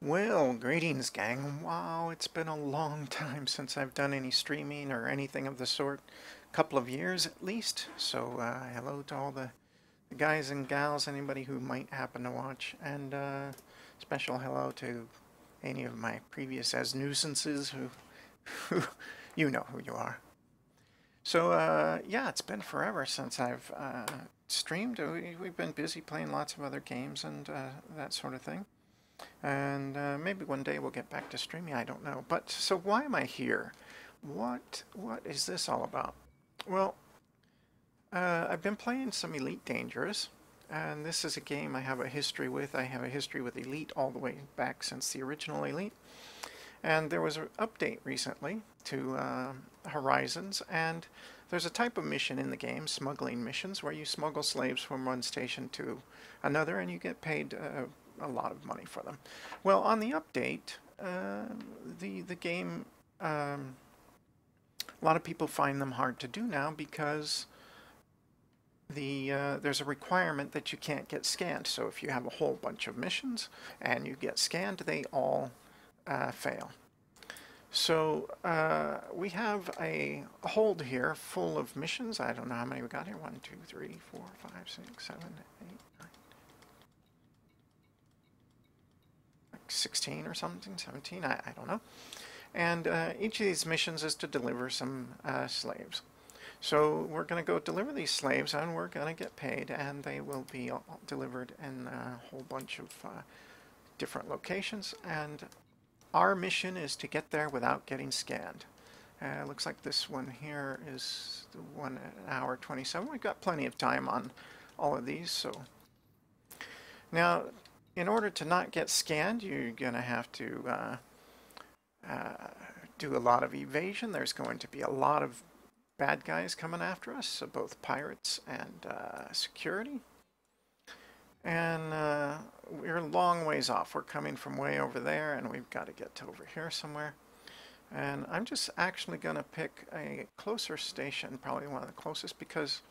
Well, greetings, gang. Wow, it's been a long time since I've done any streaming or anything of the sort. A couple of years at least. So, hello to all the guys and gals, anybody who might happen to watch. And special hello to any of my previous as nuisances who you know who you are. So, yeah, it's been forever since I've streamed. We've been busy playing lots of other games and that sort of thing. And maybe one day we'll get back to streaming, I don't know. But so why am I here? What is this all about? Well, I've been playing some Elite Dangerous, and this is a game I have a history with. I have a history with Elite all the way back since the original Elite. And there was an update recently to Horizons, and there's a type of mission in the game, smuggling missions, where you smuggle slaves from one station to another, and you get paid a lot of money for them. Well, on the update, the game, a lot of people find them hard to do now because there's a requirement that you can't get scanned. So if you have a whole bunch of missions and you get scanned, they all fail. So we have a hold here full of missions. I don't know how many we got here. 1, 2, 3, 4, 5, 6, 7, 8, 9, like 16 or something, 17, I don't know. And each of these missions is to deliver some slaves. So we're going to go deliver these slaves and we're going to get paid, and they will be delivered in a whole bunch of different locations. And our mission is to get there without getting scanned. Looks like this one here is the 1 hour 27. We've got plenty of time on all of these. So now, in order to not get scanned, you're going to have to do a lot of evasion. There's going to be a lot of bad guys coming after us, so both pirates and security. And we're a long ways off. We're coming from way over there, and we've got to get to over here somewhere. And I'm just actually going to pick a closer station, probably one of the closest, because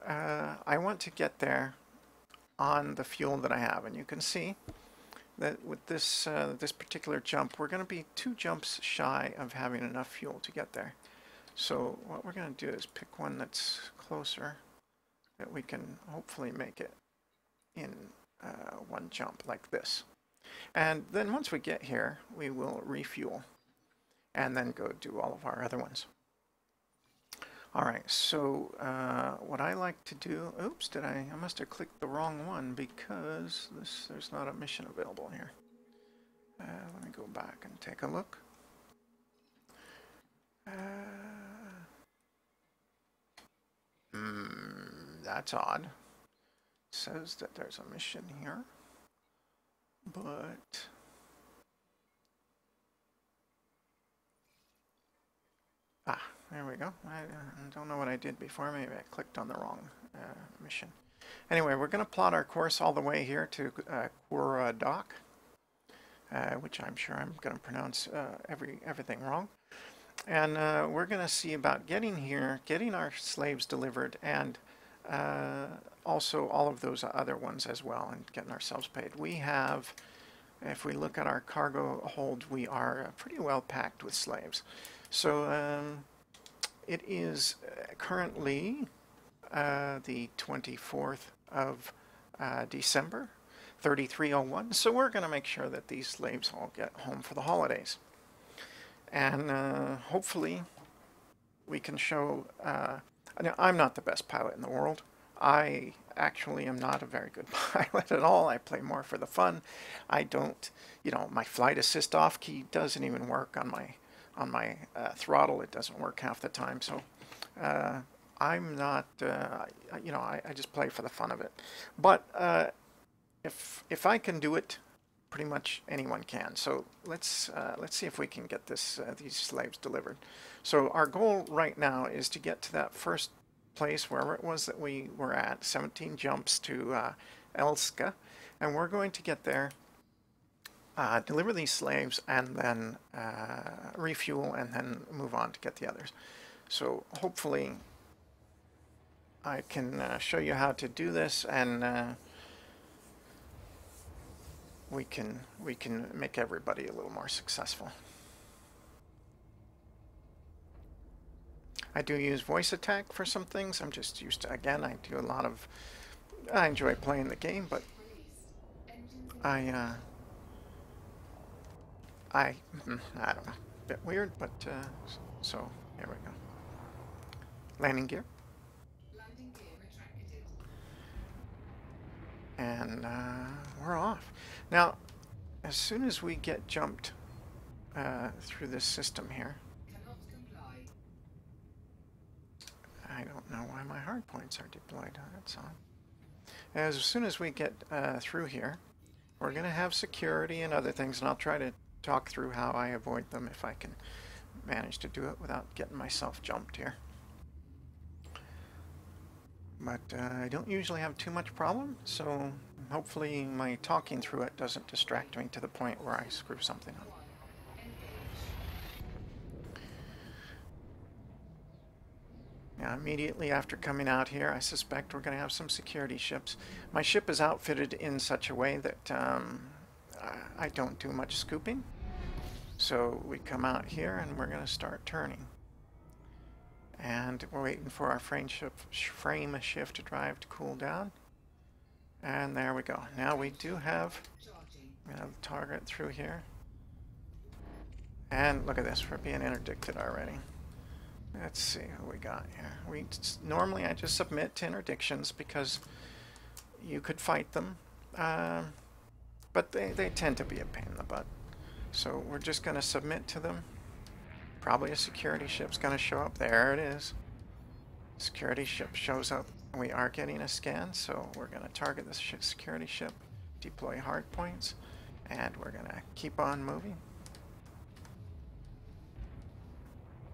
I want to get there on the fuel that I have. And you can see that with this particular jump, we're going to be 2 jumps shy of having enough fuel to get there. So what we're going to do is pick one that's closer, that we can hopefully make it in one jump like this. And then once we get here, we will refuel and then go do all of our other ones. All right, so what I like to do, oops, I must have clicked the wrong one because there's not a mission available here. Let me go back and take a look. That's odd. It says that there's a mission here, but there we go. I don't know what I did before. Maybe I clicked on the wrong mission. Anyway, we're going to plot our course all the way here to Quora Dock, which I'm sure I'm going to pronounce everything wrong. And we're going to see about getting here, getting our slaves delivered, and also all of those other ones as well, and getting ourselves paid. We have, if we look at our cargo hold, we are pretty well packed with slaves. So it is currently the 24th of December, 3301. So we're going to make sure that these slaves all get home for the holidays. And hopefully we can show, I'm not the best pilot in the world. I actually am not a very good pilot at all. I play more for the fun. I don't, my flight assist off key doesn't even work on my throttle. It doesn't work half the time. So I'm not, I just play for the fun of it. But if I can do it, pretty much anyone can. So let's see if we can get these slaves delivered. So our goal right now is to get to that first place, wherever it was that we were at, 17 jumps to Elska, and we're going to get there, deliver these slaves, and then refuel, and then move on to get the others. So hopefully I can show you how to do this, and we can make everybody a little more successful. I do use voice attack for some things. I'm just used to, again, I enjoy playing the game, but I I don't know, a bit weird, but so here we go. Landing gear. And we're off. Now, as soon as we get jumped through this system here, I don't know why my hard points are deployed. That's on. As soon as we get through here, we're going to have security and other things, and I'll try to talk through how I avoid them if I can manage to do it without getting myself jumped here. But I don't usually have too much problem, so hopefully my talking through it doesn't distract me to the point where I screw something up. Now, immediately after coming out here, I suspect we're going to have some security ships. My ship is outfitted in such a way that I don't do much scooping. So we come out here and we're going to start turning. And we're waiting for our frame shift drive to cool down. And there we go. Now we do have a target through here. And look at this, we're being interdicted already. Let's see who we got here. Normally I just submit to interdictions because you could fight them. But they tend to be a pain in the butt. So we're just going to submit to them. Probably a security ship's going to show up. There it is. Security ship shows up. We are getting a scan, so we're going to target this security ship, deploy hard points, and we're going to keep on moving.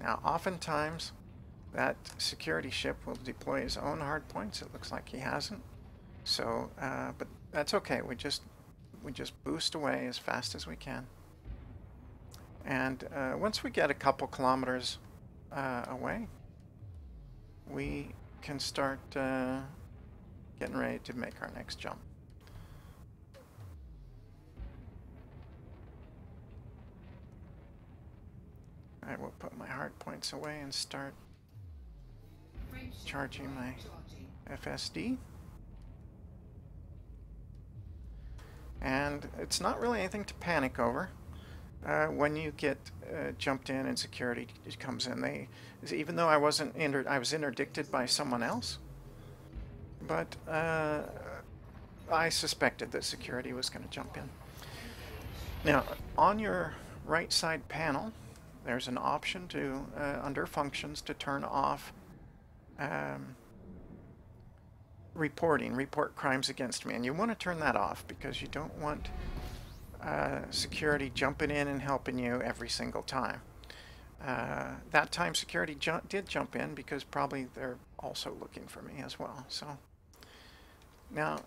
Now, oftentimes, that security ship will deploy his own hard points. It looks like he hasn't. So, but that's okay. We just boost away as fast as we can. And once we get a couple kilometers away, we can start getting ready to make our next jump. I will put my hard points away and start charging my FSD. And it's not really anything to panic over. When you get jumped in and security comes in, even though I was interdicted by someone else, but I suspected that security was going to jump in. Now, on your right side panel, there's an option to, under functions, to turn off report crimes against me. And you want to turn that off because you don't want security jumping in and helping you every single time. That time security did jump in because probably they're also looking for me as well. So now,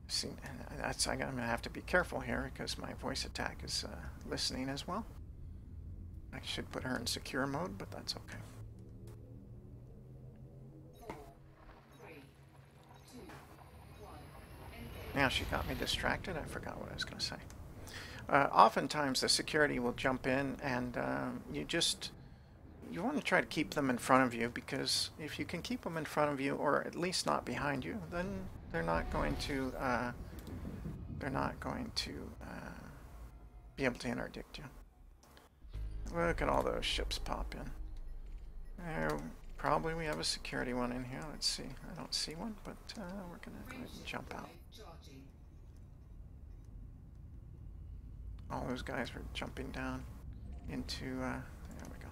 see, I'm going to have to be careful here because my voice attack is listening as well. I should put her in secure mode, but that's okay. Now she got me distracted. I forgot what I was going to say. Oftentimes the security will jump in and you want to try to keep them in front of you, because if you can keep them in front of you, or at least not behind you, then they're not going to be able to interdict you. Look at all those ships pop in. Probably we have a security one in here. Let's see. I don't see one, but we're going to go ahead and jump out. All those guys were jumping down into, there we go,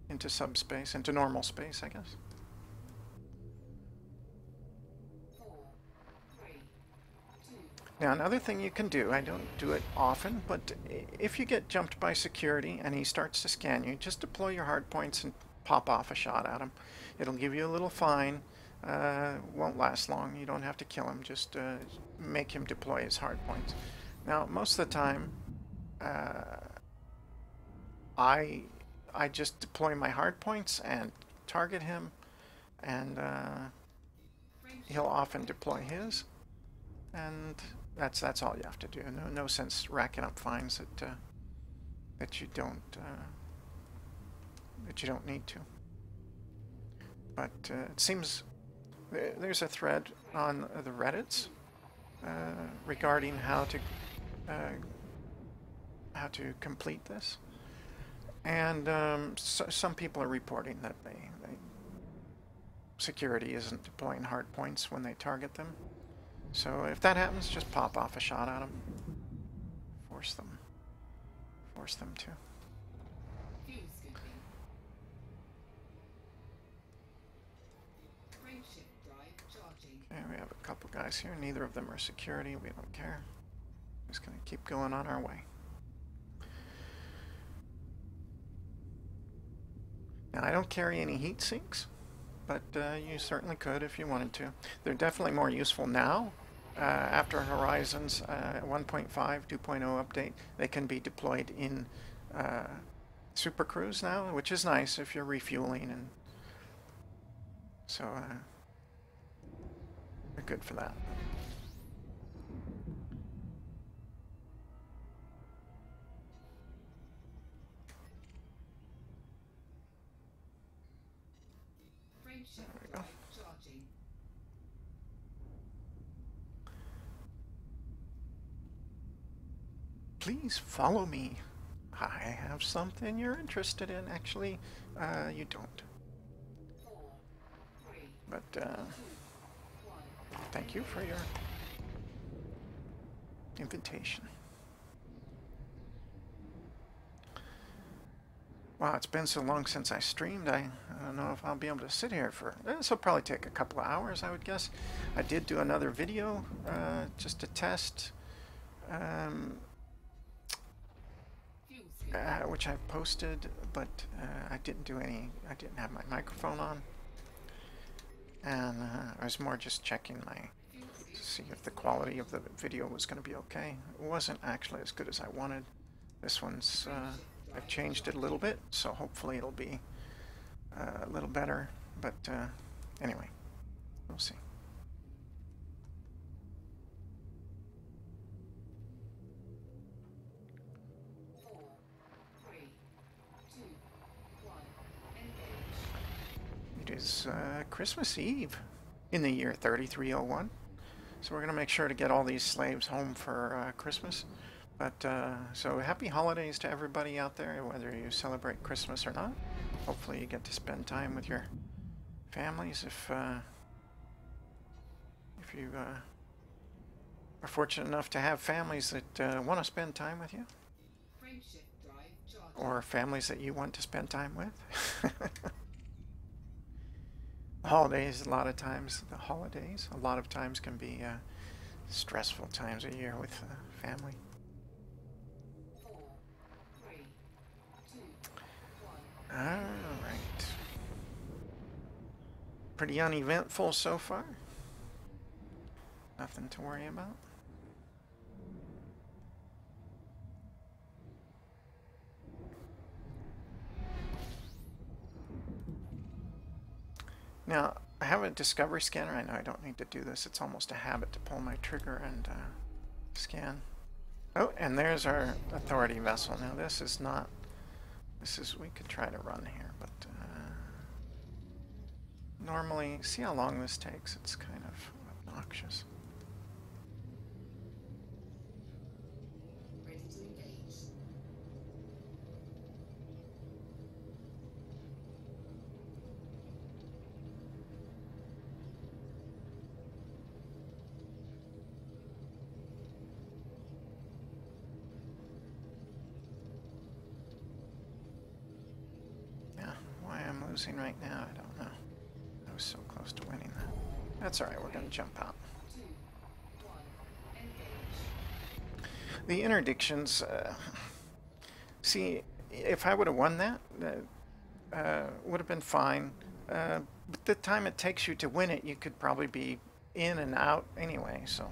into subspace, into normal space, I guess. Now, another thing you can do, I don't do it often, but if you get jumped by security and he starts to scan you, just deploy your hard points and pop off a shot at him. It'll give you a little fine. Won't last long. You don't have to kill him. Just make him deploy his hard points. Now, most of the time, I just deploy my hard points and target him, and he'll often deploy his. and that's all you have to do. No sense racking up fines that you don't need to. But it seems there's a thread on the Reddits regarding how to complete this, and some people are reporting that security isn't deploying hard points when they target them. So if that happens, just pop off a shot at them. Force them to. Okay, we have a couple guys here. Neither of them are security. We don't care. Just gonna keep going on our way. Now, I don't carry any heat sinks, but you certainly could if you wanted to. They're definitely more useful now. After Horizon's 1.5, 2.0 update, they can be deployed in Super Cruise now, which is nice if you're refueling, and so they're good for that. There we go. Please follow me. I have something you're interested in. Actually, you don't. But thank you for your invitation. Wow, it's been so long since I streamed. I don't know if I'll be able to sit here for... This will probably take a couple of hours, I would guess. I did do another video just to test, which I posted, but I didn't have my microphone on. And I was more just checking to see if the quality of the video was going to be okay. It wasn't actually as good as I wanted. This one's... I've changed it a little bit, so hopefully it'll be a little better, but anyway, we'll see. It is Christmas Eve in the year 3301, so we're going to make sure to get all these slaves home for Christmas. But, so happy holidays to everybody out there, whether you celebrate Christmas or not. Hopefully you get to spend time with your families if you are fortunate enough to have families that want to spend time with you. Or families that you want to spend time with. Holidays, a lot of times can be stressful times of year with family. Alright. Pretty uneventful so far. Nothing to worry about. Now, I have a discovery scanner. I know I don't need to do this. It's almost a habit to pull my trigger and scan. Oh, and there's our authority vessel. Now, this is not... we could try to run here, but normally, see how long this takes? It's kind of obnoxious. Ready to engage. Losing right now, I don't know. I was so close to winning that. That's alright, we're going to jump out. 2, 1, engage. The interdictions, see, if I would have won that, would have been fine. But the time it takes you to win it, you could probably be in and out anyway, so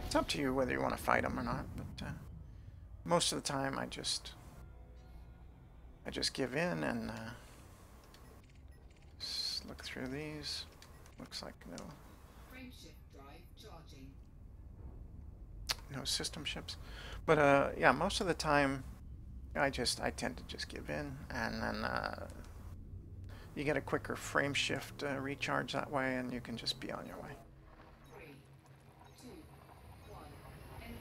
it's up to you whether you want to fight them or not. But most of the time, I just give in and look through these. Looks like no. Frameshift drive charging. system ships. But yeah, most of the time I tend to just give in, and then you get a quicker frame shift recharge that way, and you can just be on your way. 3, 2, 1, engage.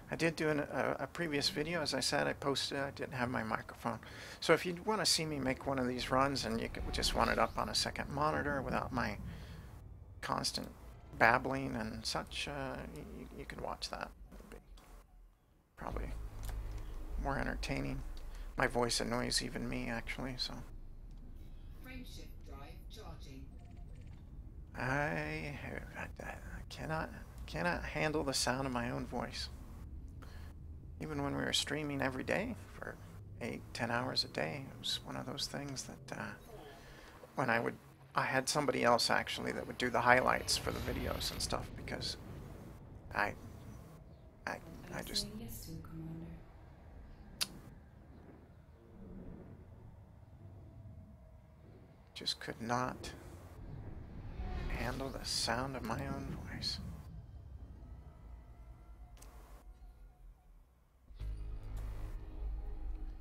I did do a previous video, as I said, I posted, I didn't have my microphone. So if you want to see me make one of these runs and you just want it up on a second monitor without my constant babbling and such, you can watch that. It'll be probably more entertaining. My voice annoys even me, actually, so. Frameshift drive charging. I cannot handle the sound of my own voice. Even when we were streaming every day for 8-10 hours a day, it was one of those things that when I had somebody else actually that would do the highlights for the videos and stuff, because I just could not handle the sound of my own voice.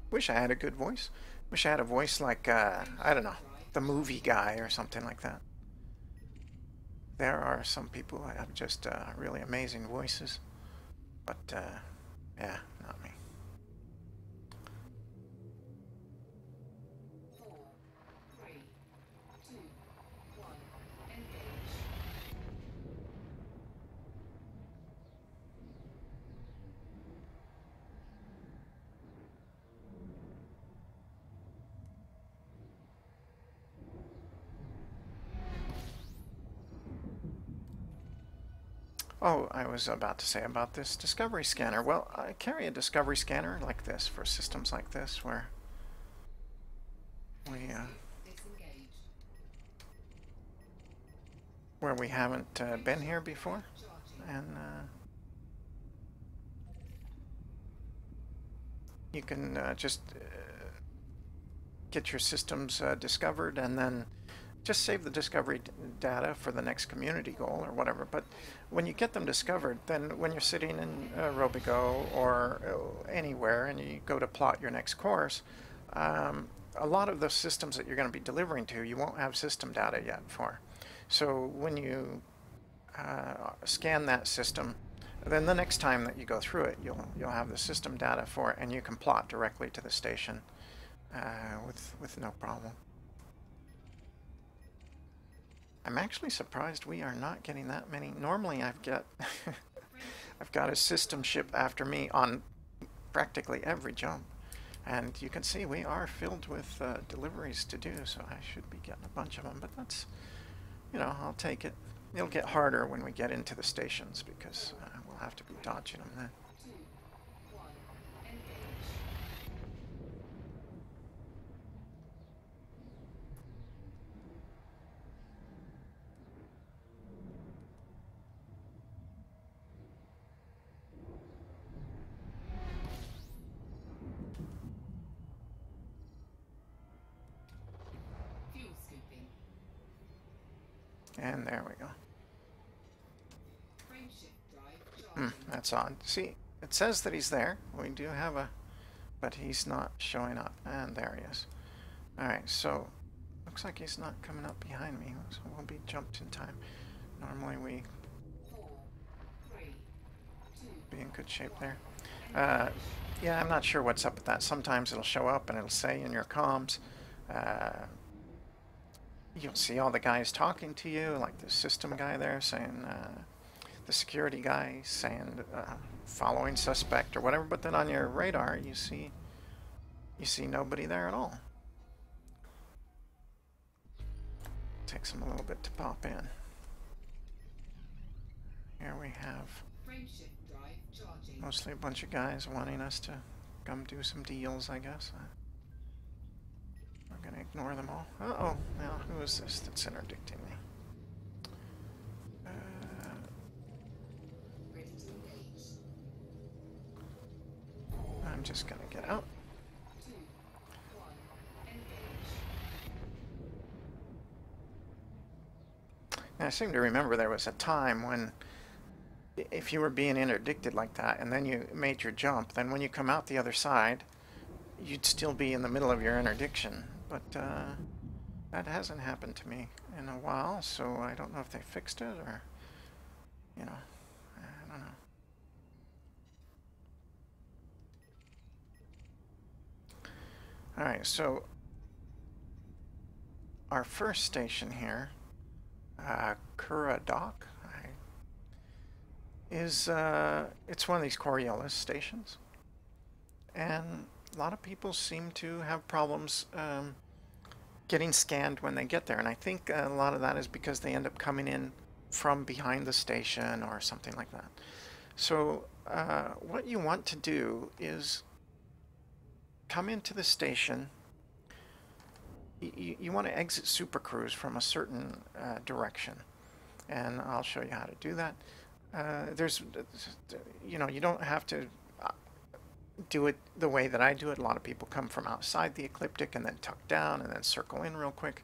Wish I had a good voice. Wish I had a voice like, I don't know, the movie guy or something like that. There are some people that have just really amazing voices, but yeah, not me. 4, 3, 2, 1, engage. Oh, I was about to say about this discovery scanner. Well, I carry a discovery scanner like this for systems like this where we Disengage. where we haven't been here before, Charging. and you can just get your systems discovered and then just save the discovery data for the next community goal or whatever. But when you get them discovered, then when you're sitting in Robigo or anywhere and you go to plot your next course, a lot of the systems that you're going to be delivering to, you won't have system data yet for. So when you scan that system, then the next time that you go through it, you'll have the system data for it, and you can plot directly to the station with no problem. I'm actually surprised we are not getting that many. Normally I've got a system ship after me on practically every jump. And you can see we are filled with deliveries to do, so I should be getting a bunch of them. But that's, I'll take it. It'll get harder when we get into the stations because we'll have to be dodging them then. 2, 1, engage. Fuel scooping. And there we go. Frameshift drive charging. That's odd. See, it says that he's there. We do have but he's not showing up. And there he is. Alright, so looks like he's not coming up behind me, so we'll be jumped in time. Normally we 4, 3, 2, be in good shape there. Yeah, I'm not sure what's up with that. Sometimes it'll show up and it'll say in your comms, you'll see all the guys talking to you, like the system guy there saying, the security guy saying, following suspect or whatever, but then on your radar you see nobody there at all. Takes them a little bit to pop in. Here we have frameshift drive charging. mostly a bunch of guys wanting us to come do some deals, I guess. We're gonna ignore them all. Uh-oh, now who is this that's interdicting me? Ready to engage. I'm just gonna get out. 2, 1, engage. I seem to remember there was a time when if you were being interdicted like that and then you made your jump, then when you come out the other side, you'd still be in the middle of your interdiction. But that hasn't happened to me in a while, so I don't know if they fixed it or, you know, I don't know. All right, so our first station here, Kura Dock, is it's one of these Coriolis stations, and a lot of people seem to have problems getting scanned when they get there, and I think a lot of that is because they end up coming in from behind the station or something like that. So what you want to do is come into the station. You want to exit Super Cruise from a certain direction, and I'll show you how to do that. You don't have to do it the way that I do it. A lot of people come from outside the ecliptic and then tuck down and then circle in real quick.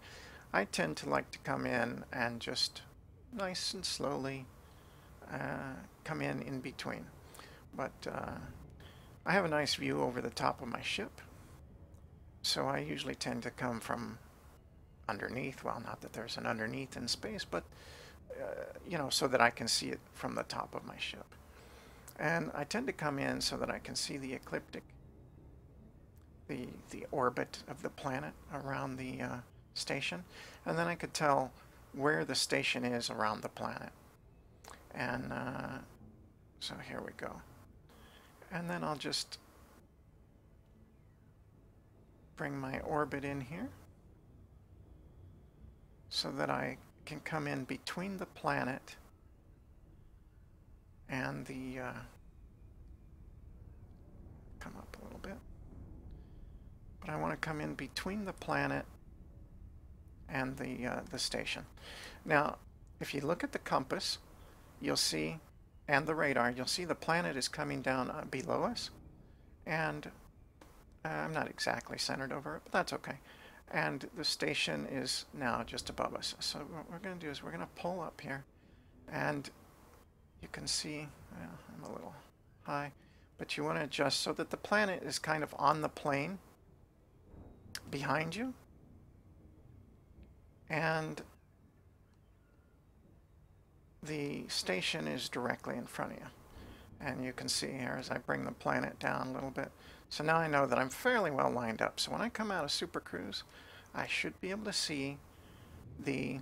I tend to like to come in and just nice and slowly come in between. But I have a nice view over the top of my ship, so I usually tend to come from underneath. Well, not that there's an underneath in space, but so that I can see it from the top of my ship. And I tend to come in so that I can see the ecliptic, the orbit of the planet around the station, and then I could tell where the station is around the planet. And so here we go. And then I'll just bring my orbit in here so that I can come in between the planet and the come up a little bit, but I want to come in between the planet and the station. Now if you look at the compass, you'll see, and the radar, you'll see the planet is coming down below us, and I'm not exactly centered over it, but that's okay. And the station is now just above us. So what we're going to do is we're going to pull up here, and you can see, well, I'm a little high, but you want to adjust so that the planet is kind of on the plane behind you, and the station is directly in front of you. And you can see here as I bring the planet down a little bit. So now I know that I'm fairly well lined up. So when I come out of Super Cruise, I should be able to see the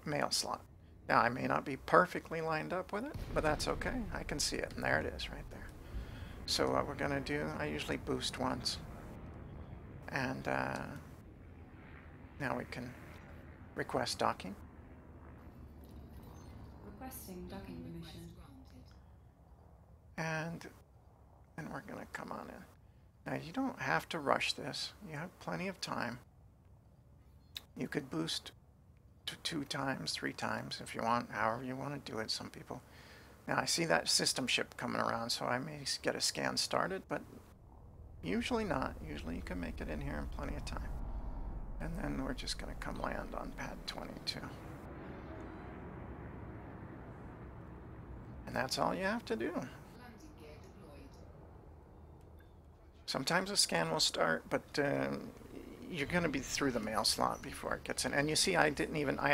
mail slot. Now I may not be perfectly lined up with it, but that's okay. I can see it, and there it is right there. So what we're going to do, I usually boost once. And now we can request docking. Requesting docking permission. And we're going to come on in. Now you don't have to rush this. You have plenty of time. You could boost to 2 times, 3 times if you want, however you want to do it. Some people. Now I see that system ship coming around, so I may get a scan started, but usually not. Usually you can make it in here in plenty of time. And then we're just going to come land on pad 22. And that's all you have to do. Sometimes a scan will start, but you're going to be through the mail slot before it gets in. And you see, I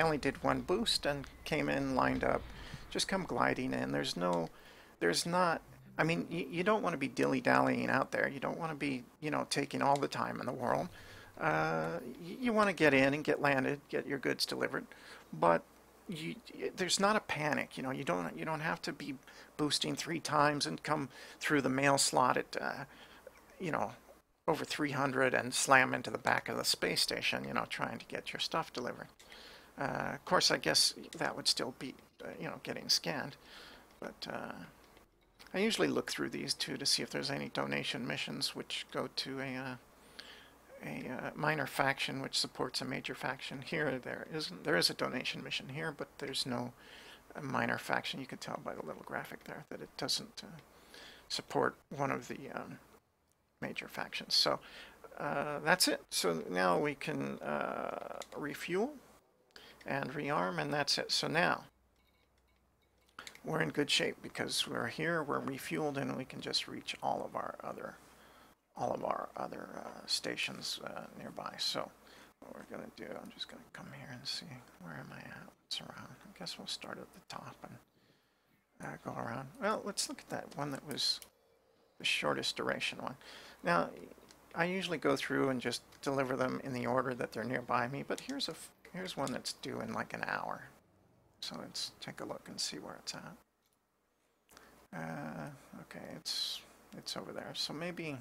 only did 1 boost and came in, lined up, just come gliding in. There's not, I mean, you don't want to be dilly-dallying out there. You don't want to be, taking all the time in the world. You want to get in and get landed, get your goods delivered, but there's not a panic. You don't have to be boosting 3 times and come through the mail slot at over 300 and slam into the back of the space station, trying to get your stuff delivered. Of course, I guess that would still be, getting scanned, but I usually look through these too to see if there's any donation missions which go to a minor faction which supports a major faction. Here, there is a donation mission here, but there's no minor faction. You can tell by the little graphic there that it doesn't support one of the major factions. So that's it. So now we can refuel, and rearm, and that's it. So now we're in good shape because we're here, we're refueled, and we can just reach all of our other stations nearby. So what we're gonna do, I'm just gonna come here and see where am I at, what's around. I guess we'll start at the top and go around. Well, let's look at that one that was the shortest duration one. Now, I usually go through and just deliver them in the order that they're nearby me, but here's one that's due in like an hour. So let's take a look and see where it's at. Okay, it's over there. So maybe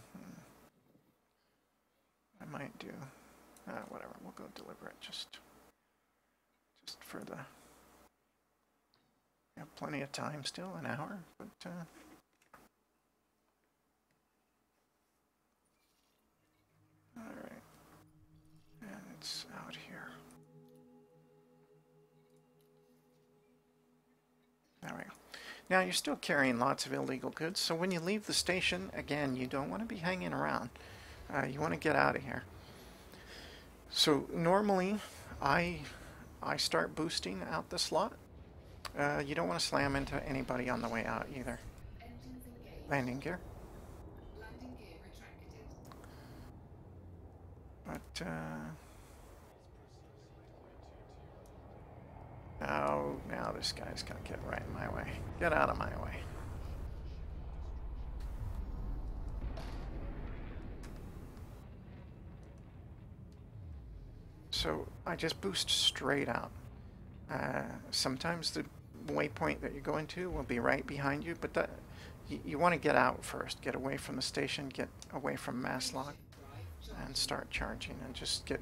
I might do whatever. We'll go deliver it just for the. We have plenty of time still, an hour, but. All right, and it's out here. There we go. Now you're still carrying lots of illegal goods, so when you leave the station, again, you don't want to be hanging around. You want to get out of here. So normally, I start boosting out the slot. You don't want to slam into anybody on the way out either. Engines engaged. Landing gear. Landing gear retracted. But, oh, now this guy's gonna get right in my way. Get out of my way. So I just boost straight out. Sometimes the waypoint that you're going to will be right behind you, but that you want to get out first. Get away from the station, get away from mass lock, and start charging. And just get.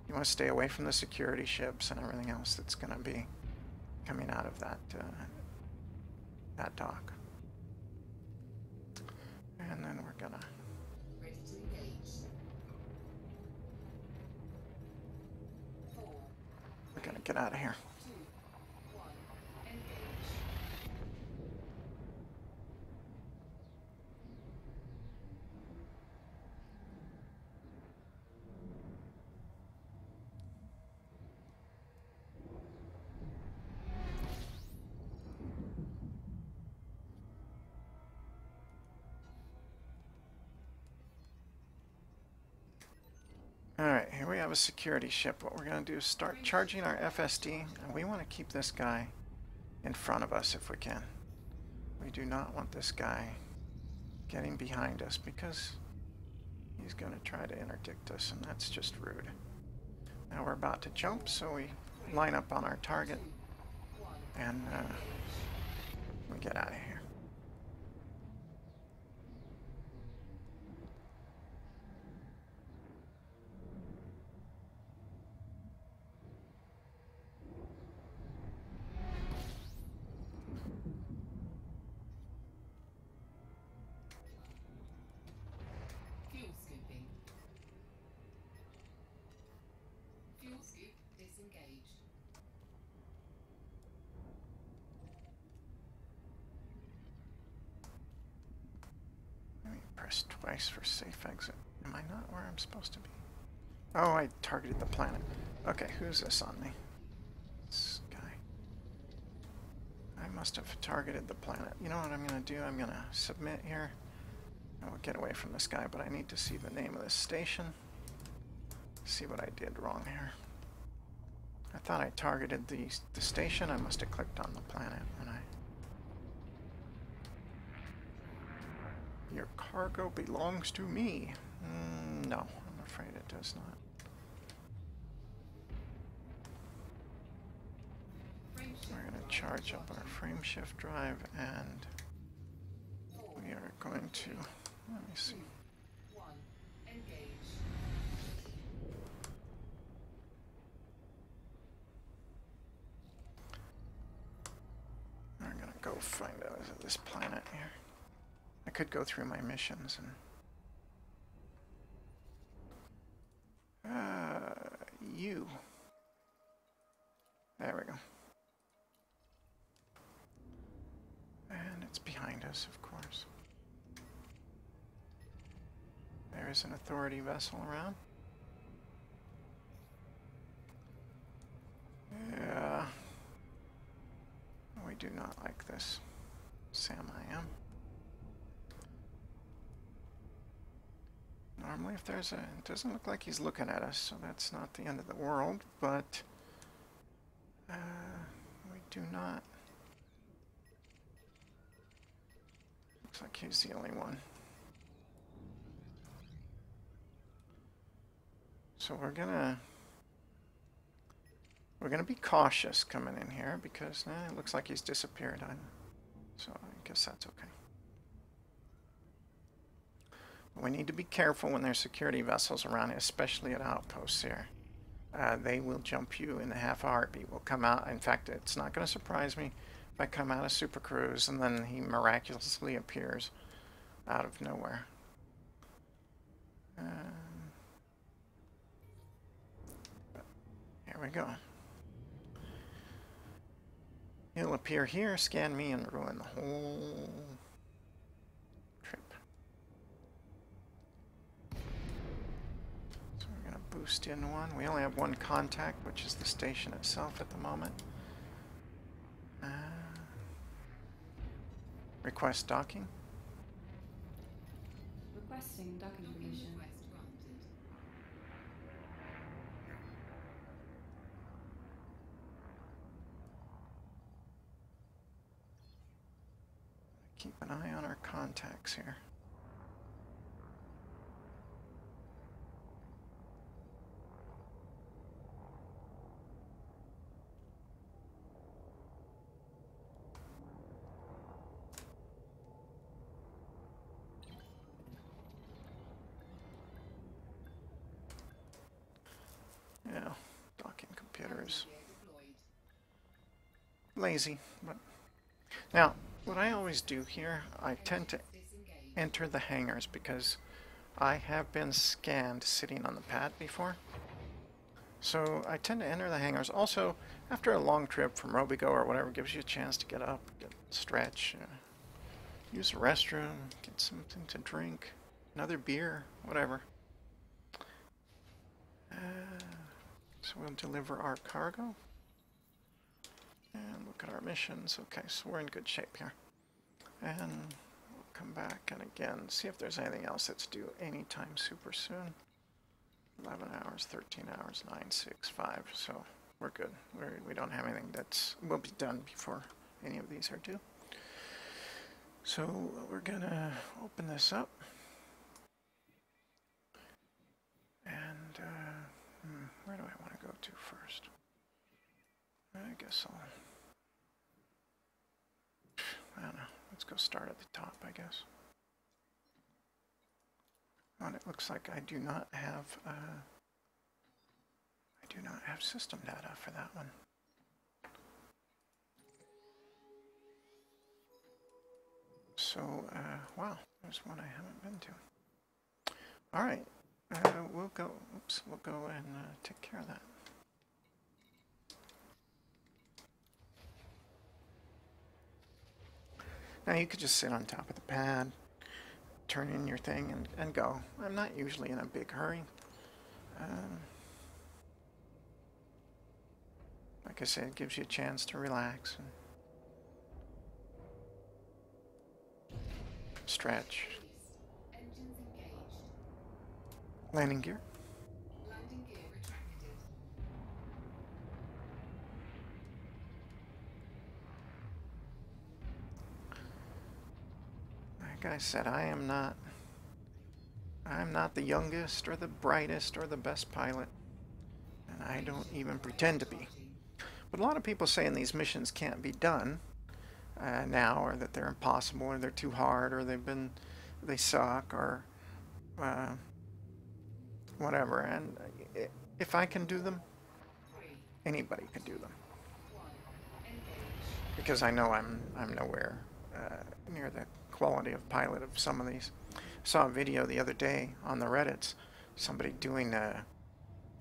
You want to stay away from the security ships and everything else that's going to be coming out of that dock. And then we're gonna. Ready to engage. 4, We're gonna get out of here. 2, 1. Engage. Alright, here we have a security ship. What we're going to do is start charging our FSD, and we want to keep this guy in front of us if we can. We do not want this guy getting behind us because he's going to try to interdict us, and that's just rude. Now we're about to jump, so we line up on our target, and we get out of here. Fuel scooping. Fuel scoop disengaged. Let me press twice for safe exit. Am I not where I'm supposed to be? Oh, I targeted the planet. Okay, who's this on me? This guy. I must have targeted the planet. You know what I'm going to do? I'm going to submit here. I will get away from this guy, but I need to see the name of this station. See what I did wrong here. I thought I targeted the station. I must have clicked on the planet when I... Your cargo belongs to me. No, I'm afraid it does not. We're going to charge up our frame shift drive, and we are going to, let me see. 1. Engage. I'm going to go find out this planet here. I could go through my missions and... you. There we go. And it's behind us, of course. There is an authority vessel around. Yeah. We do not like this. Sam, I am. Normally if there's a... It doesn't look like he's looking at us, so that's not the end of the world, but... we do not... Looks like he's the only one. So we're gonna be cautious coming in here because it looks like he's disappeared. So I guess that's okay. But we need to be careful when there's security vessels around, especially at outposts here. They will jump you in a half a heartbeat. Will come out. In fact, it's not going to surprise me if I come out of Super Cruise and then he miraculously appears out of nowhere. Here we go. He'll appear here, scan me, and ruin the whole trip. So we're going to boost in one. We only have one contact, which is the station itself at the moment. Request docking. Requesting docking permission. Request granted. Keep an eye on our contacts here. Yeah, docking computers. Gear deployed. Lazy, but now what I always do here, I tend to Disengage. enter the hangars because I have been scanned sitting on the pad before. So I tend to enter the hangars. Also, after a long trip from Robigo or whatever, gives you a chance to get up, stretch, use the restroom, get something to drink, another beer, whatever. So we'll deliver our cargo. And look at our missions. Okay, so we're in good shape here. And we'll come back and again see if there's anything else that's due anytime super soon. 11 hours, 13 hours, 9, 6, 5. So we're good. We don't have anything that's will be done before any of these are due. So we're gonna open this up. And where do I want to go to first? I guess I don't know. Let's go start at the top, I guess. And it looks like I do not have system data for that one. So wow, there's one I haven't been to. All right, we'll go. Oops, we'll go and take care of that. Now you could just sit on top of the pad, turn in your thing, and go. I'm not usually in a big hurry. Like I said, it gives you a chance to relax and stretch. Engines engaged. Landing gear. Landing gear retracted. Like I said, I'm not the youngest or the brightest or the best pilot, and I don't even pretend to be. But a lot of people saying these missions can't be done now, or that they're impossible, or they're too hard, or they suck, or whatever. And if I can do them, anybody can do them, because I know I'm nowhere near the quality of pilot of some of these. I saw a video the other day on the Reddits, somebody doing a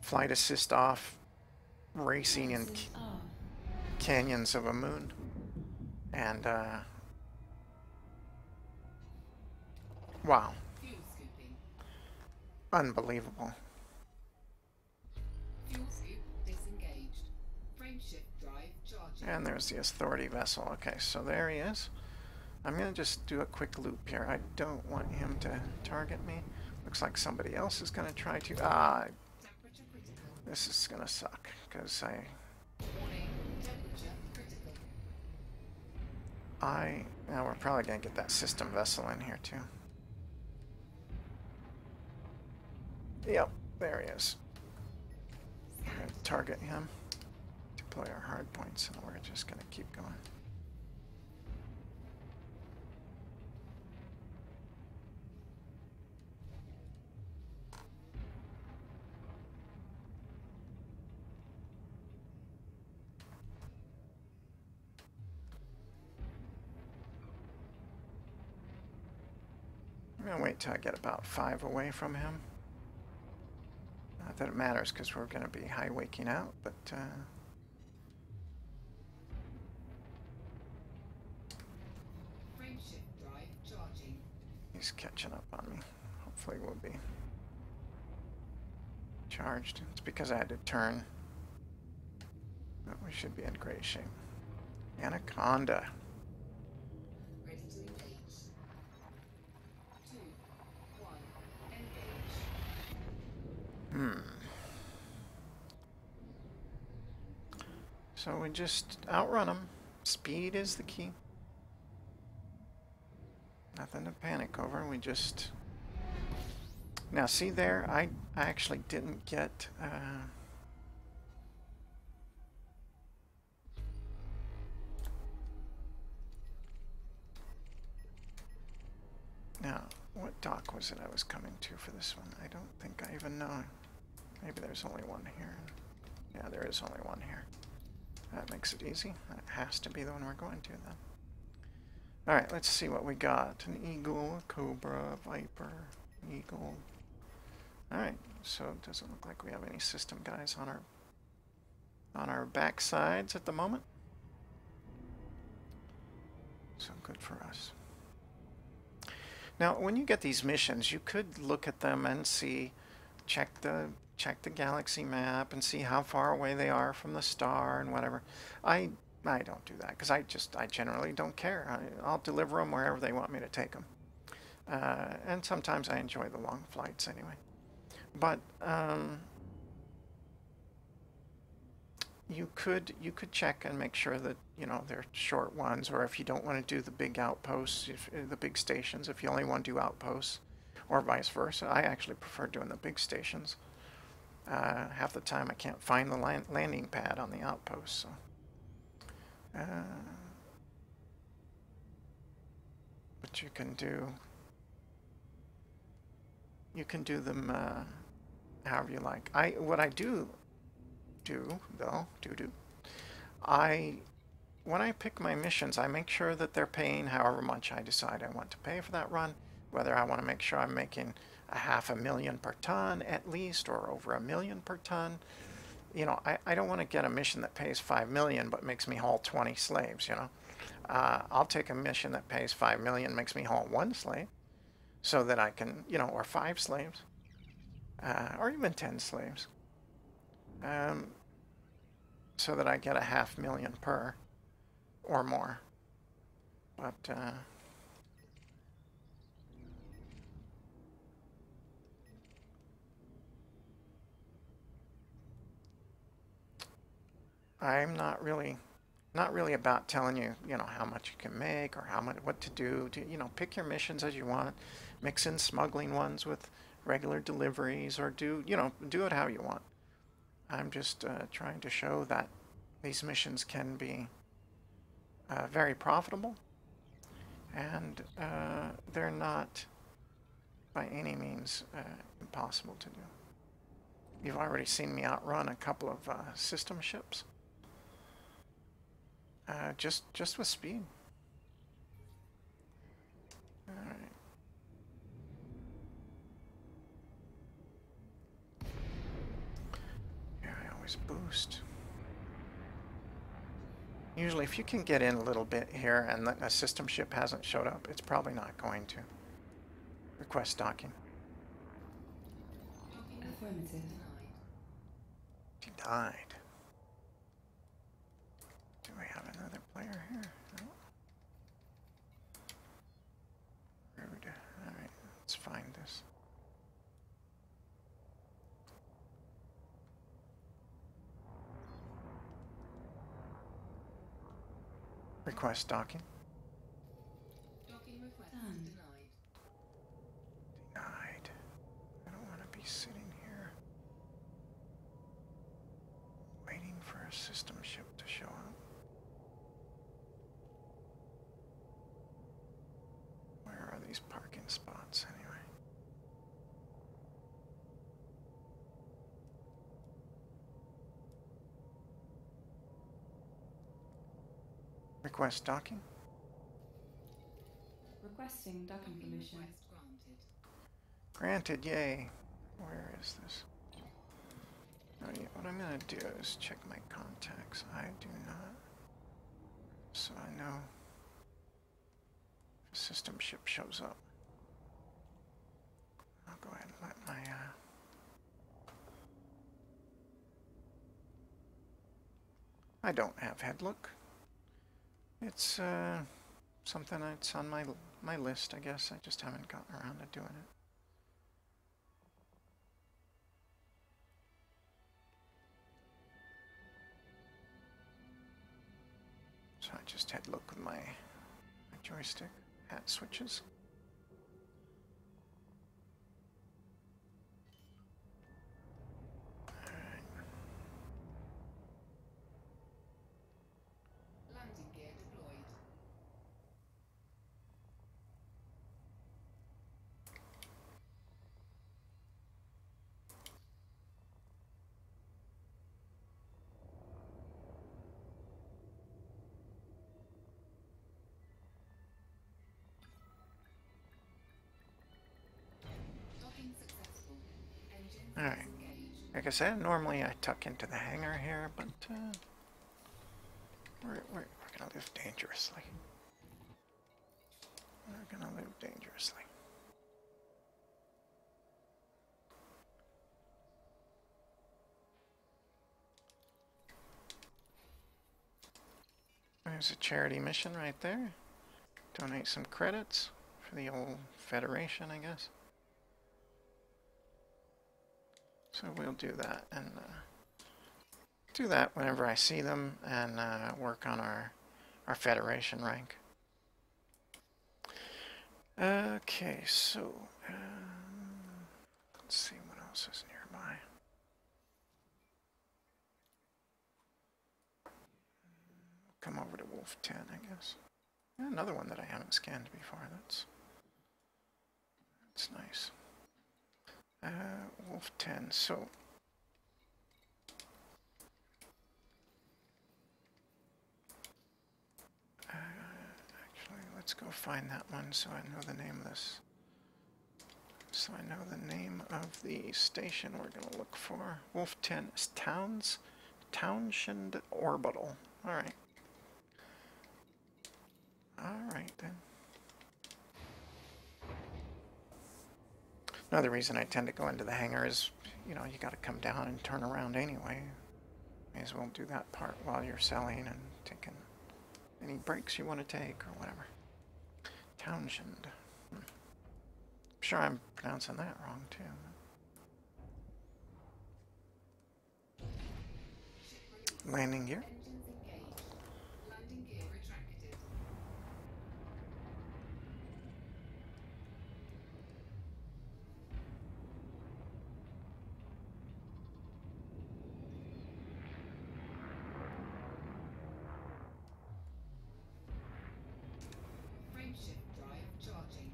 flight assist off racing in canyons of a moon, and wow, Fuel scooping. unbelievable. Fuel scoop disengaged. Frameshift And there's the Authority vessel. Okay, so there he is. I'm going to just do a quick loop here. I don't want him to target me. Looks like somebody else is going to try to. Temperature critical. This is going to suck because Warning. Temperature critical. now we're probably going to get that system vessel in here too. Yep, there he is. We're going to target him, deploy our hard points, and we're just going to keep going. I'm going to wait till I get about 5 away from him. Not that it matters because we're going to be high waking out, but Frameshift drive charging. he's catching up on me. Hopefully we'll be charged. It's because I had to turn. But we should be in great shape. Anaconda. Ready to engage. 2, 1. Engage. So we just outrun him. Speed is the key. Nothing to panic over. We just... Now see there, I actually didn't get... Now, what dock was it I was coming to for this one? I don't think I even know. Maybe there's only one here. Yeah, there is only one here. That makes it easy. That has to be the one we're going to then. Alright, let's see what we got. An eagle, a cobra, a viper, eagle. Alright, so it doesn't look like we have any system guys on our back sides at the moment. So good for us. Now, when you get these missions, you could look at them and see, check the galaxy map and see how far away they are from the star and whatever. I don't do that because I generally don't care. I'll deliver them wherever they want me to take them. And sometimes I enjoy the long flights anyway. But you could check and make sure that, you know, they're short ones, or if you don't want to do the big outposts, the big stations, if you only want to do outposts, or vice versa. I actually prefer doing the big stations. Half the time I can't find the landing pad on the outpost, so but you can do them however you like. What I do though, when I pick my missions, I make sure that they're paying however much I decide I want to pay for that run, whether I want to make sure I'm making $500,000 per ton at least, or over $1 million per ton. You know, I don't want to get a mission that pays $5 million but makes me haul 20 slaves, you know. I'll take a mission that pays $5 million, makes me haul 1 slave, so that I can, you know, or 5 slaves, or even 10 slaves, so that I get $500,000 per or more. But I'm not really about telling you, you know, how much you can make or what to do. You know, pick your missions as you want. Mix in smuggling ones with regular deliveries, or do it how you want. I'm just trying to show that these missions can be very profitable, and they're not by any means impossible to do. You've already seen me outrun a couple of system ships. Just with speed. All right. Yeah, I always boost. Usually, if you can get in a little bit here and a system ship hasn't showed up, it's probably not going to request docking. Affirmative. Denied. Denied. Do we fire here? No. Rude. Alright, let's find this. Request docking. Docking request Done. denied. Denied. I don't want to be sitting here waiting for a system ship to show up. Where are these parking spots anyway? Request docking. Requesting docking Docking permission. request granted. Granted, yay. Where is this? Oh, yeah, what I'm going to do is check my contacts. I do not. So I know if a system ship shows up. I'll go ahead and let my... I don't have head look. It's something that's on my list, I guess. I just haven't gotten around to doing it. So I just head look with my joystick, hat switches. Landing gear deployed. Docking successful. Engines Alright. disengaged. Like I said, normally I tuck into the hangar here, but we're gonna live dangerously. We're gonna live dangerously. There's a charity mission right there. Donate some credits for the old Federation, I guess. So we'll do that and do that whenever I see them and work on our Federation rank. Okay, so let's see what else is nearby. Come over to Wolf 10, I guess. Another one that I haven't scanned before. That's nice. Wolf 10. So actually, let's go find that one so I know the name of this. So I know the name of the station we're going to look for. Wolf 10 is Townshend Orbital. All right. All right then. Another reason I tend to go into the hangar is, you know, you got to come down and turn around anyway. May as well do that part while you're selling and taking any breaks you want to take or whatever. Townshend. I'm sure I'm pronouncing that wrong too. Landing gear. Engines engaged. Landing gear retracted. Frameshift drive charging.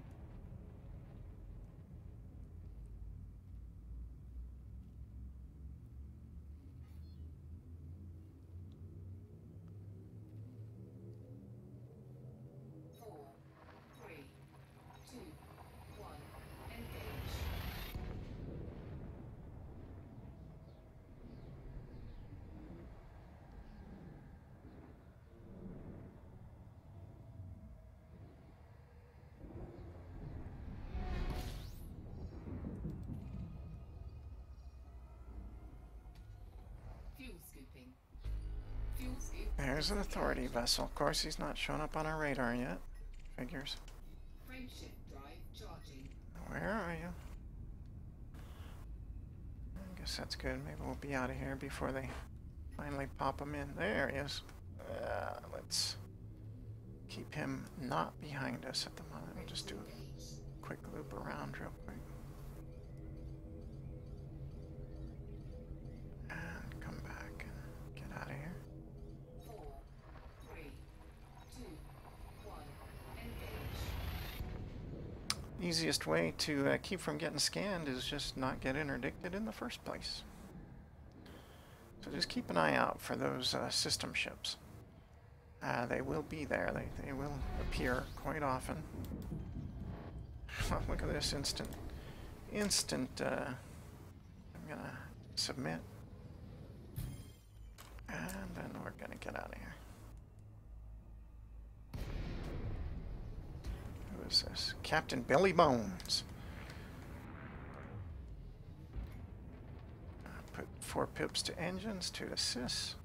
Four, three, two, one. Engage. Fuel scooping. Fuel skip. There's an authority disengaged. vessel. Of course, he's not shown up on our radar yet. Figures. Frameshift drive charging. Where are you? I guess that's good. Maybe we'll be out of here before they finally pop him in. There he is. Let's keep him not behind us at the moment. We'll just do a quick loop around real quick. And come back and get out of here. 4, 3, 2, 1. Engage. Easiest way to keep from getting scanned is just not get interdicted in the first place. So just keep an eye out for those system ships. They will be there. They will appear quite often. Look at this instant. I'm gonna submit. And then we're gonna get out of here. Who is this? Captain Billy Bones. Put 4 pips to engines, 2 to sys.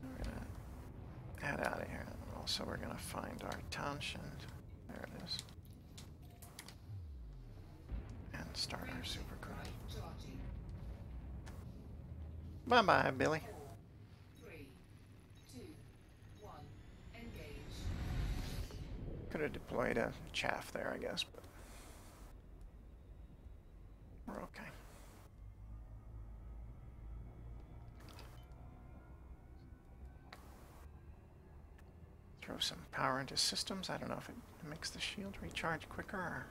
We're gonna head out of here. Also, we're gonna find our Townshend. There it is. And start our super crew. Drive charging. Bye bye, Billy. 4, 3, 2, 1. Engage. Could have deployed a chaff there, I guess, but we're okay. Throw some power into systems. I don't know if it makes the shield recharge quicker or...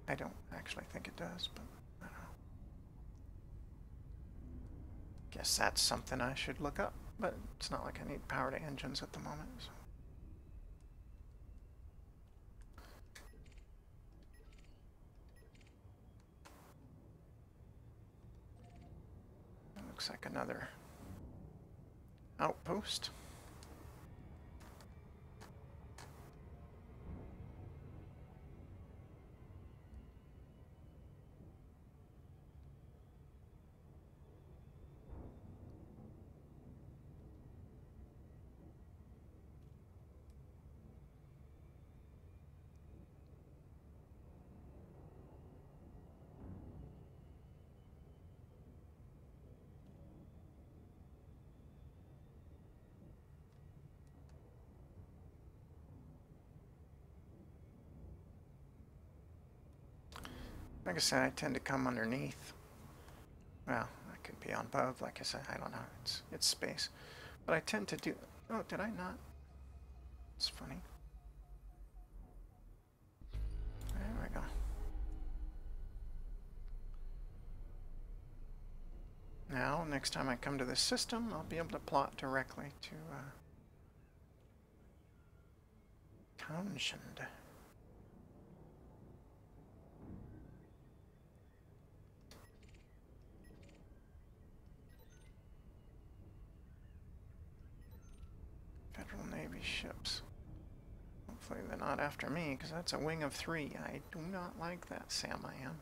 I don't actually think it does, but I don't know. Guess that's something I should look up, but it's not like I need power to engines at the moment. So. It looks like another outpost. Like I said, I tend to come underneath. Well, I could be on above, like I said, I don't know. It's space. But I tend to do... Oh, did I not? It's funny. There we go. Now, next time I come to this system, I'll be able to plot directly to Townshend. Federal Navy ships. Hopefully they're not after me, because that's a wing of 3. I do not like that, Sam I am.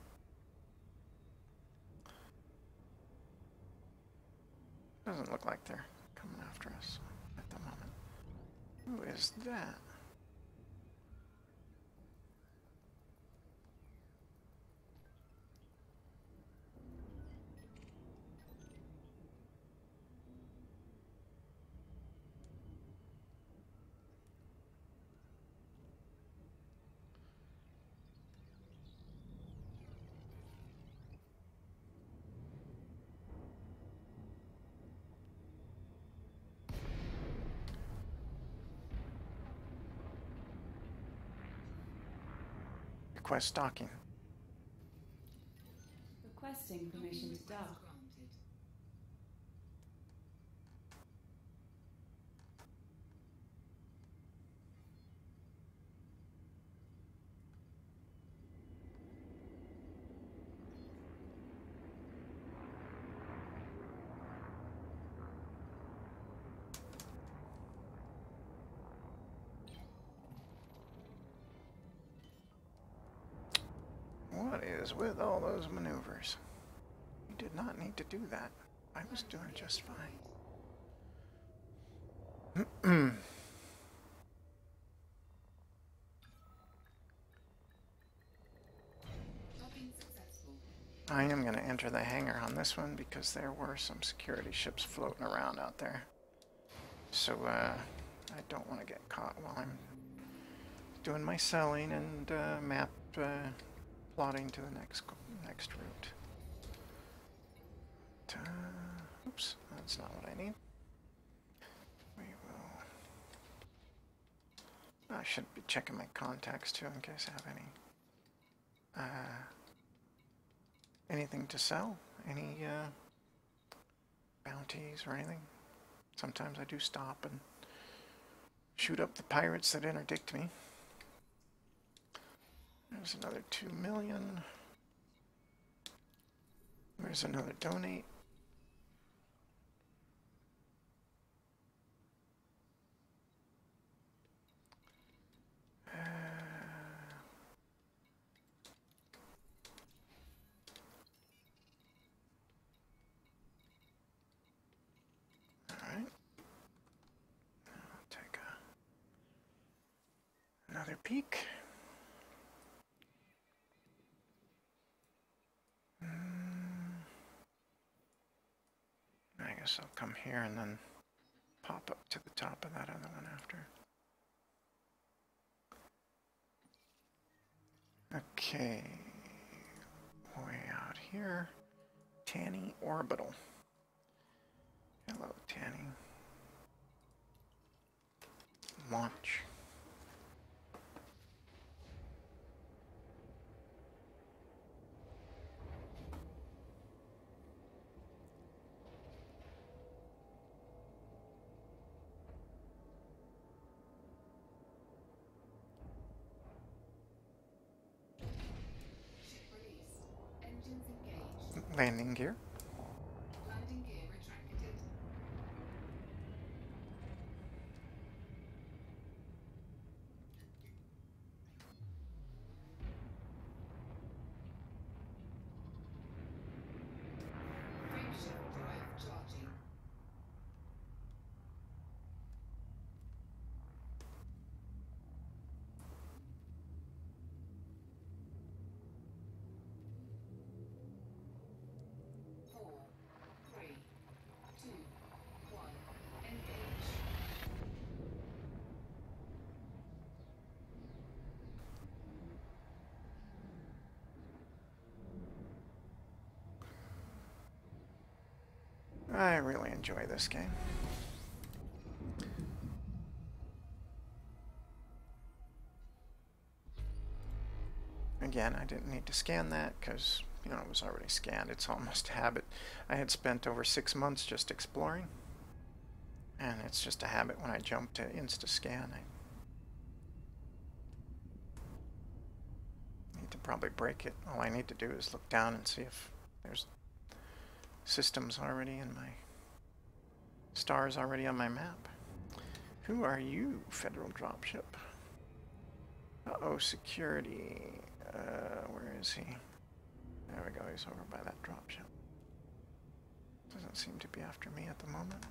Doesn't look like they're coming after us at the moment. Who is that? Request docking. Requesting permission to dock. Granted. What is with all those maneuvers? did not need to do that. I was doing just fine. Docking successful. I am going to enter the hangar on this one because there were some security ships floating around out there. So I don't want to get caught while I'm doing my selling and map plotting to the next route. Oops, that's not what I need. We will. I should be checking my contacts too in case I have any. Anything to sell? Any bounties or anything? Sometimes I do stop and shoot up the pirates that interdict me. There's another 2 million. There's another donate. Alright. I'll take another peek. I guess I'll come here and then pop up to the top of that other one after. Okay, way out here, Tanny Orbital. Hello, Tanny. Launch. Ship released. Engines engaged. Landing gear. Landing gear retracted. Frameshift drive charging. Four, three, two, one. Engage. I really enjoy this game. Again, I didn't need to scan that because, you know, it was already scanned. It's almost a habit. I had spent over 6 months just exploring, and it's just a habit when I jump to insta-scan. I need to probably break it. All I need to do is look down and see if there's systems already in my stars already on my map. Who are you, Federal Dropship? Uh-oh, security. Where is he? There we go, he's over by that dropship. Doesn't seem to be after me at the moment.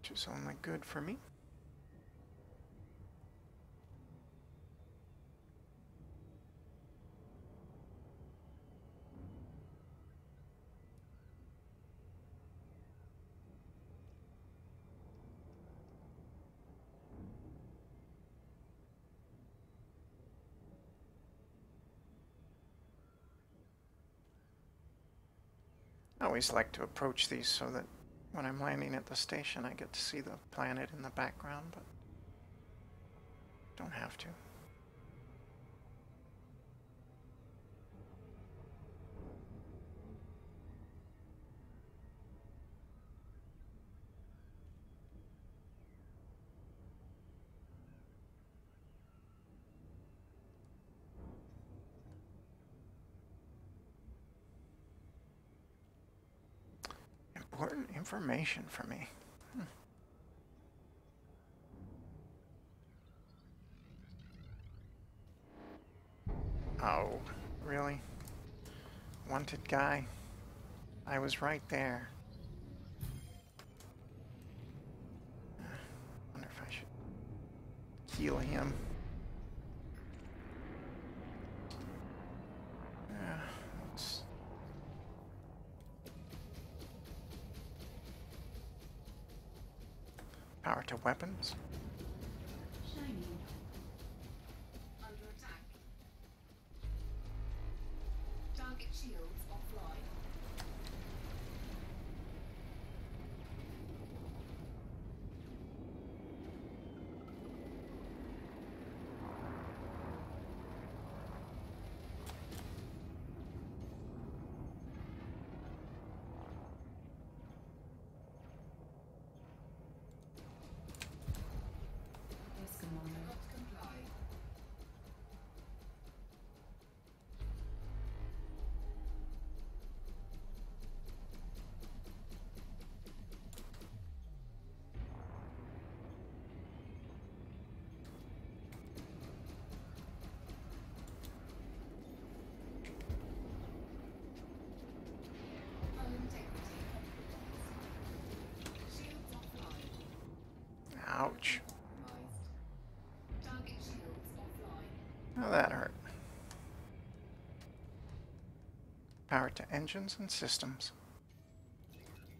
Which is only good for me. I always like to approach these so that when I'm landing at the station I get to see the planet in the background, but don't have to. important information for me. Oh, really? Wanted guy? I was right there. Wonder if I should heal him. Let's... Power to weapons. Shiny. Under attack. Target shields offline. Yes, Commander. Cannot comply. Hull integrity compromised. Shields offline. Ouch. Compromised. Target shields offline. Oh, that hurt. Power to engines and systems.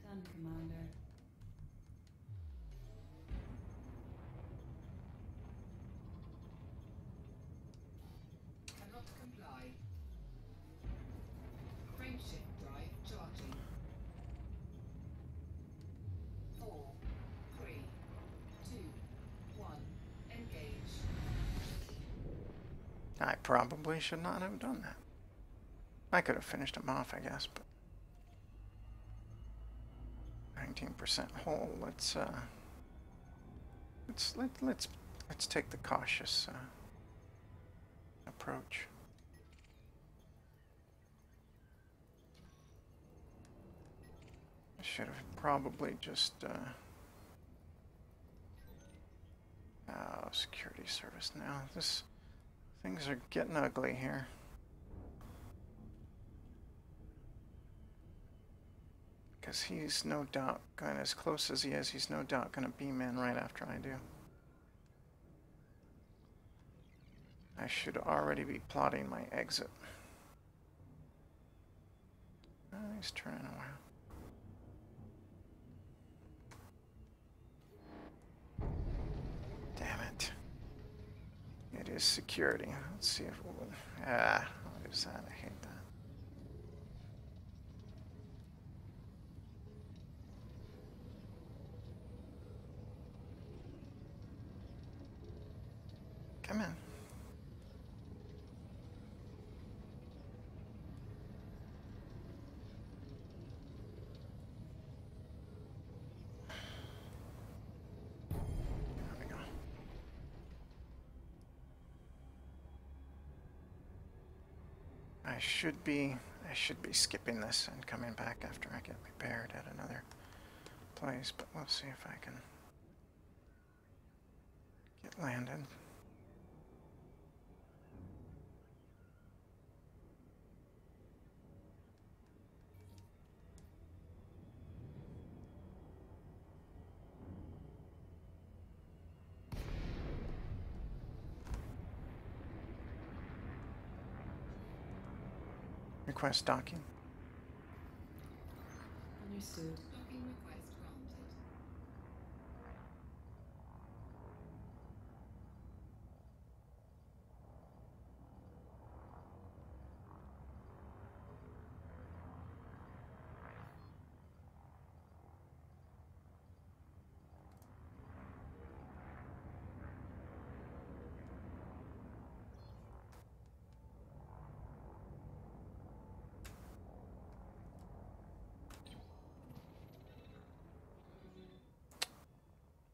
Done, Commander. Cannot comply. Frameshift drive charging. 4, 3, 2, 1. Engage. I probably should not have done that. I could have finished him off, I guess, but 19% whole. Let's take the cautious approach. I should have probably just oh, security service now. Things are getting ugly here. Because he's no doubt going, as close as he is, he's no doubt going to beam in right after I do. I should already be plotting my exit. Oh, he's turning around. Damn it. It is security. Let's see if we'll... Ah, what is that? I hate that. Come in. There we go. I should be skipping this and coming back after I get repaired at another place, but we'll see if I can get landed. Request docking. Understood. Docking request granted.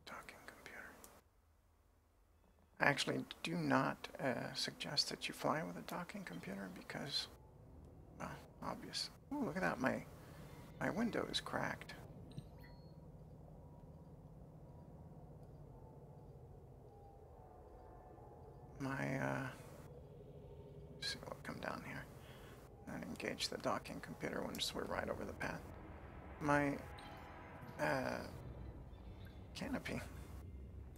Docking computer. I actually do not suggest that you fly with a docking computer because, well, obvious. Oh, look at that. My window is cracked. my, let's see, we'll come down here and engage the docking computer once we're right over the path. My, canopy.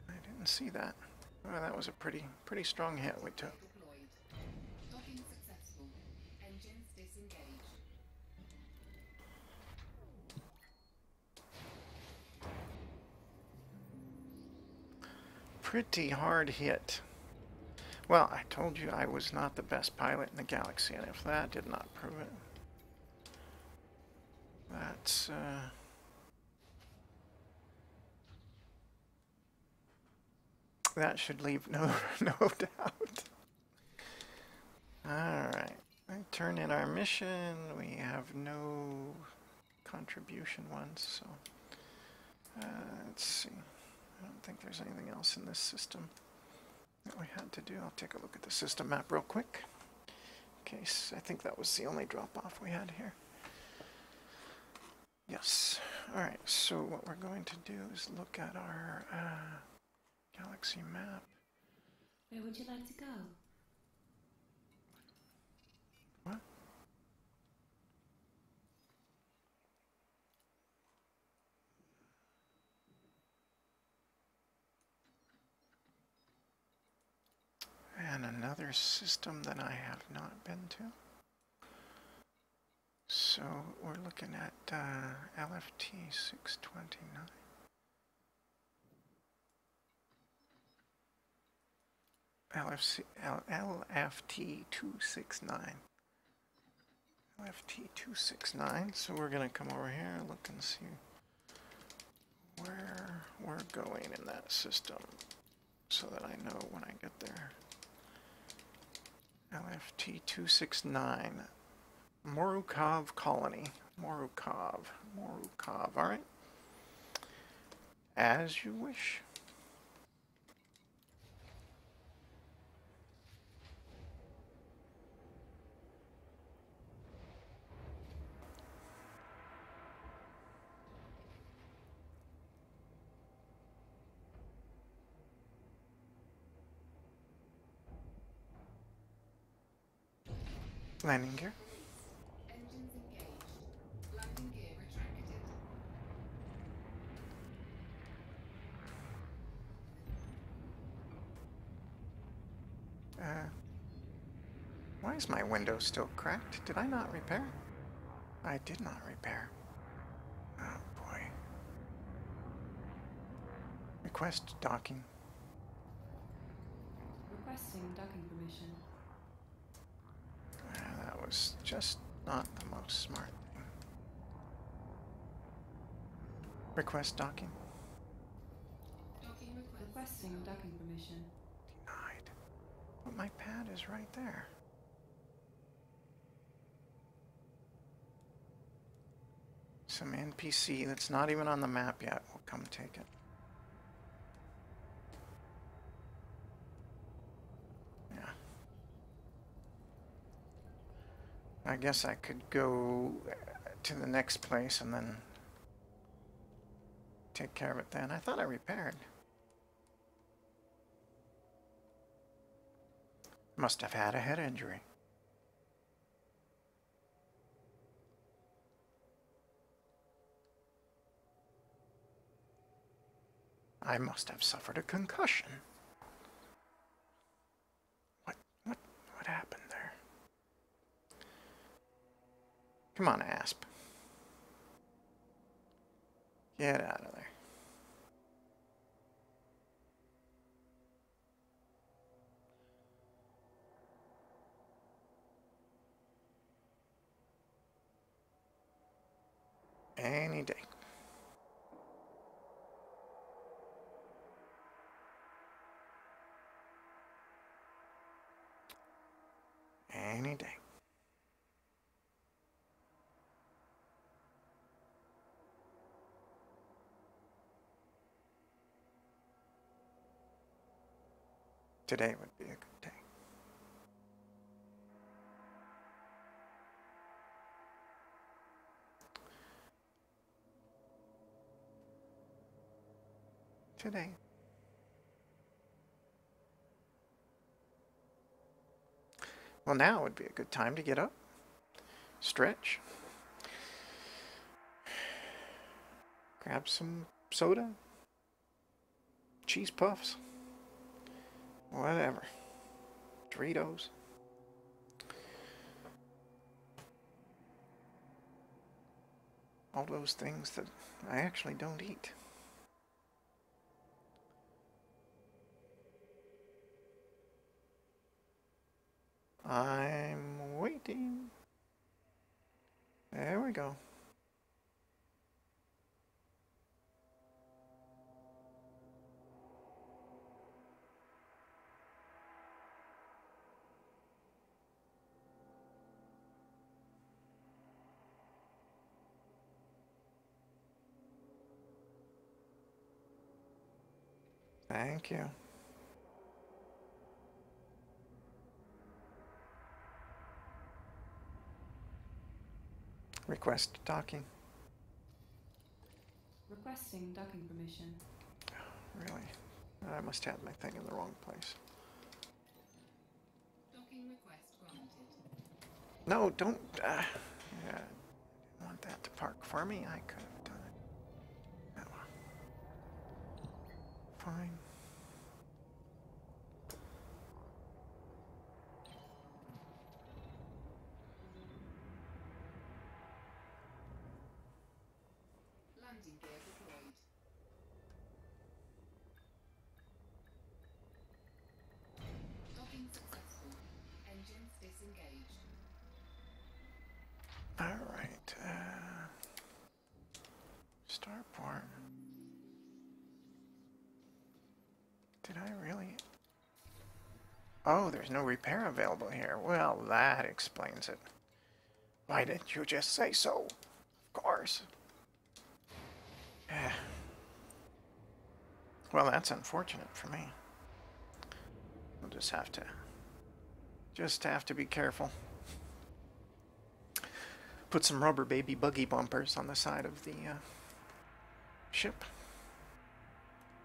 I didn't see that. Oh, that was a pretty strong hit we took. Deployed. Docking successful. Engines disengaged. Pretty hard hit. Well, I told you I was not the best pilot in the galaxy, and if that did not prove it, that's, that should leave no, no doubt. Alright, I turn in our mission. We have no contribution ones, so let's see. I don't think there's anything else in this system that we had to do. I'll take a look at the system map real quick. In case, I think that was the only drop-off we had here. Yes. Alright, so what we're going to do is look at our galaxy map. Where would you like to go? What? And another system that I have not been to. So we're looking at LFT 629. LFT 269. LFT 269. So we're going to come over here and look and see where we're going in that system so that I know when I get there. LFT 269. Morukov Colony. Morukov. Alright. As you wish. Landing gear. Engines engaged. Landing gear retracted. Why is my window still cracked? Did I not repair? I did not repair. Oh boy. Request docking. Requesting docking permission. That was just not the most smart thing. Request docking. Docking request. Requesting docking permission. Denied. But my pad is right there. Some NPC that's not even on the map yet will come take it. Yeah. I guess I could go to the next place and then take care of it then. I thought I repaired. Must have had a head injury. I must have suffered a concussion. What happened there? Come on, Asp. Get out of there. Any day. Any day. Today would be a good day. Today. Well, now would be a good time to get up, stretch, grab some soda, cheese puffs, whatever, Doritos. All those things that I actually don't eat. I'm waiting. There we go. Thank you. Request docking. Requesting docking permission. Really? I must have my thing in the wrong place. Docking request granted. No, don't. Yeah, didn't want that to park for me. I could have done it. Oh, fine. Landing gear deployed. Docking successful. Engines disengaged. All right. Starport. Did I really? Oh, there's no repair available here. Well, that explains it. Why didn't you just say so? Of course. Yeah. Well, that's unfortunate for me. We'll just have to be careful. Put some rubber baby buggy bumpers on the side of the ship.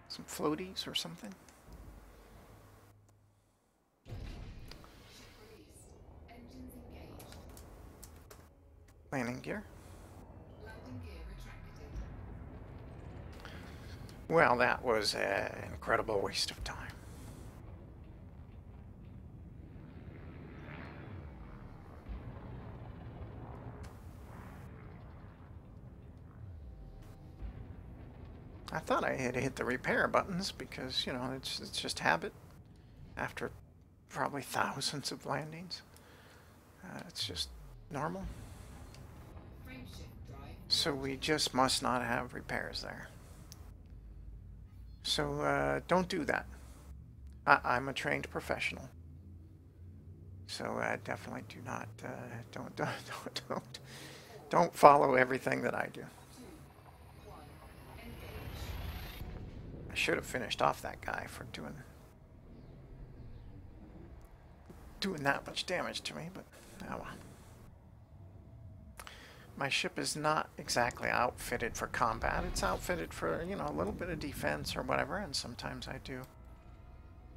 Some floaties or something. Ship released. Engines engaged. Landing gear. Landing gear retracted. Well, that was an incredible waste of time. I thought I had hit the repair buttons because, you know, it's just habit after probably thousands of landings. It's just normal. Frameshift drive. So we just must not have repairs there. So don't do that. I'm a trained professional. So definitely do not, don't follow everything that I do. 2, 1. Engage. I should have finished off that guy for doing that much damage to me, but oh well. My ship is not exactly outfitted for combat. It's outfitted for, you know, a little bit of defense or whatever, and sometimes I do.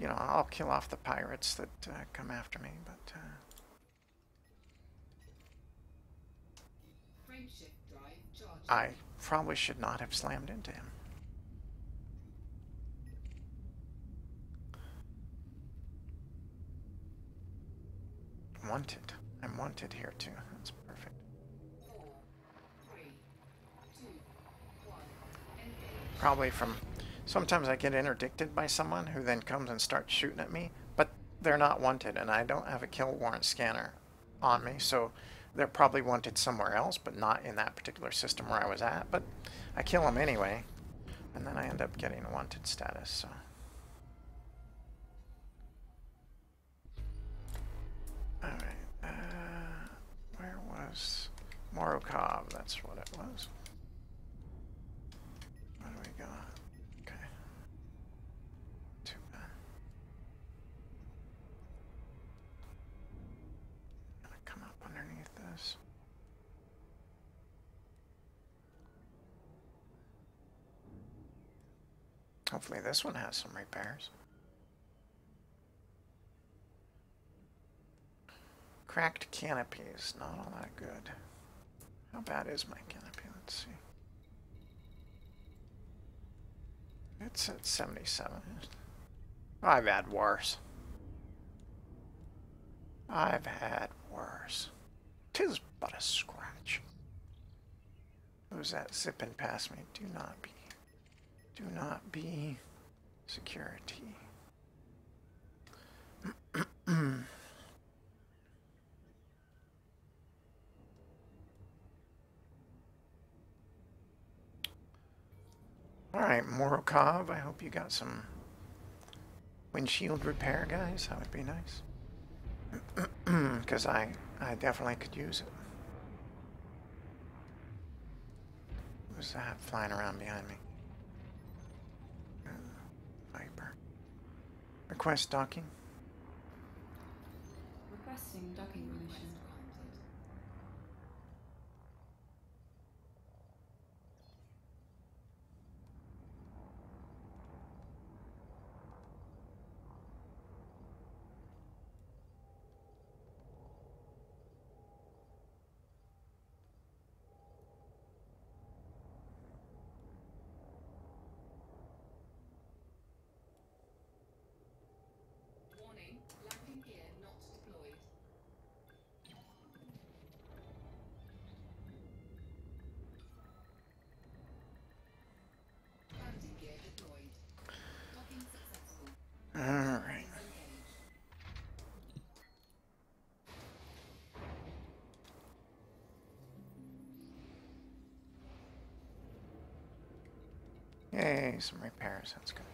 You know, I'll kill off the pirates that come after me, but Frameshift drive charging. I probably should not have slammed into him. Wanted. I'm wanted here too. That's perfect. 4, 3, 2, 1. Engage. Probably from... Sometimes I get interdicted by someone who then comes and starts shooting at me, but they're not wanted, and I don't have a kill warrant scanner on me, so they're probably wanted somewhere else, but not in that particular system where I was at. But I kill them anyway, and then I end up getting a wanted status, so... Alright, where was Morokov? That's what it was. What do we got? Okay. Too bad. Gotta come up underneath this. Hopefully this one has some repairs. Cracked canopy is not all that good. How bad is my canopy? Let's see. It's at 77. I've had worse. I've had worse. 'Tis but a scratch. Who's that zipping past me? Do not be. Do not be. Security. Alright, Morokov, I hope you got some windshield repair, guys. That would be nice. Because I definitely could use it. Who's that flying around behind me? Viper. Request docking. Requesting docking permission. Warning, landing gear not deployed. Landing gear deployed. Docking successful. Alright. Yay, some repairs. That's good.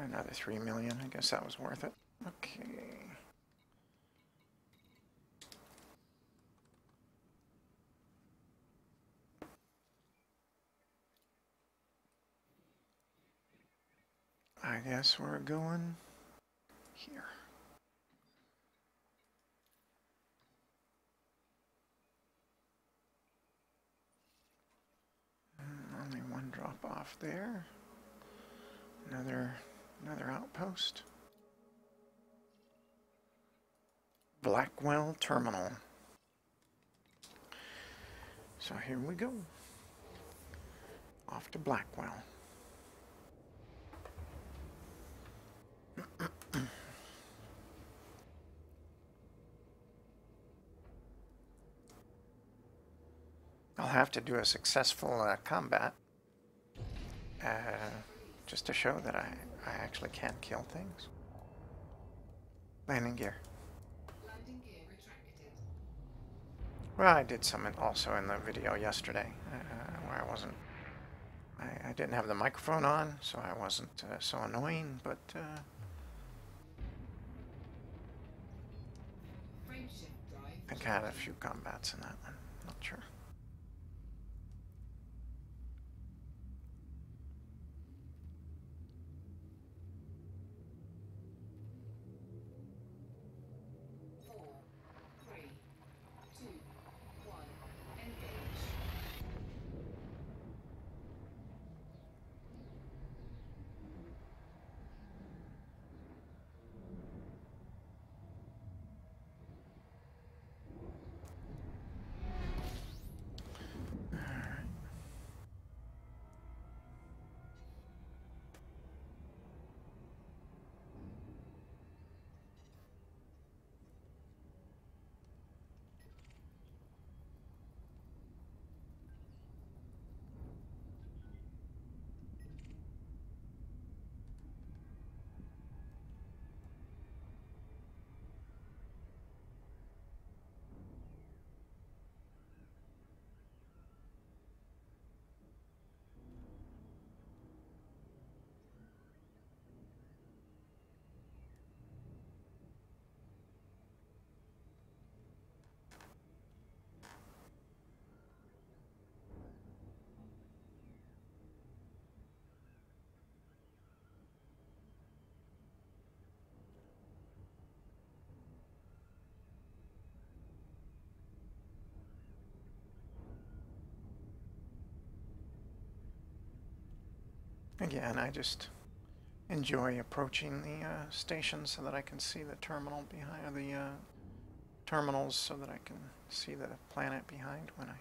Another 3 million. I guess that was worth it. Okay. I guess we're going here. Only one drop off there. Another outpost. Blackwell Terminal. So here we go. Off to Blackwell. I'll have to do a successful combat just to show that I actually can kill things. Landing gear. Landing gear retracted. Well, I did some also in the video yesterday where I didn't have the microphone on, so I wasn't so annoying, but Frameshift drive. I think I had a few combats in that one. Not sure. Four, three, two, one. Engage. Again, I just enjoy approaching the station so that I can see the terminal behind the terminals, so that I can see the planet behind when I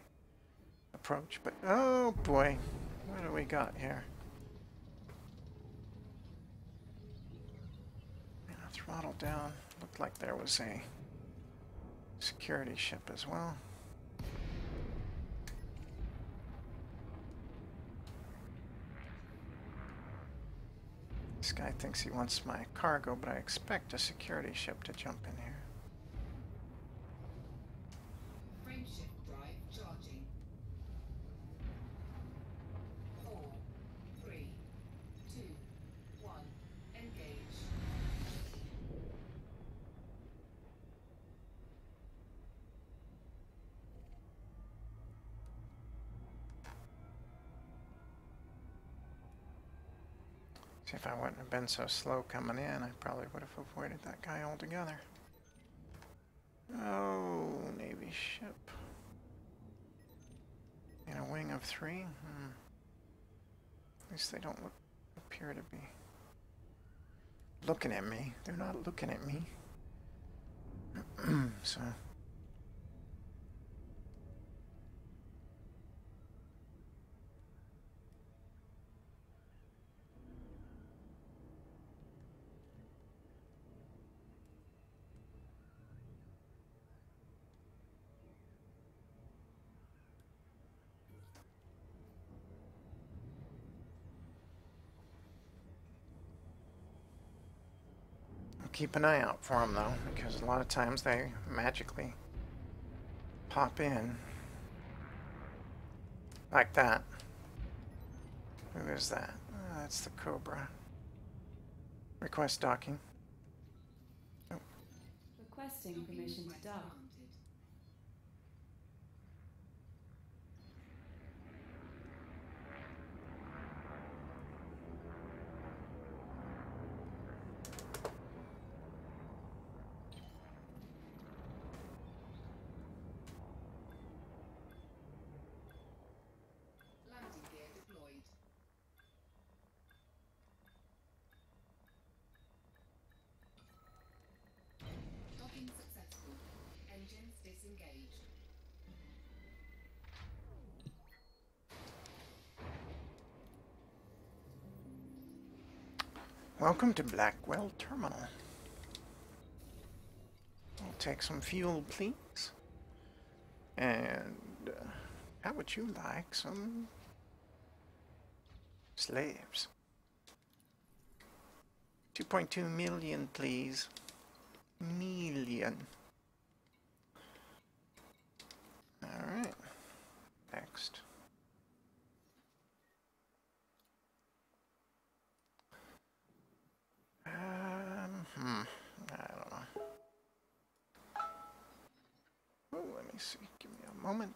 approach. But oh boy, what do we got here? Throttle down. Looked like there was a security ship as well. This guy thinks he wants my cargo, but I expect a security ship to jump in here. Frameshift drive charging. 4, 3, 2, 1. Engage. See, if I wouldn't have been so slow coming in, I probably would have avoided that guy altogether. Oh, Navy ship. In a wing of 3? At least they don't appear to be looking at me. They're not looking at me. So... keep an eye out for them, though, because a lot of times they magically pop in like that. Who is that? Oh, that's the Cobra. Request docking. Oh. Requesting permission to dock. Landing gear deployed. Docking successful. Engines disengaged. Welcome to Blackwell Terminal. I'll take some fuel, please. And how would you like some slaves? 2.2 million, please. Million. All right. Next. I don't know. Oh, let me see. Give me a moment.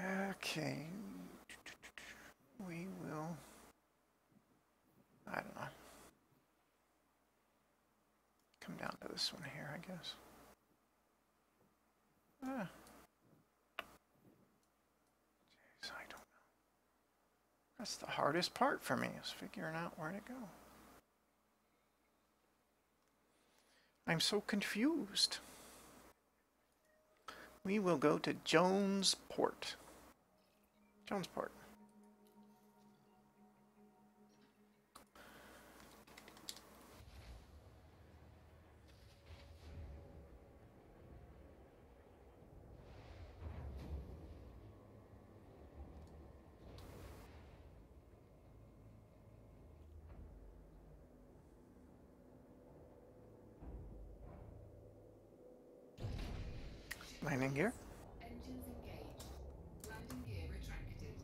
Okay. We will. I don't know. Come down to this one here, I guess. Jeez, I don't know. That's the hardest part for me, is figuring out where to go. I'm so confused. We will go to Jonesport. Jonesport. Landing gear. Engines engaged. Landing gear retracted.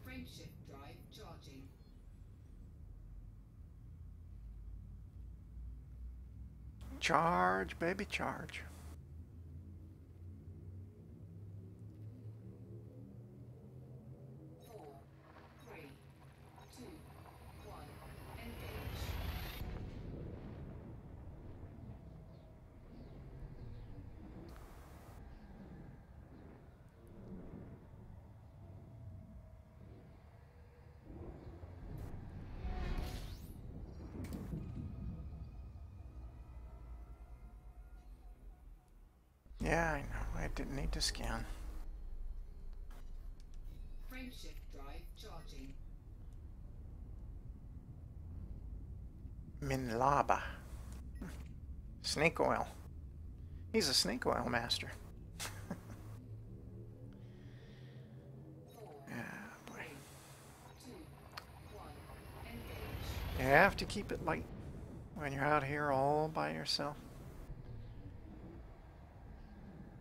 Frameshift drive charging. Charge, baby, charge. Yeah, I know. I didn't need to scan. Frameshift drive charging. Minlaba. Snake oil. He's a snake oil master. 4, Yeah, boy. 3, 2, 1. Engage. You have to keep it light when you're out here all by yourself.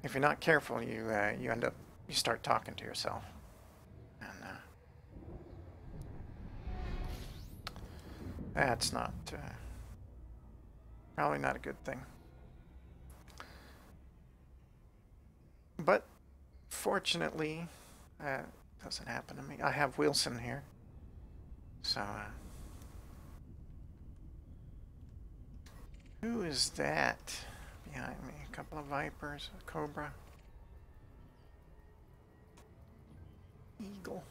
If you're not careful, you you start talking to yourself, and that's not probably not a good thing. But fortunately, that doesn't happen to me. I have Wilson here, so who is that behind me? A couple of Vipers, a Cobra, Eagle.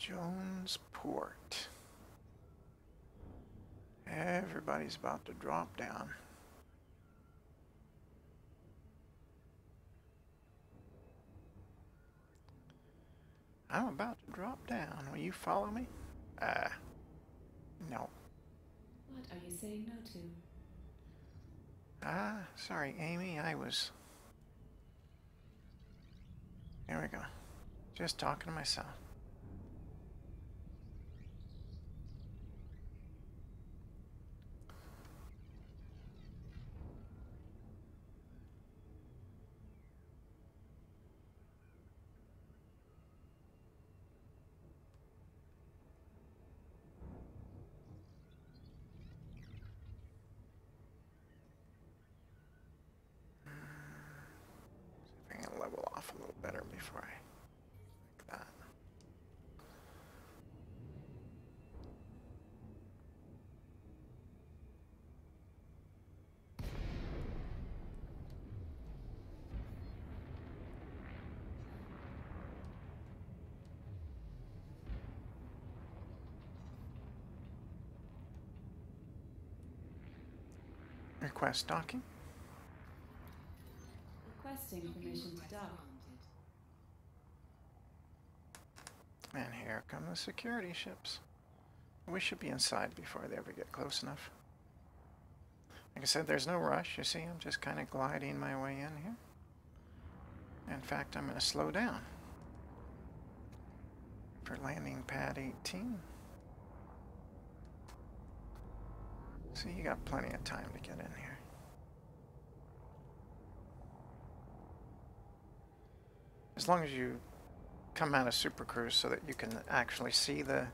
Jonesport. Everybody's about to drop down. I'm about to drop down. Will you follow me? No. What are you saying no to? Sorry, Amy. Here we go. Just talking to myself. I'm gonna level off a little better before I like that. Request docking. Requesting permission to dock. And here come the security ships. We should be inside before they ever get close enough. Like I said, there's no rush. You see, I'm just kind of gliding my way in here. In fact, I'm going to slow down for landing pad 18. So you got plenty of time to get in here. As long as you come out of Super Cruise so that you can actually see the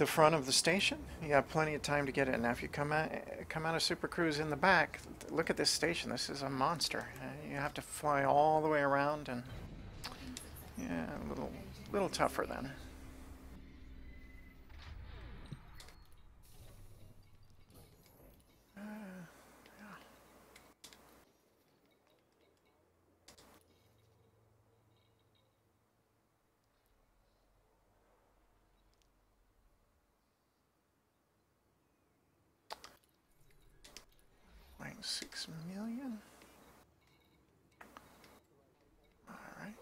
front of the station, you have plenty of time to get in. Now, if you come out of Super Cruise in the back, look at this station. This is a monster. You have to fly all the way around, and yeah, a little tougher then. Like 6 million. All right.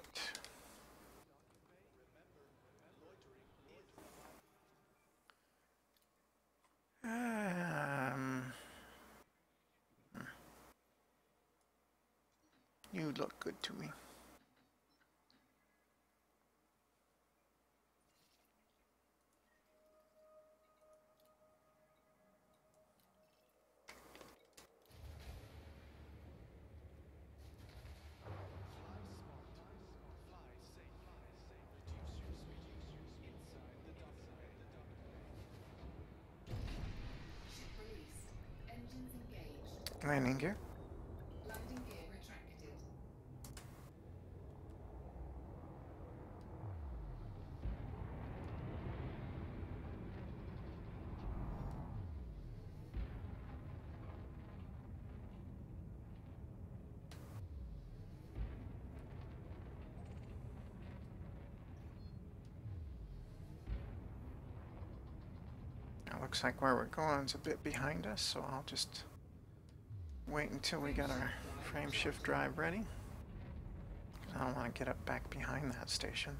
You look good to me. Landing gear. Landing gear retracted. It looks like where we're going is a bit behind us, so I'll just wait until we get our frame shift drive ready. I don't want to get up back behind that station.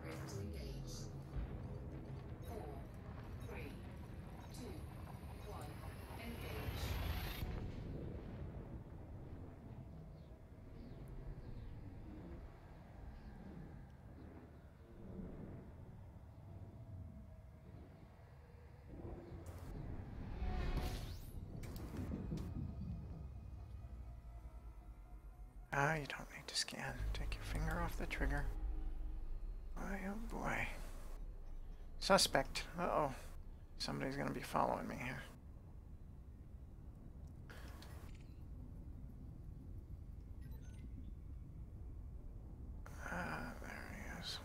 Ready to engage. 4, 3, 2, 1. Engage. Ah, you don't need to scan. Take your finger off the trigger. Boy, oh boy. Suspect. Uh-oh. Somebody's gonna be following me here. Ah, there he is.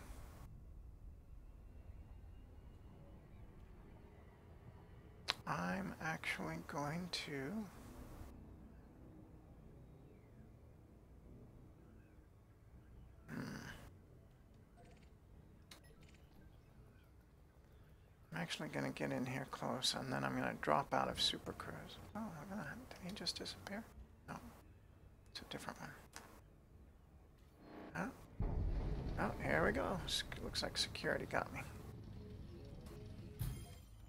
I'm actually going to... I'm actually going to get in here close, and then I'm going to drop out of Super Cruise. Oh, look at that. Did he just disappear? No. It's a different one. Oh, here we go. Looks like security got me.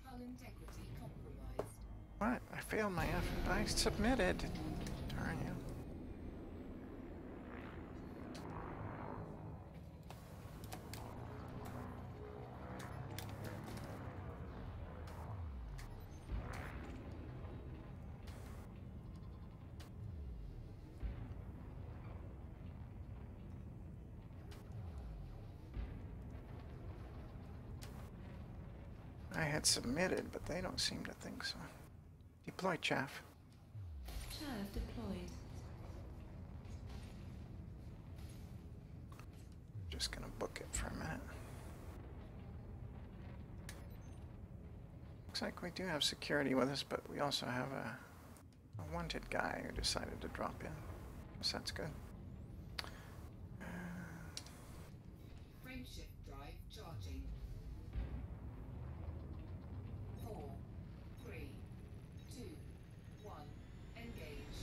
Hull integrity compromised. What? I failed my F. I submitted. Darn you. I had submitted, but they don't seem to think so. Deploy chaff. Chav deployed. Just gonna book it for a minute. Looks like we do have security with us, but we also have a wanted guy who decided to drop in. So that's good. Frameshift drive charging. 4, 3, 2, 1. Engage.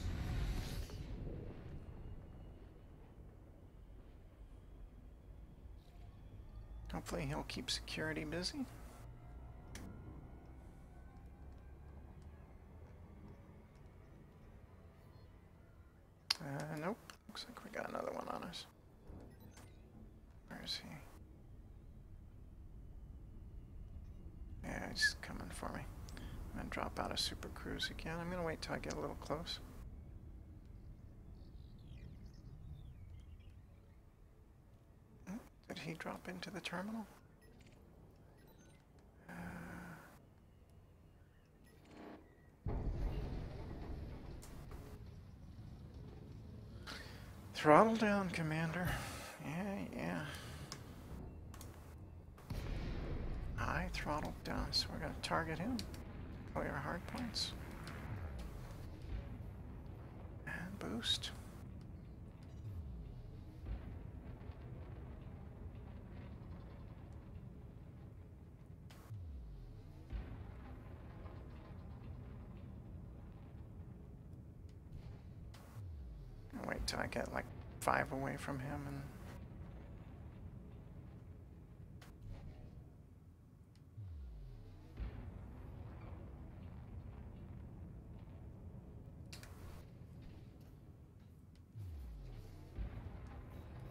Hopefully he'll keep security busy. Nope. Looks like we got another one on us. Where is he? Yeah, he's coming for me. I'm gonna drop out of Super Cruise again. I'm gonna wait till I get a little close. Did he drop into the terminal? Throttle down, Commander. Yeah. I throttled down, so we're gonna target him. Clear hard points. And boost. I'll wait till I get like 5 away from him and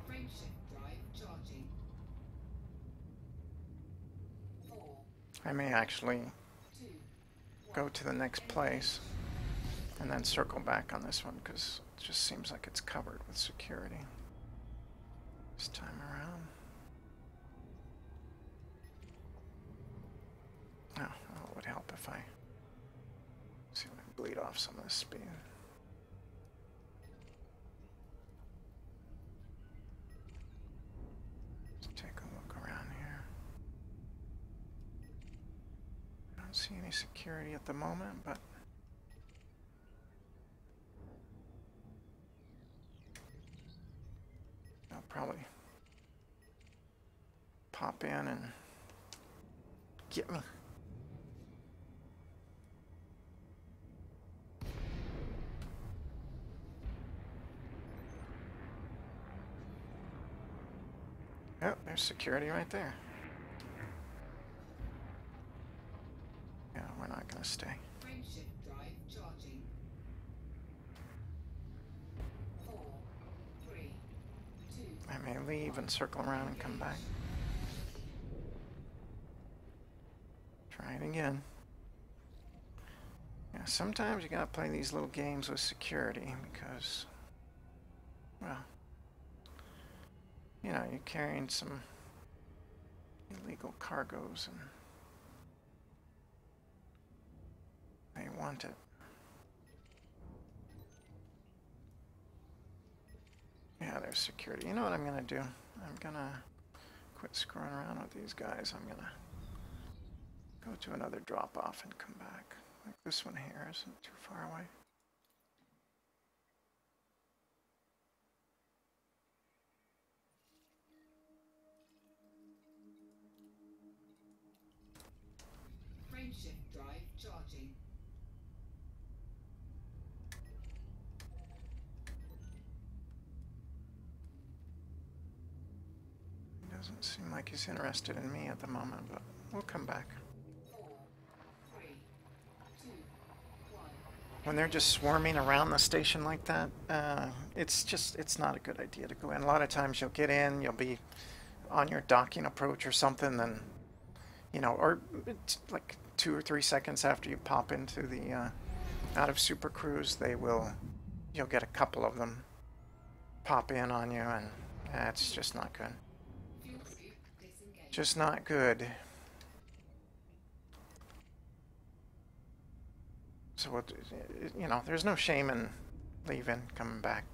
Frameshift drive charging. 4, I may actually 2, go to the next place and then circle back on this one because it just seems like it's covered with security this time around. if I see if I can bleed off some of this speed. Let's take a look around here. I don't see any security at the moment, but I'll probably pop in and get me. Oh, there's security right there. Yeah, we're not gonna stay. Frameshift drive charging. 4, 3, 2. I may leave and circle around and come back. Try it again. Yeah, sometimes you gotta play these little games with security because, well, you know, you're carrying some illegal cargoes and they want it. Yeah, there's security. You know what I'm gonna do? I'm gonna quit screwing around with these guys. I'm gonna go to another drop off and come back. Like this one here isn't too far away. Frameshift drive charging. He doesn't seem like he's interested in me at the moment, but we'll come back. 4, 3, 2, 1. When they're just swarming around the station like that, it's not a good idea to go in. A lot of times you'll get in, you'll be on your docking approach or something, then, you know, or it's like 2 or 3 seconds after you pop into the out of Super Cruise, you'll get a couple of them pop in on you, and it's just not good. Fuel scoop disengaged. Just not good. So, you know, there's no shame in leaving, coming back.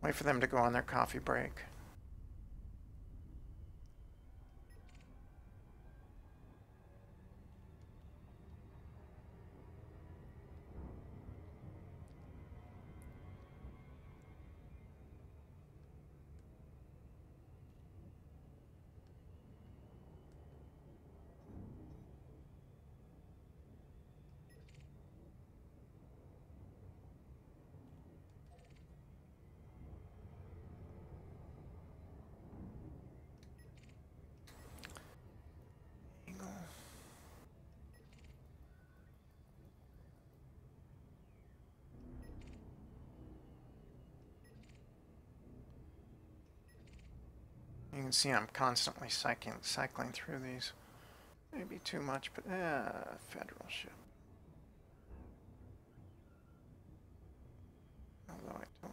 Wait for them to go on their coffee break. You can see I'm constantly cycling through these. Maybe too much, but federal ship. Although I don't.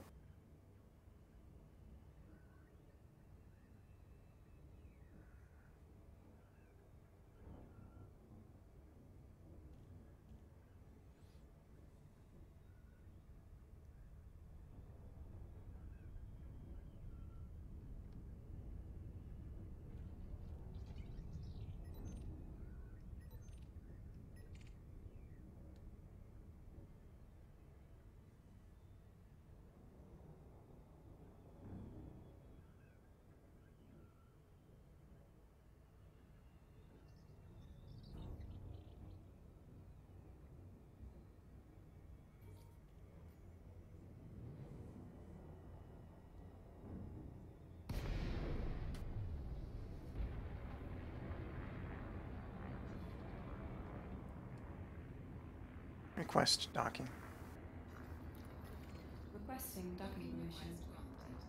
Request docking. Requesting docking permission. Request granted.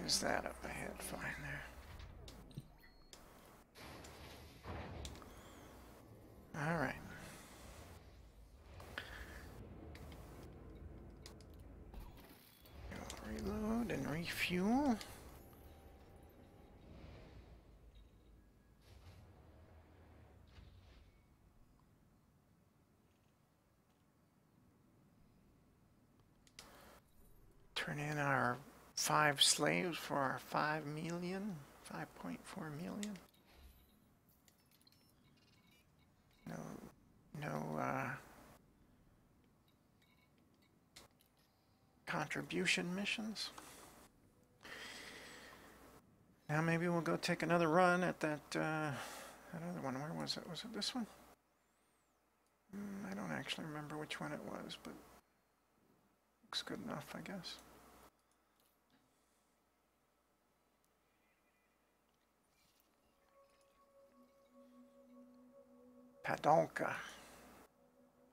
Is that up ahead? Fine there. All right. Reload and refuel. Turn in our 5 slaves for our 5 million, 5.4 million. No contribution missions. Now maybe we'll go take another run at that other one. Where was it? Was it this one? I don't actually remember which one it was, but looks good enough, I guess. Padonka.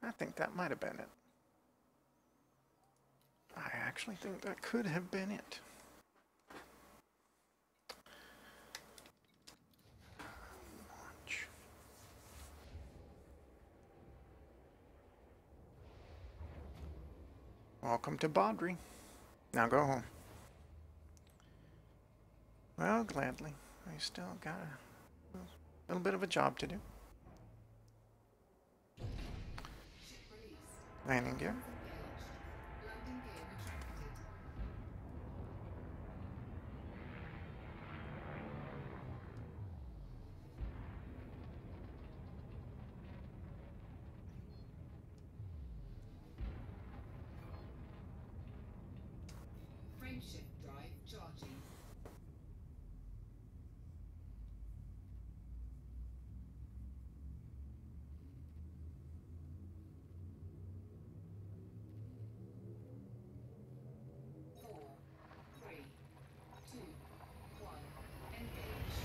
I think that might have been it. I actually think that could have been it. Launch. Welcome to Baudry. Now go home. Well, gladly. We still got a little bit of a job to do. Landing gear. Landing gear retracted. Frameshift drive charging. Four, three, two, one. Engage.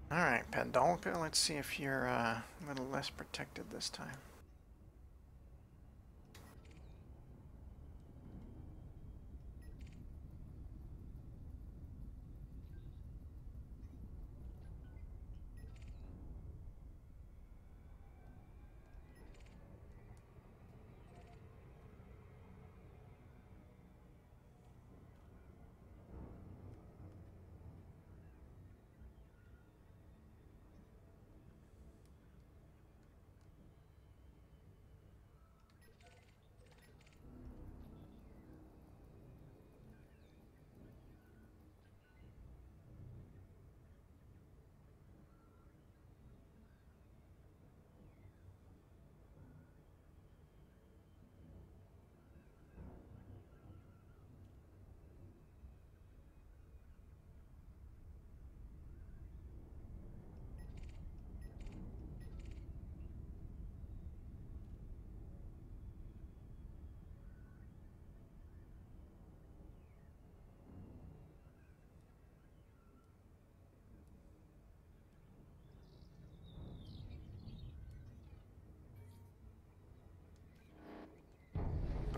All right, Padolka, let's see if you're a little less protected this time.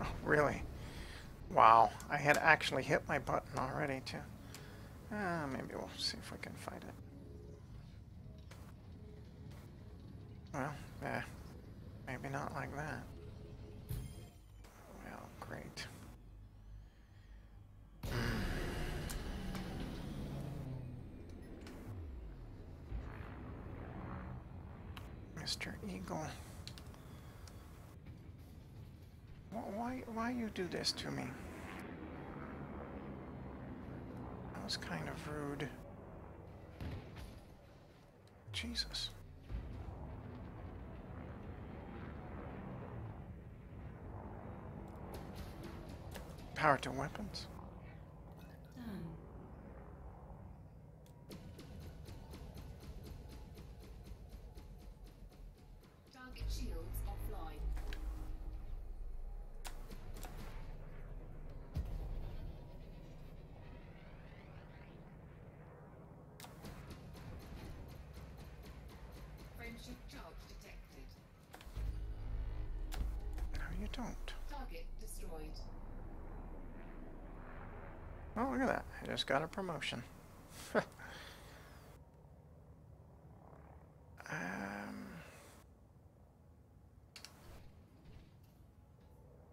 Oh, really? Wow, I had actually hit my button already too. Maybe we'll see if we can fight it. Well, maybe not like that. Well, great. Mr. Eagle. Why you do this to me? That was kind of rude. Jesus. Power to weapons. Done. Target shields offline. don't. Target destroyed. Oh, look at that. I just got a promotion.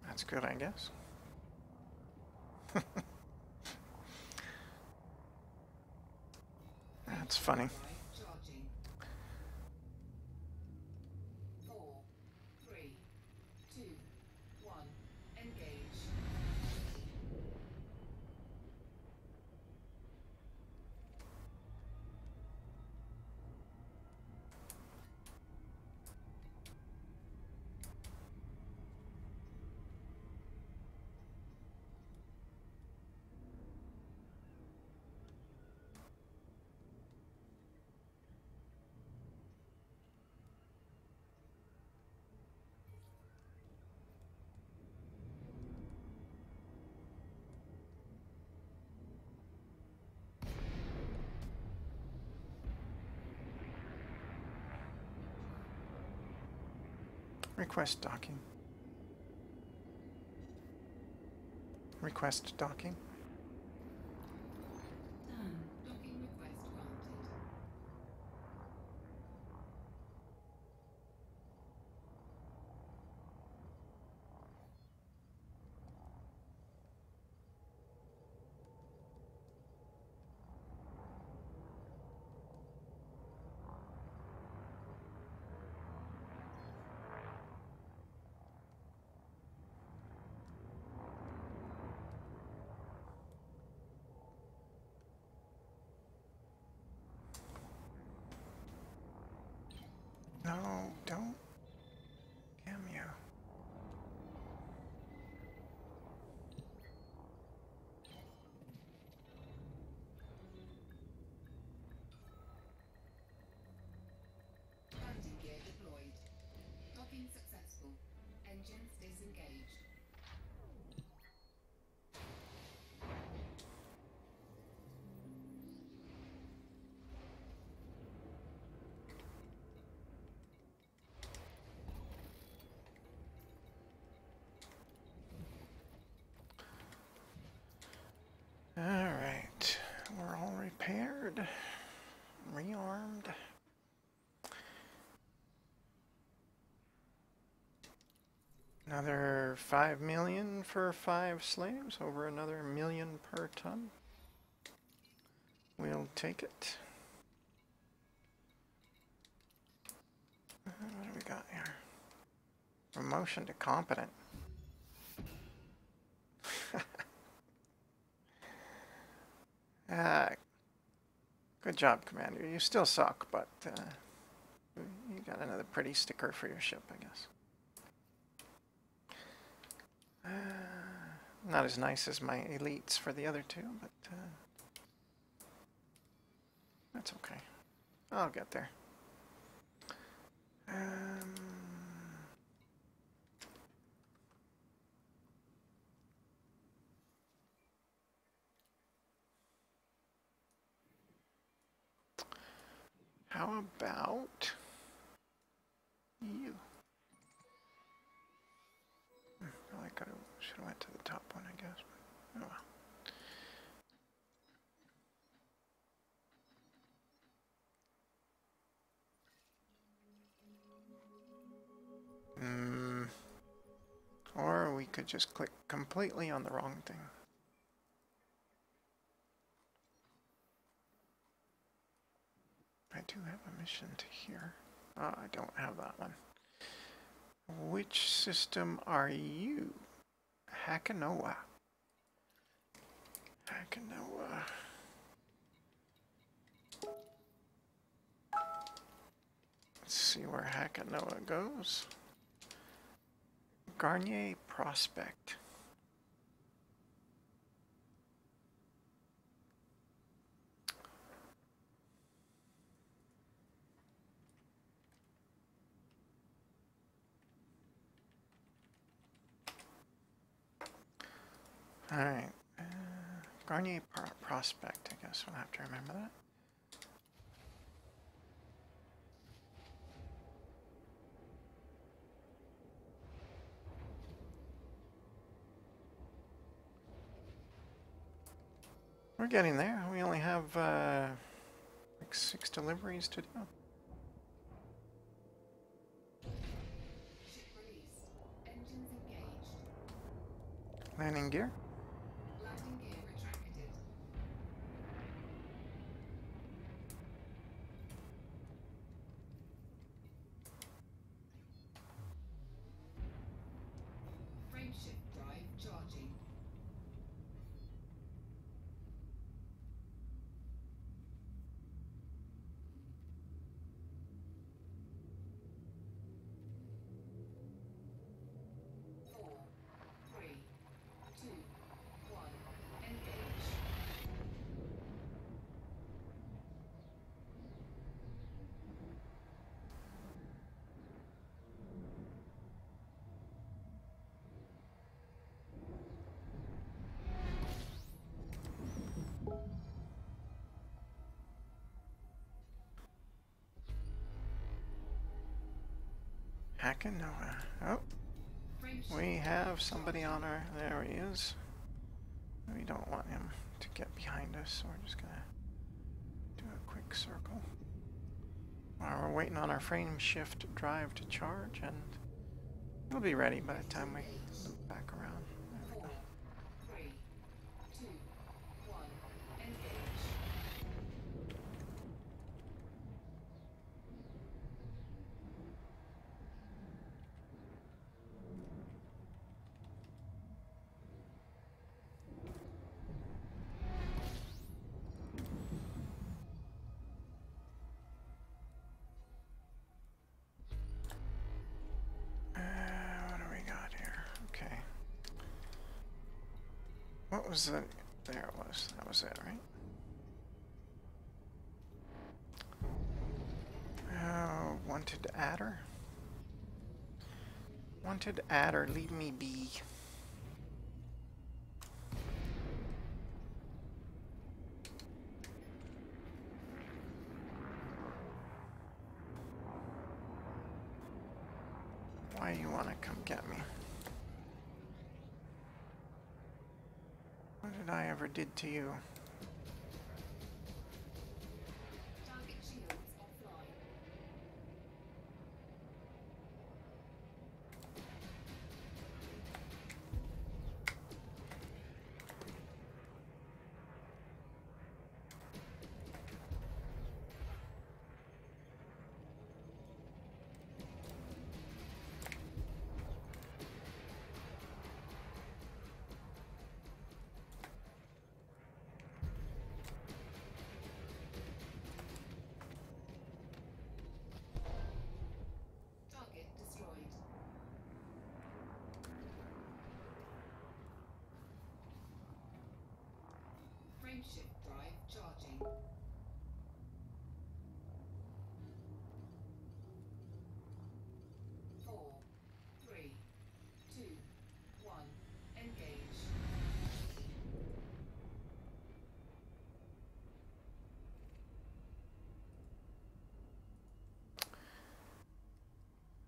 That's good, I guess. That's funny. Charging. 4, 3, 2, 1. Engage. Request docking. Request docking. Done. Docking request granted. No, don't. Damn you. Landing gear deployed. Docking successful. Engines disengaged. Alright. We're all repaired. Rearmed. Another 5 million for 5 slaves, over another million per ton. We'll take it. What do we got here? Promotion to competent. Ah, good job, Commander. You still suck, but you got another pretty sticker for your ship, I guess. Not as nice as my elites for the other two, but that's okay. I'll get there. How about you? Probably should have went to the top one, I guess. But, oh well. Or we could just click completely on the wrong thing. I do have a mission to here. Oh, I don't have that one. Which system are you? Hakanoa. Hakanoa. Let's see where Hakanoa goes. Garnier Prospect. Alright. Garnier Prospect, I guess we'll have to remember that. We're getting there. We only have like 6 deliveries to do. Ship released. Engines engaged. Landing gear. Landing gear retracted. Frameshift drive charging. Four, three, two, one. Engage. Hacking Nova. Oh, Frameshift we have drive somebody on charging. our. There he is. We don't want him to get behind us, so we're just gonna do a quick circle. While we're waiting on our frame shift drive to charge, and it'll be ready by the time we loop back around. There we Four, go. three, two, one. Engage. What do we got here? Okay. What was the... There it was. That was it, right? Wanted adder? Wanted adder, leave me be. Why you wanna come get me? What did I ever did to you? Target shields offline. Target destroyed. Frameshift drive charging. Four, three, two, one. Engage.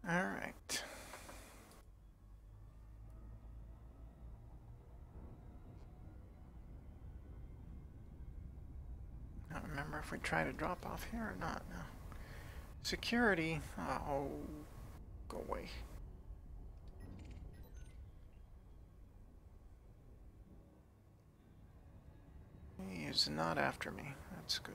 Alright. I don't remember if we try to drop off here or not now. Security. Oh, go away. He is not after me. That's good.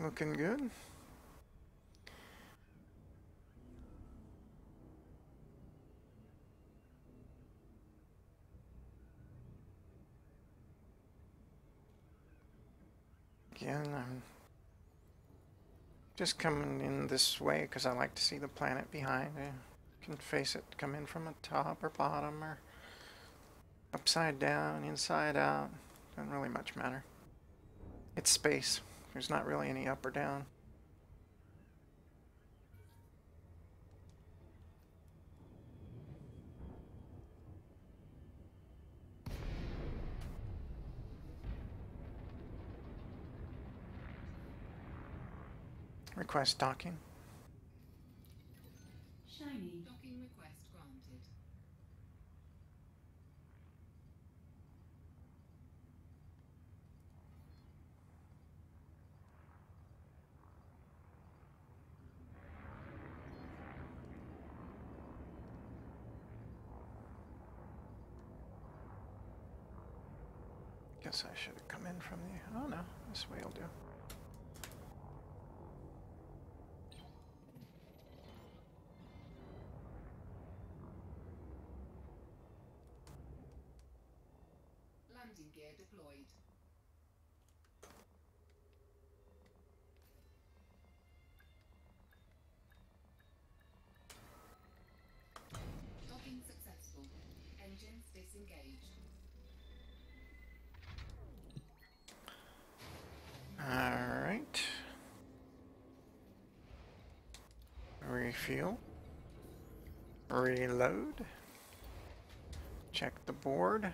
Looking good. Again, I'm just coming in this way because I like to see the planet behind. I can face it, come in from the top or bottom or upside down, inside out. Doesn't really much matter. It's space. There's not really any up or down. Request docking. Shiny. Docking request granted. Guess I should have come in from the... Oh no, this way will do. Landing gear deployed. Docking successful. Engines disengaged. Alright. Refuel. Reload. Check the board.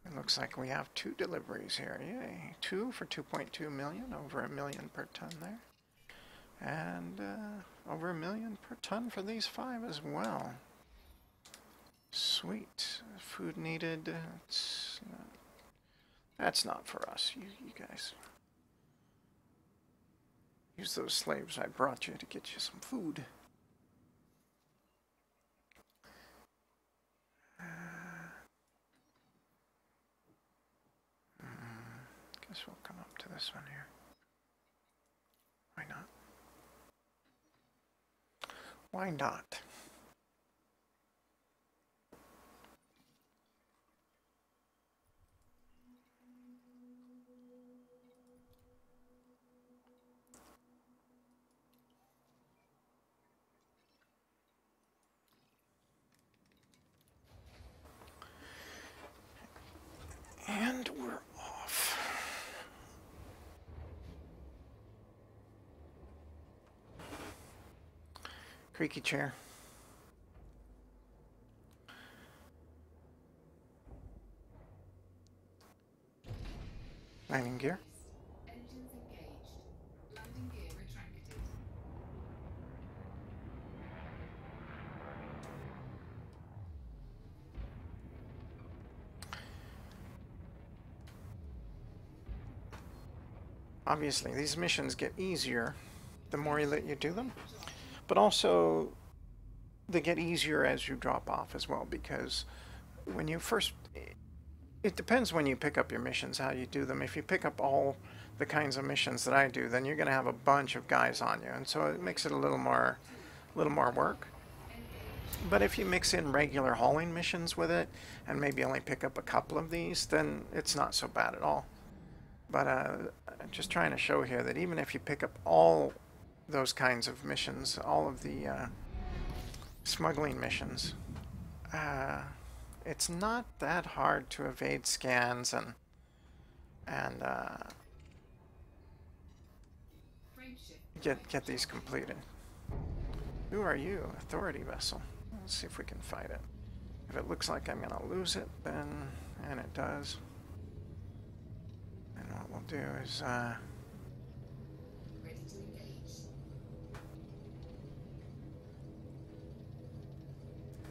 It looks like we have 2 deliveries here. Yay. 2 for 2.2 million, over $1 million per ton there. And over $1 million per ton for these 5 as well. Sweet. Food needed. That's not for us. You guys. Use those slaves I brought you to get you some food. Guess we'll come up to this one here. Why not? Why not? And we're off. Creaky chair. Landing gear. Engines engaged. Landing gear retracted. Obviously, these missions get easier the more you do them, but also they get easier as you drop off as well, because when you first, it depends when you pick up your missions how you do them. If you pick up all the kinds of missions that I do, then you're going to have a bunch of guys on you, and so it makes it a little more work. But if you mix in regular hauling missions with it and maybe only pick up a couple of these, then it's not so bad at all. But I'm just trying to show here that even if you pick up all those kinds of missions, all of the smuggling missions, it's not that hard to evade scans and get these completed. Who are you? Authority vessel. Let's see if we can fight it. If it looks like I'm gonna lose it, then, and it does, then what we'll do is Ready to engage.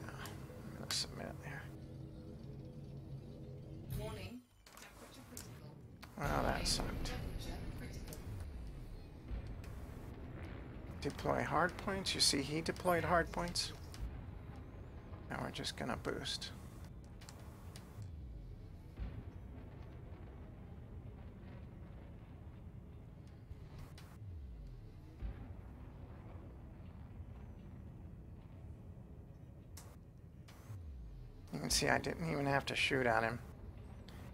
I'm gonna submit here. Warning. Temperature critical. Well, that sucked. Temperature critical. Deploy hard points. You see he deployed hard points. Now we're just gonna boost. You can see I didn't even have to shoot at him.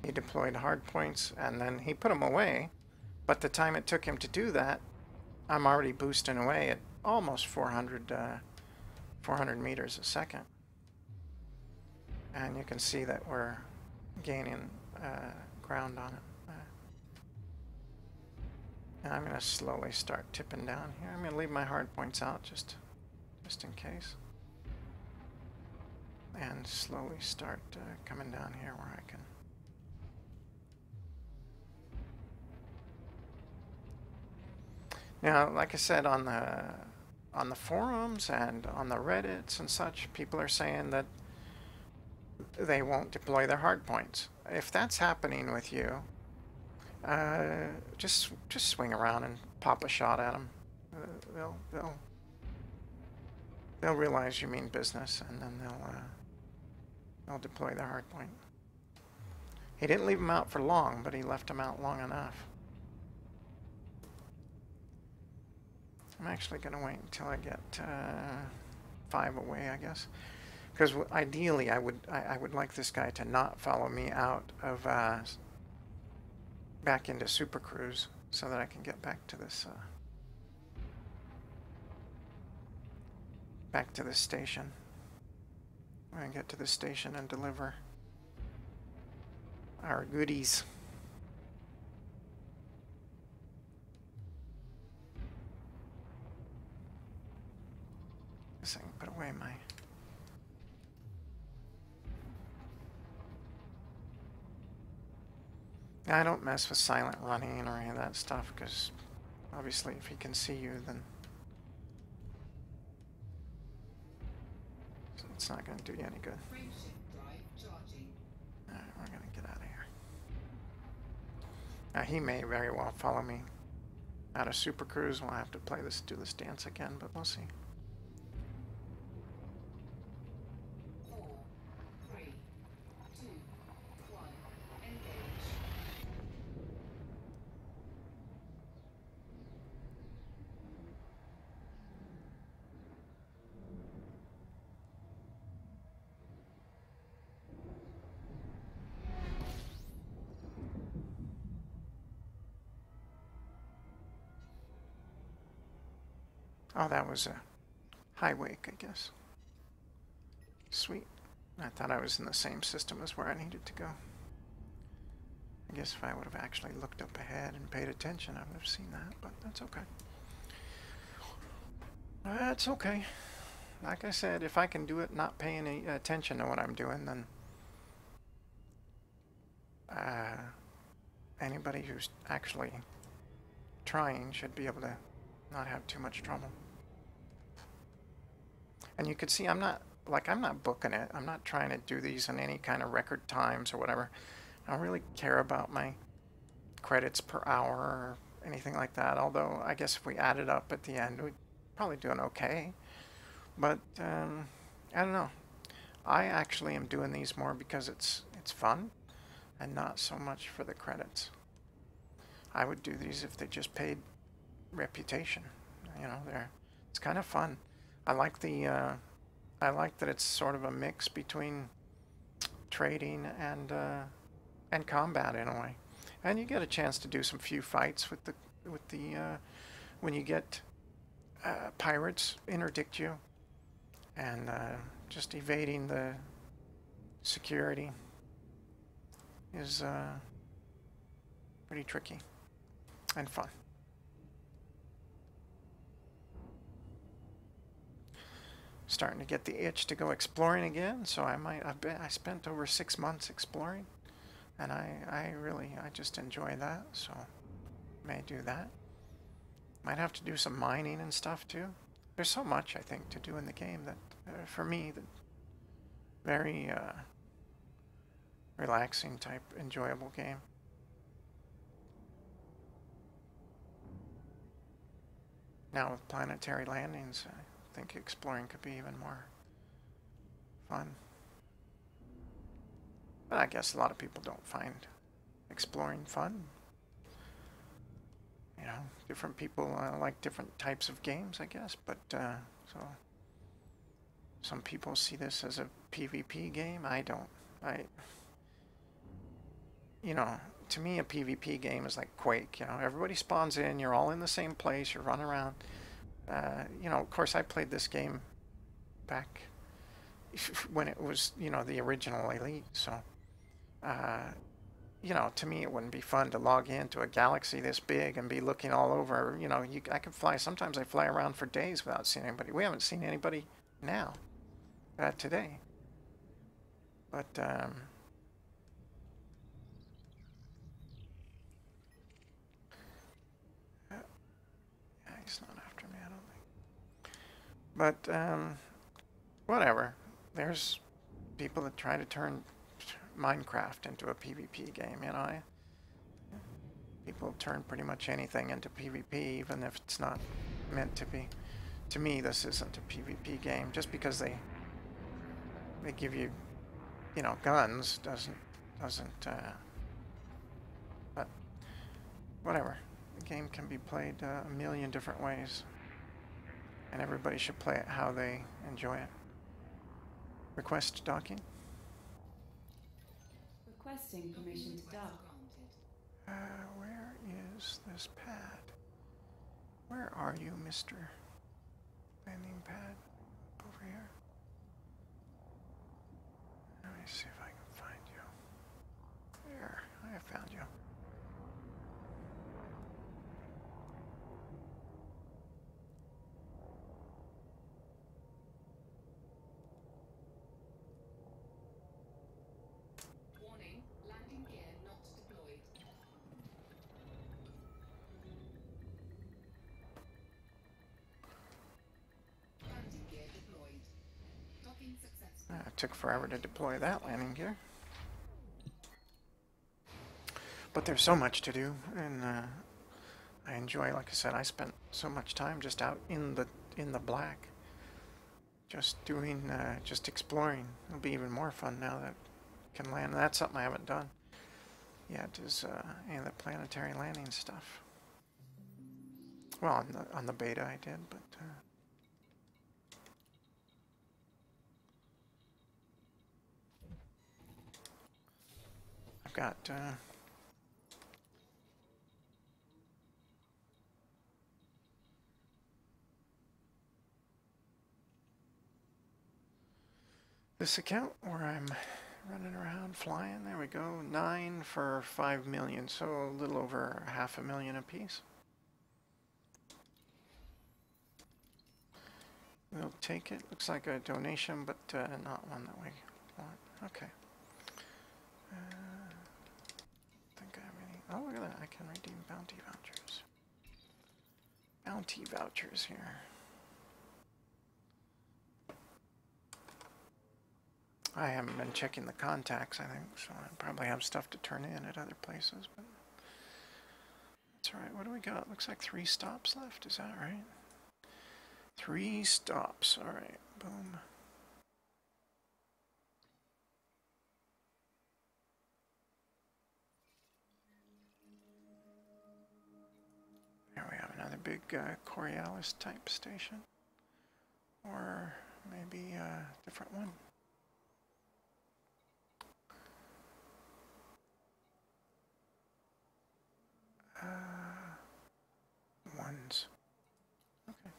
He deployed hard points and then he put them away, but the time it took him to do that, I'm already boosting away at almost 400 meters a second. And you can see that we're gaining ground on it. And I'm going to slowly start tipping down here. I'm going to leave my hard points out just in case. And slowly start coming down here where I can. Now, like I said, on the forums and on the Reddits and such, people are saying that they won't deploy their hard points. If that's happening with you, just swing around and pop a shot at them. They'll realize you mean business, and then they'll deploy their hard point. He didn't leave them out for long, but he left them out long enough. I'm actually going to wait until I get 5 away, I guess, because ideally I would like this guy to not follow me out of back into Super Cruise, so that I can get back to this station. We're going to get to the station and deliver our goodies. Guess I can put away my... I don't mess with silent running or any of that stuff, because obviously if he can see you, then it's not going to do you any good. Alright, we're going to get out of here. Now he may very well follow me out of Super Cruise. We'll have to do this dance again, but we'll see. 4, 3, 2, 1, engage. Oh, that was a high wake, I guess. Sweet. I thought I was in the same system as where I needed to go. I guess if I would have actually looked up ahead and paid attention, I would have seen that, but that's okay. That's okay. Like I said, if I can do it not paying any attention to what I'm doing, then anybody who's actually trying should be able to not have too much trouble. And you can see I'm not booking it. I'm not trying to do these in any kind of record times or whatever. I don't really care about my credits per hour or anything like that, although I guess if we add it up at the end, we'd probably doing okay. But I don't know. I actually am doing these more because it's fun and not so much for the credits. I would do these if they just paid reputation. You know, it's kind of fun. I like the I like that it's sort of a mix between trading and combat in a way, and you get a chance to do some few fights with the when you get pirates interdict you, and just evading the security is pretty tricky and fun. Starting to get the itch to go exploring again, so I spent over 6 months exploring, and I just enjoy that, so may do that. Might have to do some mining and stuff too. There's so much, I think, to do in the game that for me, that very relaxing type enjoyable game. Now with planetary landings, I think exploring could be even more fun. But I guess a lot of people don't find exploring fun. You know, different people like different types of games, I guess. But so some people see this as a PvP game. I don't. You know, to me, a PvP game is like Quake. You know, everybody spawns in. You're all in the same place. You run around. You know, of course, I played this game back when it was, you know, the original Elite. So, you know, to me, it wouldn't be fun to log into a galaxy this big and be looking all over. You know, I could fly. Sometimes I fly around for days without seeing anybody. We haven't seen anybody now, today. But yeah, he's not after me, I don't think. But whatever. There's people that try to turn Minecraft into a PvP game. You know, people turn pretty much anything into PvP, even if it's not meant to be. To me, this isn't a PvP game. Just because they give you, you know, guns doesn't. But whatever. The game can be played a million different ways, and everybody should play it how they enjoy it. Request docking. Requesting permission to dock. Where is this pad? Where are you, Mr. Landing pad? Over here. Let me see if I can find you. There, I have found you. Warning, landing gear not deployed. Landing gear deployed. Docking successful. It took forever to deploy that landing gear. But there's so much to do, and I enjoy, like I said, I spent so much time just out in the black, just doing, just exploring. It'll be even more fun now that I can land. That's something I haven't done yet, is any of the planetary landing stuff. Well, on the beta I did, but I've got this account where I'm running around flying. There we go. 9 for 5 million, so a little over $500,000 a piece. We'll take it. Looks like a donation, but not one that we want. Okay. Think I have any. Oh, look at that. I can redeem bounty vouchers. Bounty vouchers here. I haven't been checking the contacts, I think, so I probably have stuff to turn in at other places, but that's alright. What do we got? Looks like 3 stops left, is that right? 3 stops, alright, boom. There we have another big Coriolis type station, or maybe a different one. Ones. Okay.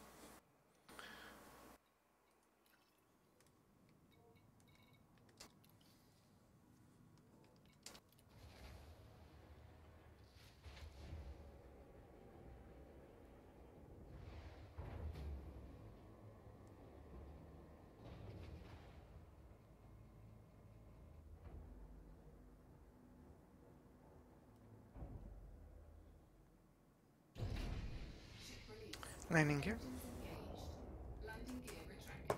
Landing gear. Engaged. Landing gear retracted.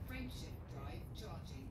Frameshift drive charging.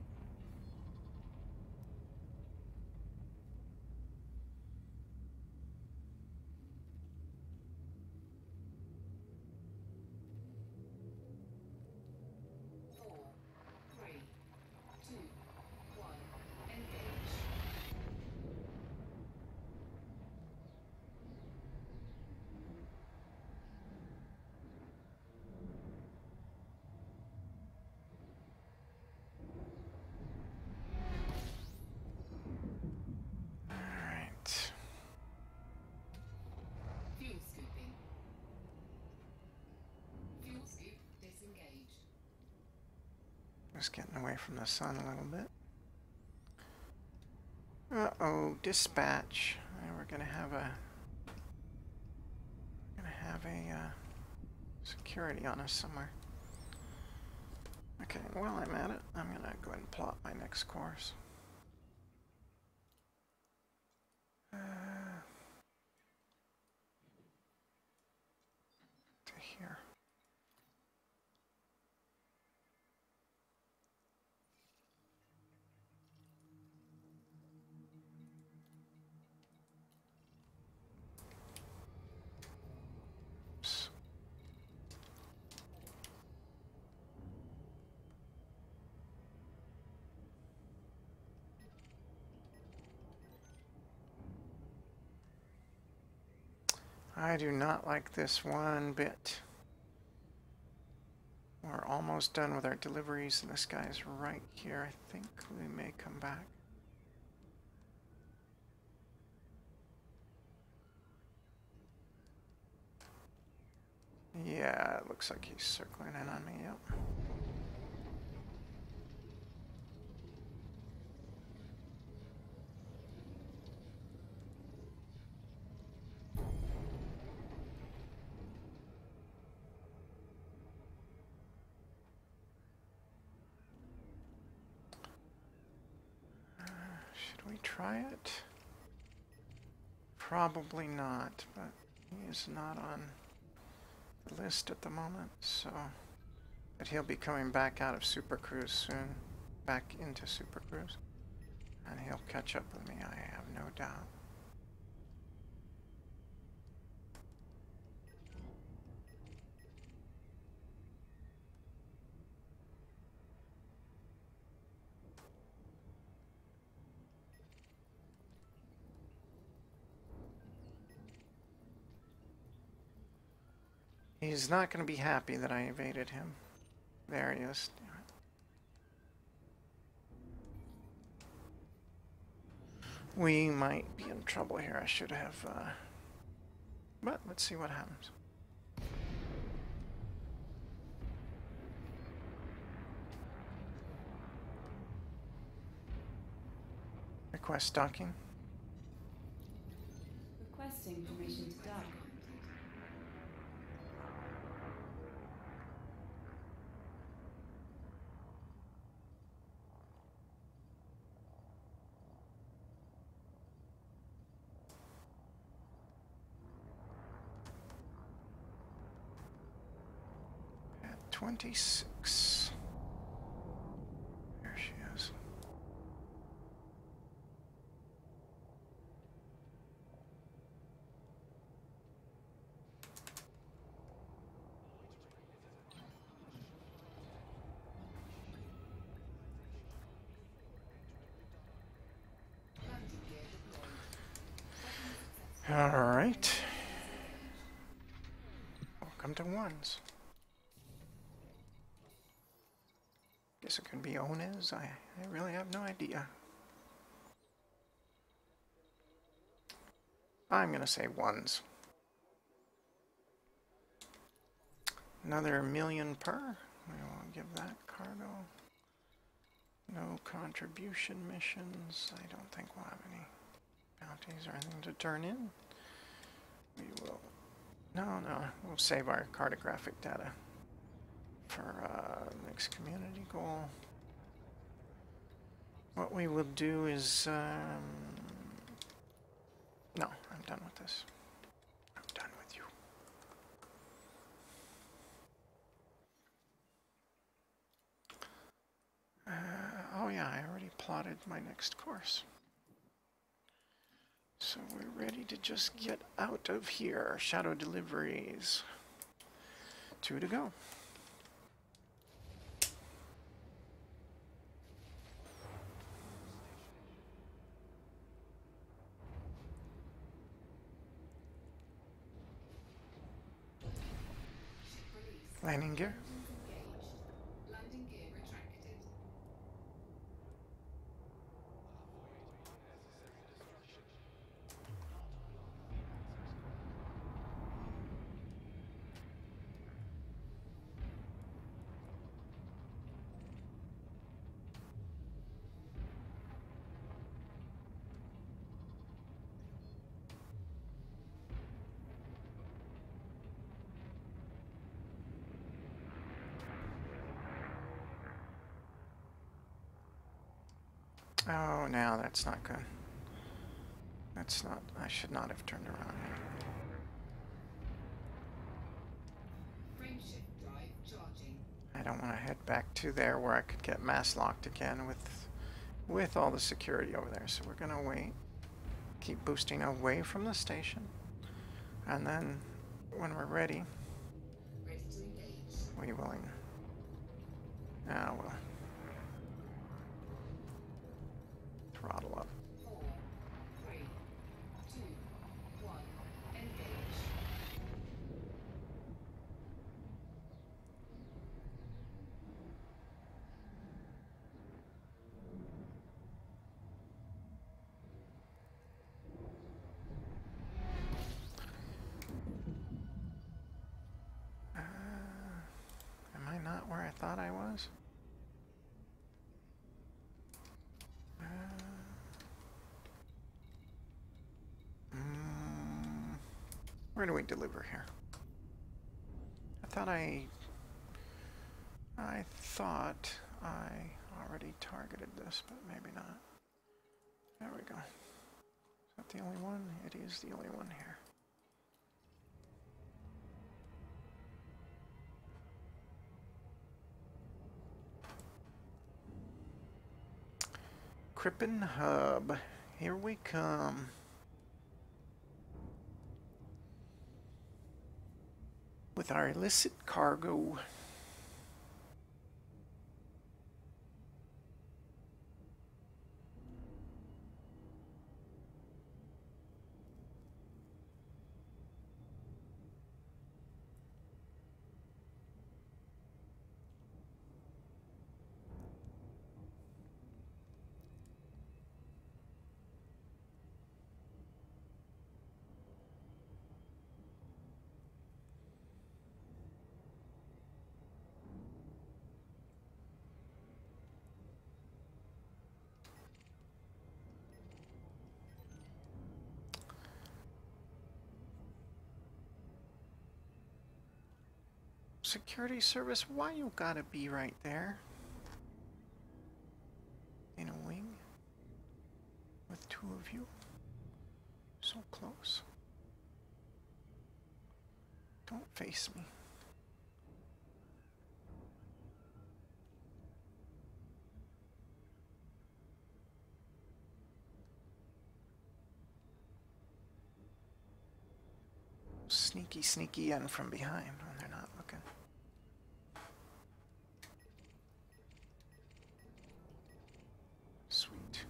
Just getting away from the sun a little bit. Uh-oh, dispatch. We're gonna have a security on us somewhere. Okay, while I'm at it, I'm gonna go ahead and plot my next course. To here. Oops. I do not like this one bit. We're almost done with our deliveries, and this guy's right here. I think we may come back. Yeah, it looks like he's circling in on me, yep. Should we try it? Probably not, but he is not on the list at the moment, so... But he'll be coming back out of Super Cruise soon, back into Super Cruise, and he'll catch up with me, I have no doubt. He's not going to be happy that I evaded him. There he is. We might be in trouble here. I should have, but let's see what happens. Request docking. Requesting permission to dock. At 26. There she is. All right. Welcome to ones. Guess it could be owners. I really have no idea. I'm gonna say ones. Another million per. We will give that cargo. No contribution missions. I don't think we'll have any bounties or anything to turn in. We will... No, we'll save our cartographic data for next community goal. What we will do is... no, I'm done with this. I'm done with you. Oh yeah, I already plotted my next course. So we're ready to just get out of here. Shadow deliveries. 2 to go. Landing gear. Landing gear retracted. Oh, now that's not good. That's not... I should not have turned around here. Frameshift drive charging. I don't want to head back to there where I could get mass locked again with all the security over there. So we're gonna wait. Keep boosting away from the station. And then when we're ready, Ready to engage. we will... Now we'll throttle up. 4, 3, 2, 1. Engage. Am I not where I thought I was? Where do we deliver here? I thought I already targeted this, but maybe not. There we go. Is that the only one? It is the only one here. Crippen Hub. Here we come. With our illicit cargo. Security service, why you gotta be right there? In a wing? With two of you? So close. Don't face me. Sneaky, sneaky in from behind when they're not looking. Sweet.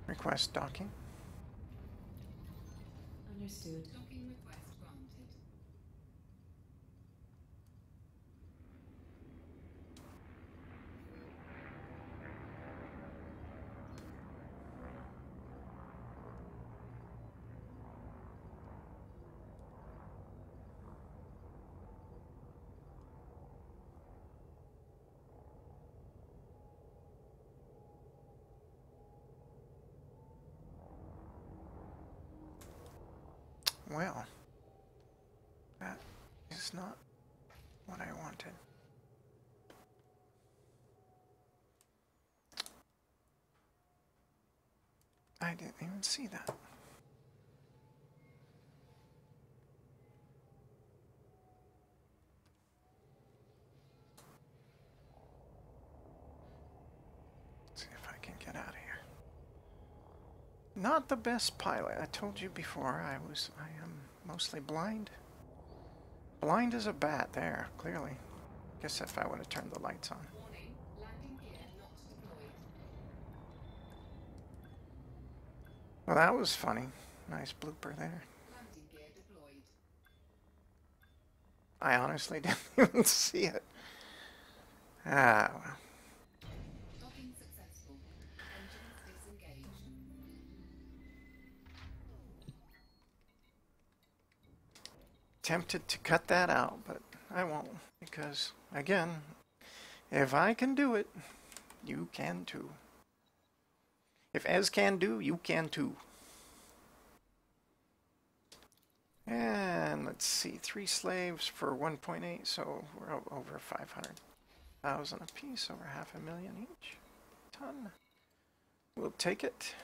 Request docking. Understood. Docking request granted. Well, that is not what I wanted. I didn't even see that. Let's see if I can get out of here. Not the best pilot. I told you before I am mostly blind. Blind as a bat there, clearly. Guess if I would have turned the lights on. Warning, landing gear not deployed. Well, that was funny. Nice blooper there. Landing gear deployed. I honestly didn't even see it. Ah, well. Docking successful. Engines disengaged. Tempted to cut that out, but I won't because, again, if I can do it, you can too. If Ez can do, you can too. And let's see, 3 slaves for 1.8, so we're over 500,000 apiece, over 500,000 each. Ton. We'll take it.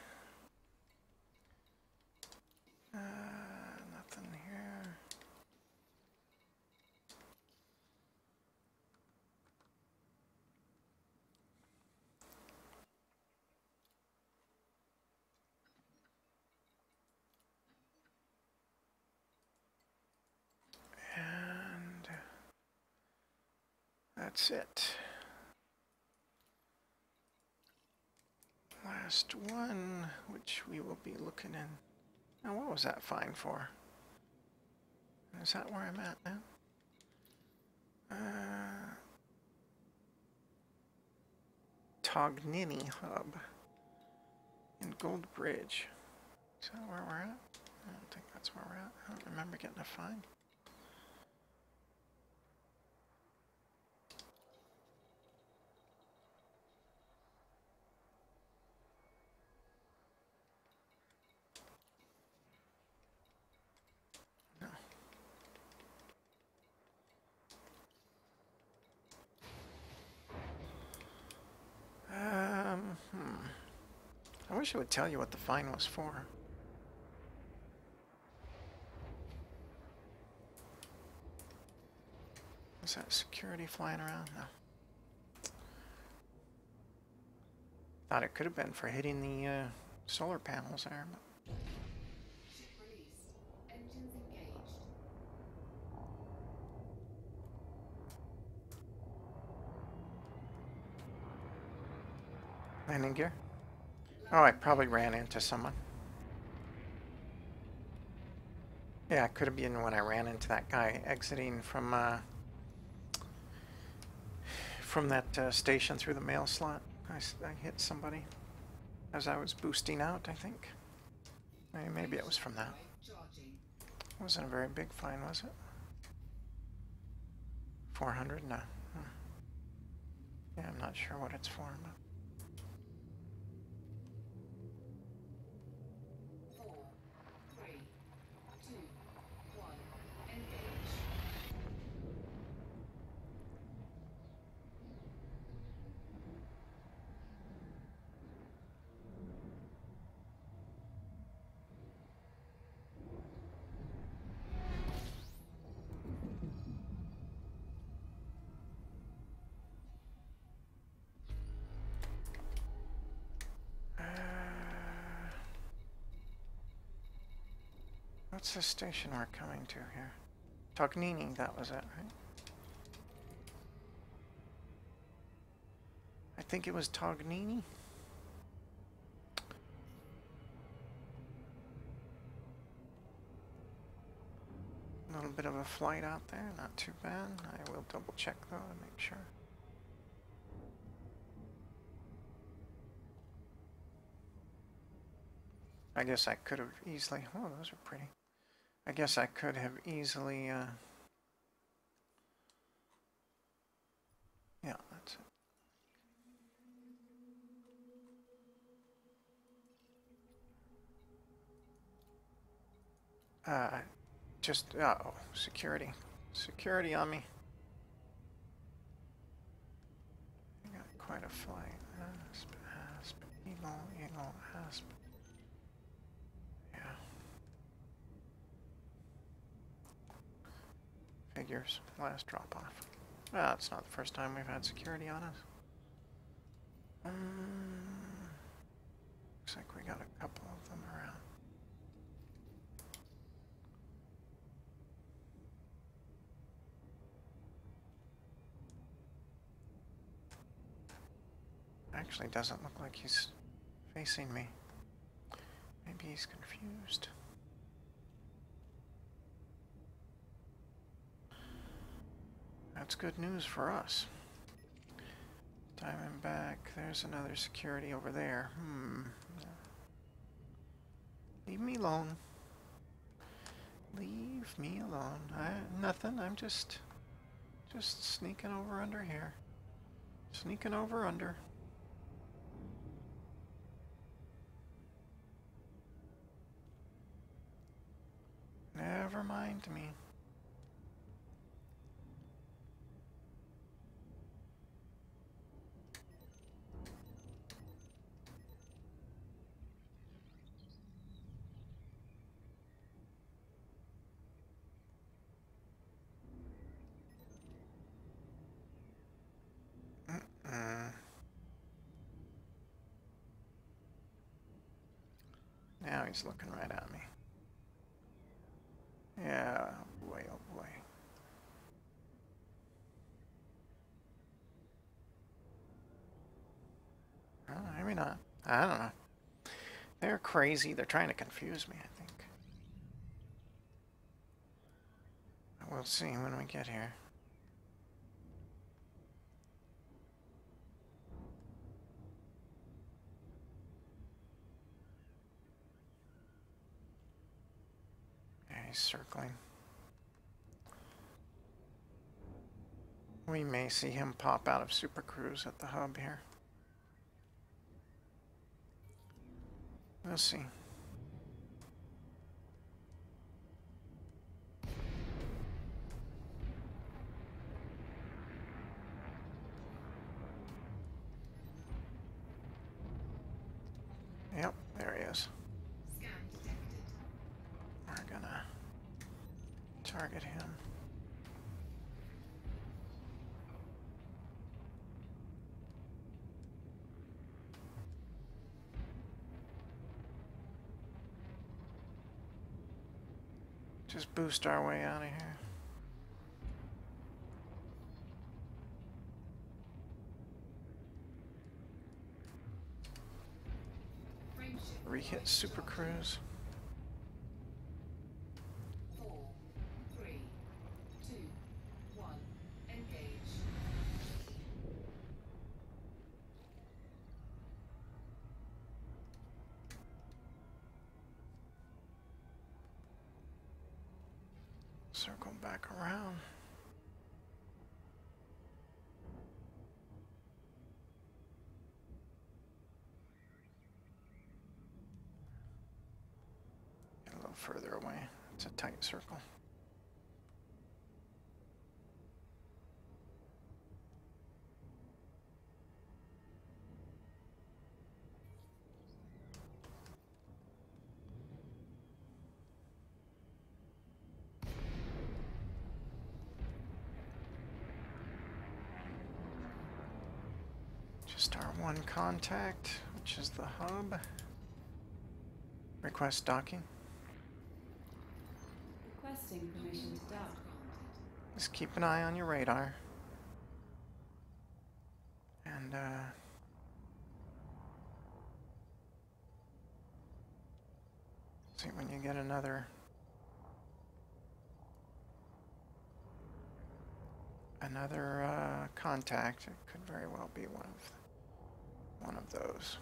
Nothing here. And that's it. Last one, which we will be looking in. Now, what was that fine for? Is that where I'm at now? Tognini Hub in Gold Bridge. Is that where we're at? I don't think that's where we're at. I don't remember getting a fine. No. I wish it would tell you what the fine was for. Is that security flying around? No. Thought it could have been for hitting the solar panels there, but Ship released. Engines engaged. landing gear. Oh, I probably ran into someone. Yeah, it could have been when I ran into that guy exiting from that station through the mail slot. I hit somebody as I was boosting out, I think. Maybe it was from that. Charging. Wasn't a very big fine, was it? 400? No. Yeah, I'm not sure what it's for, but 4, 3, 2, 1. Engage. what's the station we're coming to here? Tognini, that was it, right? I think it was Tognini. A little bit of a flight out there, not too bad. I will double check though to make sure. I guess I could have easily, oh, those are pretty. I guess I could have easily, yeah, that's it. Just, uh-oh, security. Security on me. I got quite a flight. Asp, asp, eagle, eagle, asp. Yeah. Figures. Last drop off. Well, it's not the first time we've had security on us. Looks like we got a couple of them around. Actually doesn't look like he's facing me. Maybe he's confused. That's good news for us. Diamondback, there's another security over there. Leave me alone. Leave me alone. Nothing, I'm just sneaking over under here. Sneaking over under. Never mind me. Now he's looking right at me. Yeah, oh boy, oh boy. Oh, maybe not. I don't know. They're crazy. They're trying to confuse me, I think. We'll see when we get here. Yeah, he's circling. We may see him pop out of Super Cruise at the hub here. We'll see. Yep, there he is. Scan detected. We're gonna target him. Just boost our way out of here. Frame shift. Re-hit Super Cruise. 4, 3, 2, 1. Engage. Circle back around. Get a little further away. It's a tight circle. Just our one contact, which is the hub. Request docking. Requesting permission to dock. Just keep an eye on your radar. And, see when you get another contact. It could very well be one of those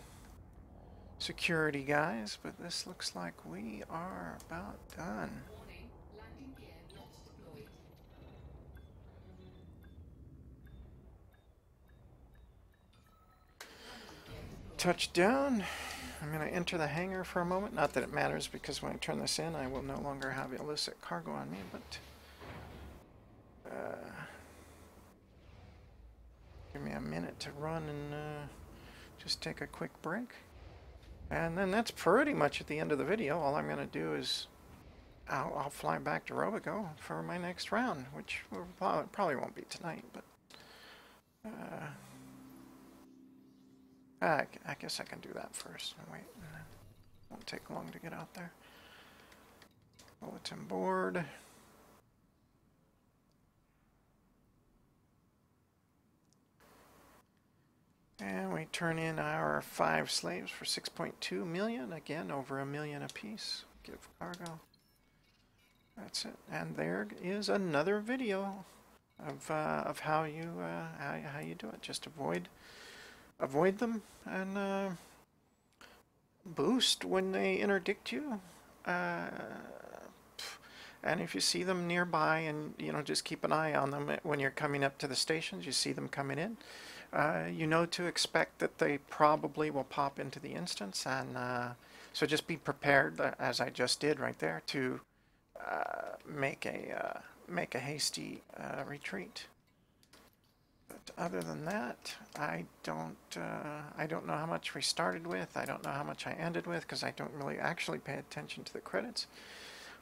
security guys, but this looks like we are about done. Warning. Landing gear not deployed. Touchdown. I'm going to enter the hangar for a moment. Not that it matters, because when I turn this in, I will no longer have illicit cargo on me, but give me a minute to run and just take a quick break. And then that's pretty much at the end of the video. All I'm going to do is I'll fly back to Robico for my next round, which probably won't be tonight, but I guess I can do that first. Wait, it won't take long to get out there. Bulletin board. And we turn in our 5 slaves for 6.2 million. Again, over $1 million apiece. Give cargo. That's it. And there is another video. of how you do it. Just avoid them and boost when they interdict you. Uh, and if you see them nearby, and just keep an eye on them when you're coming up to the stations, you see them coming in. You know to expect that they probably will pop into the instance, and so just be prepared, as I just did right there, to make a hasty retreat. But other than that, I don't know how much we started with. I don't know how much I ended with because I don't really actually pay attention to the credits.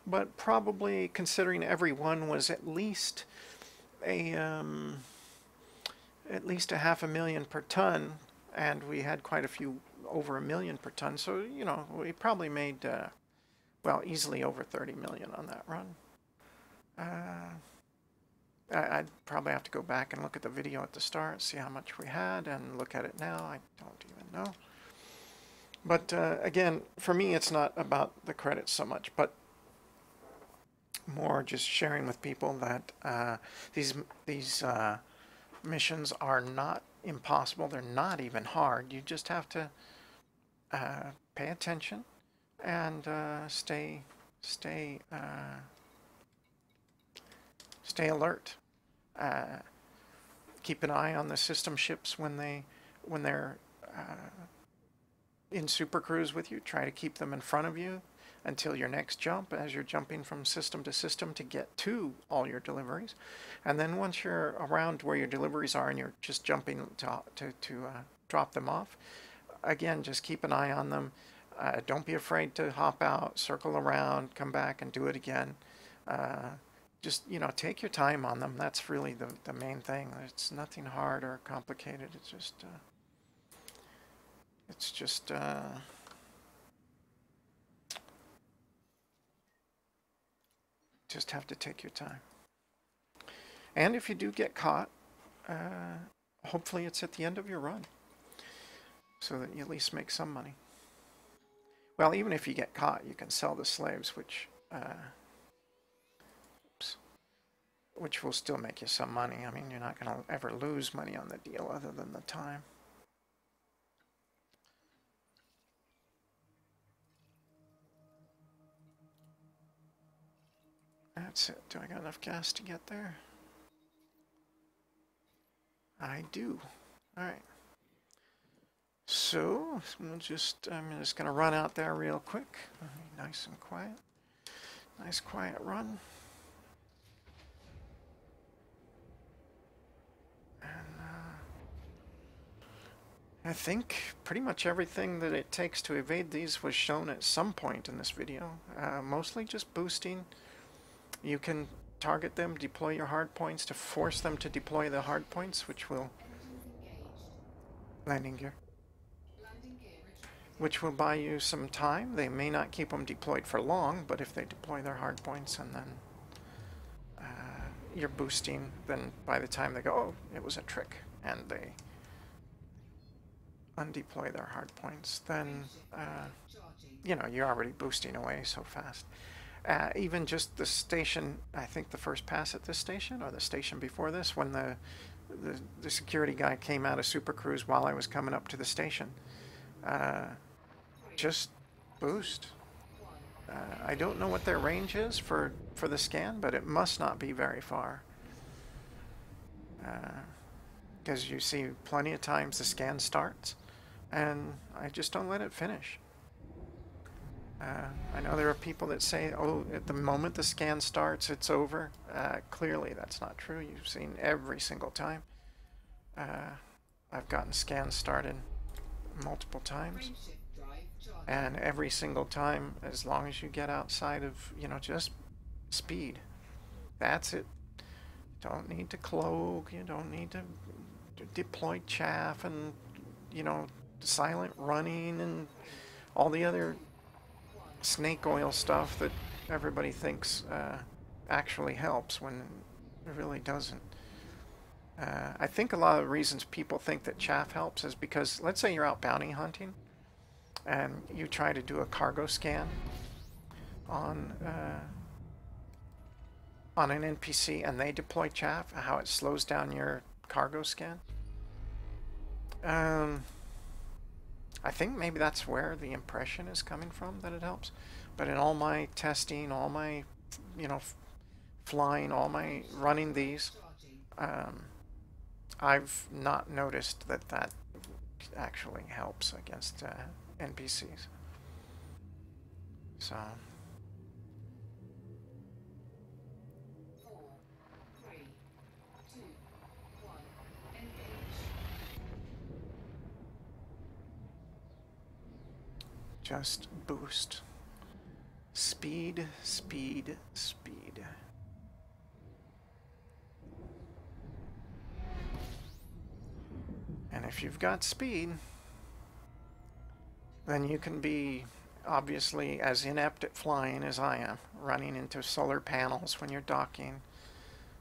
But probably, considering every one was at least a half a million per ton, and we had quite a few over a million per ton. So we probably made well, easily over 30 million on that run. I'd probably have to go back and look at the video at the start, see how much we had, and look at it now. I don't even know. But again, for me, it's not about the credits so much, but more just sharing with people that these missions are not impossible. They're not even hard. You just have to pay attention and stay alert. Keep an eye on the system ships when they're in Super Cruise with you. Try to keep them in front of you until your next jump, as you're jumping from system to system to get to all your deliveries. And then once you're around where your deliveries are and you're just jumping to drop them off, again, just keep an eye on them. Don't be afraid to hop out, circle around, come back and do it again. Just, take your time on them. That's really the main thing. It's nothing hard or complicated. It's just have to take your time. And if you do get caught, hopefully it's at the end of your run, so that you at least make some money. Well, even if you get caught, you can sell the slaves, which will still make you some money. I mean, you're not going to ever lose money on the deal other than the time. That's it. Do I got enough gas to get there? I do. All right. So I'm just going to run out there real quick. Nice and quiet. Nice quiet run. I think pretty much everything that it takes to evade these was shown at some point in this video. Mostly just boosting. You can target them, deploy your hard points to force them to deploy the hard points, which will landing gear, which will buy you some time. They may not keep them deployed for long, but if they deploy their hard points and then you're boosting, then by the time they go, oh, it was a trick, and they undeploy their hard points, then you're already boosting away so fast. Even just the station, I think the first pass at this station, or the station before this, when the security guy came out of Super Cruise while I was coming up to the station, just boost. I don't know what their range is for the scan, but it must not be very far. Because you see plenty of times the scan starts, and I just don't let it finish. I know there are people that say, oh, at the moment the scan starts, it's over. Clearly that's not true. You've seen every single time. I've gotten scans started multiple times. And every single time, as long as you get outside of, just speed, that's it. You don't need to cloak, you don't need to deploy chaff and, silent running and all the other snake oil stuff that everybody thinks actually helps when it really doesn't. I think a lot of the reasons people think that chaff helps is because, let's say you're out bounty hunting and you try to do a cargo scan on on an NPC and they deploy chaff, how it slows down your cargo scan. Um, I think maybe that's where the impression is coming from that it helps. But in all my testing, all my, you know, flying, all my running these, um, I've not noticed that that actually helps against NPCs. So, 4, 3, 2, 1. Engage. just boost. Speed, speed, speed. And if you've got speed, then you can be obviously as inept at flying as I am, running into solar panels when you're docking,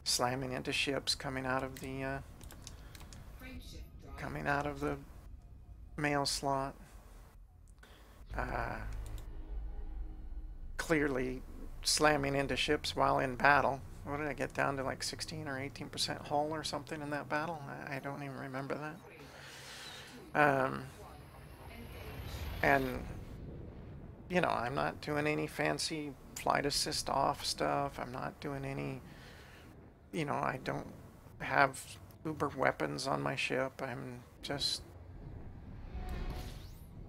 slamming into ships coming out of the mail slot. Clearly slamming into ships while in battle. What did I get down to, like 16 or 18% hull or something in that battle? I don't even remember that. And, you know, I'm not doing any fancy flight assist off stuff. I'm not doing any, you know, I don't have uber weapons on my ship. I'm just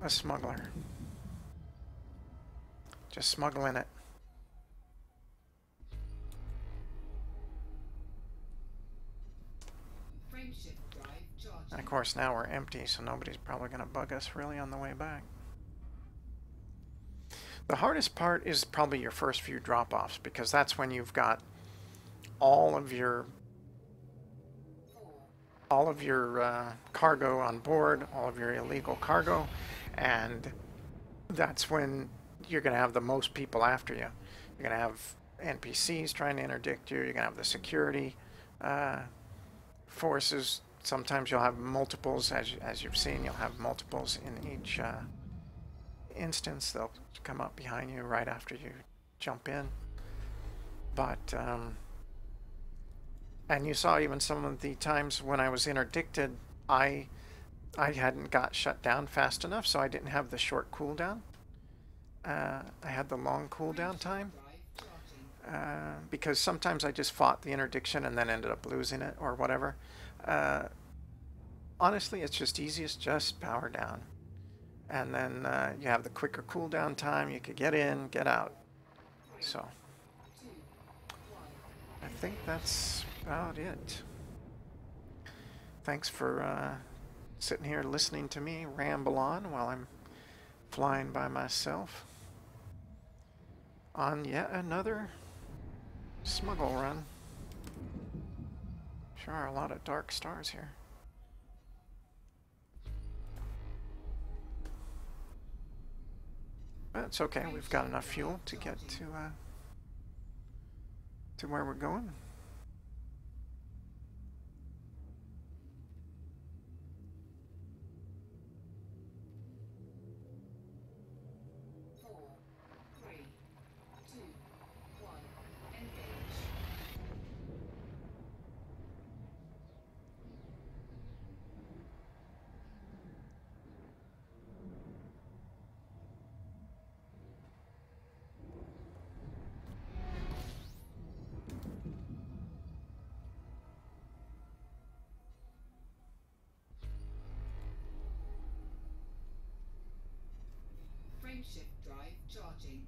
a smuggler. Just smuggling it. And of course now we're empty, so nobody's probably going to bug us really on the way back. The hardest part is probably your first few drop-offs, because that's when you've got all of your cargo on board, all of your illegal cargo, and that's when you're going to have the most people after you. You're going to have NPCs trying to interdict you. You're going to have the security forces. Sometimes you'll have multiples, as you've seen. You'll have multiples in each instance. They'll come up behind you right after you jump in. But and you saw even some of the times when I was interdicted, I hadn't got shut down fast enough, so I didn't have the short cooldown. I had the long cooldown time. Because sometimes I just fought the interdiction and then ended up losing it or whatever. Honestly, it's just easiest just power down. And then you have the quicker cooldown time. You could get in, get out. So I think that's about it. Thanks for sitting here listening to me ramble on while I'm flying by myself on yet another smuggle run. Sure are a lot of dark stars here. But it's okay, we've got enough fuel to get to where we're going. Frameshift drive charging.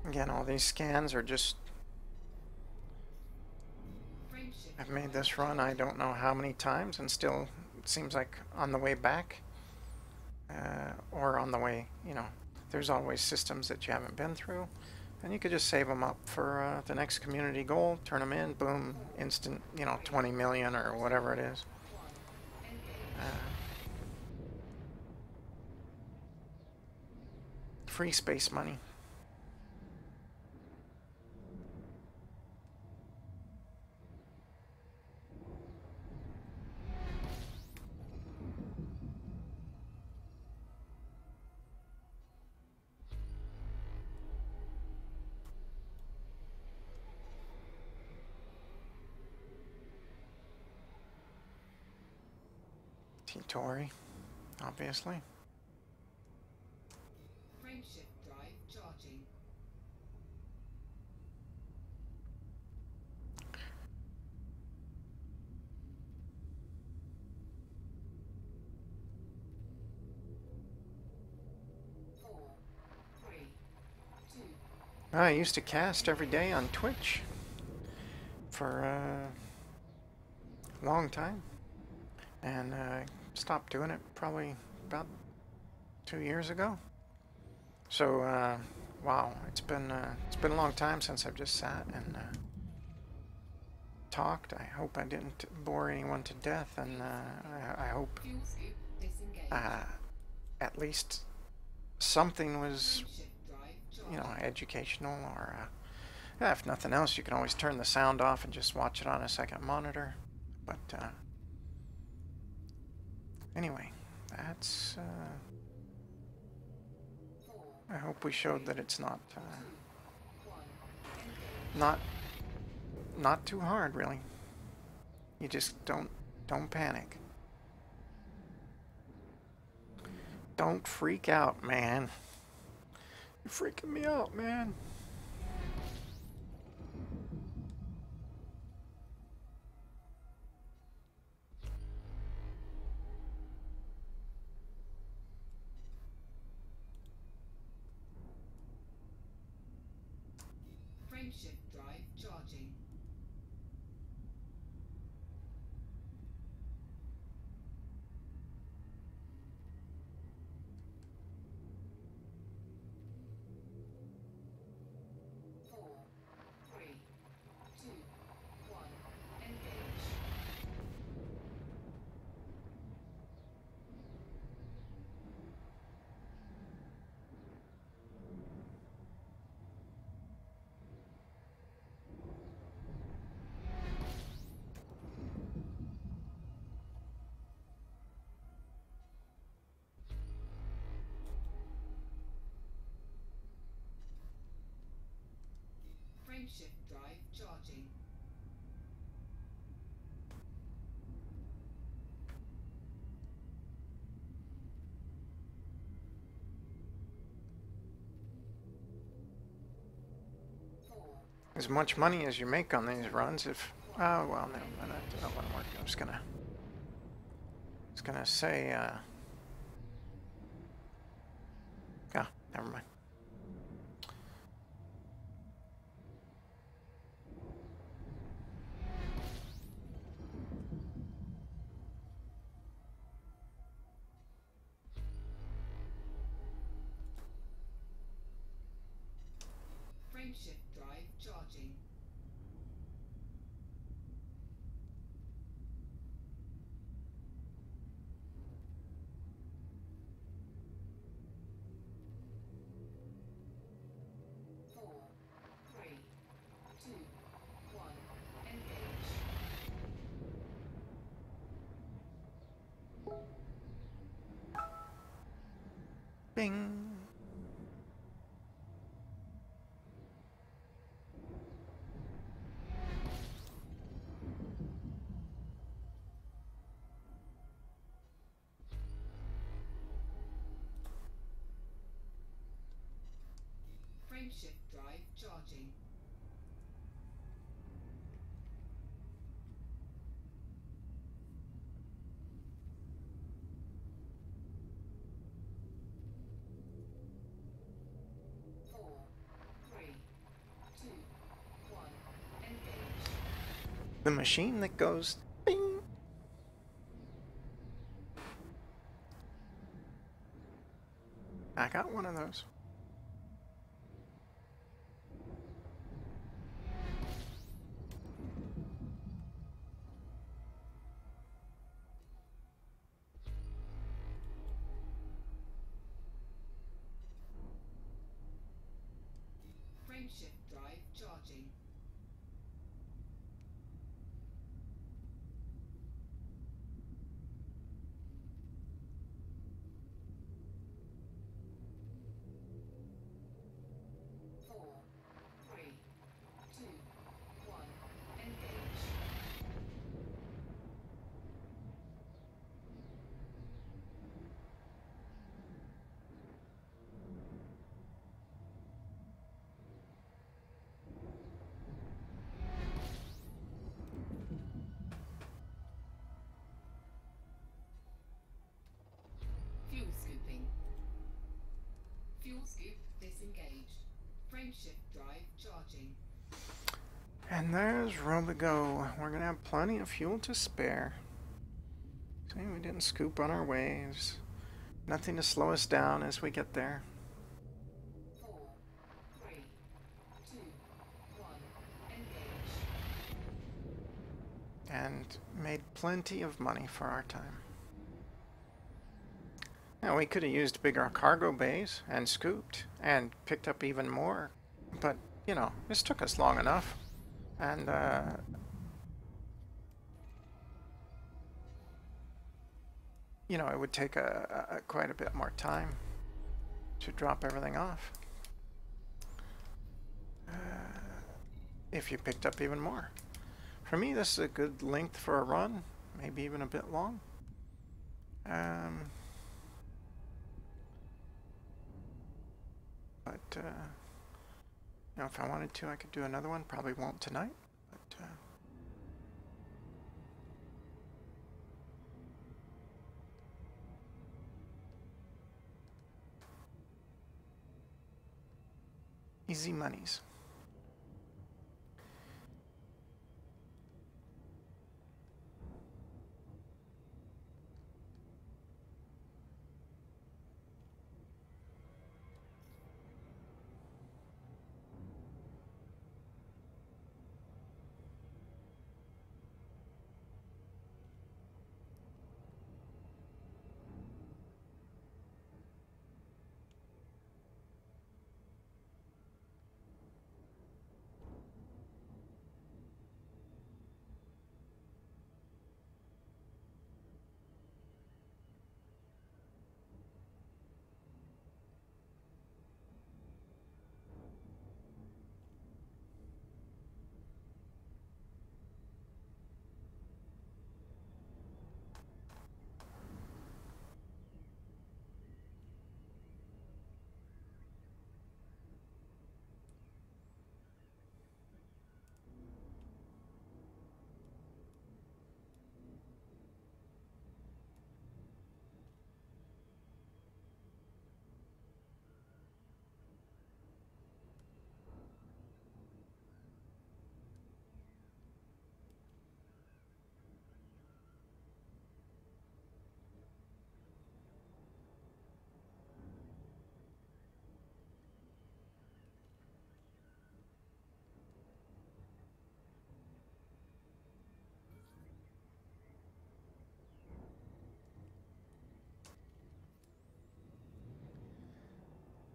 Again, all these scans are just... I've made this run I don't know how many times, and still it seems like on the way back or on the way, you know, there's always systems that you haven't been through, and you could just save them up for the next community goal, turn them in, boom, instant, you know, 20 million or whatever it is. Free space money. T-Tori, obviously. Frameshift drive charging. Four, three, two. I used to cast every day on Twitch for a long time, and stopped doing it probably about 2 years ago. So wow, it's been a long time since I've just sat and talked. I hope I didn't bore anyone to death, and I hope Fuel scoop disengaged. at least something was, Frameshift drive you know, charging. educational, or if nothing else, you can always turn the sound off and just watch it on a second monitor. But anyway, that's. Four, I hope we showed that it's not one. Engage. not too hard, really. You just don't panic. Don't freak out, man. You're freaking me out, man. Frameshift drive charging. Four, three, two, one. Engage. Frameshift drive charging. Four, As much money as you make on these runs, if oh well, no, that wouldn't work. I was gonna say, yeah, never mind. frameshift drive charging. Four, three, two, one. Engage. Bing. Frameshift drive charging. Four, three, two, one. Engage. The machine that goes bing. got one of those. Frameshift drive charging. Four, three, two, one, engage. Fuel scooping. Fuel scoop disengaged. Frameshift drive charging. And there's Robigo. We're gonna have plenty of fuel to spare. See, we didn't scoop on our way. There's nothing to slow us down as we get there. 4, 3, 2, 1, engage. And made plenty of money for our time. Now, we could have used bigger cargo bays and scooped and picked up even more, but, you know, this took us long enough. And, you know, it would take quite a bit more time to drop everything off if you picked up even more. For me, this is a good length for a run, maybe even a bit long. But, you know, if I wanted to, I could do another one. Probably won't tonight, but, easy monies.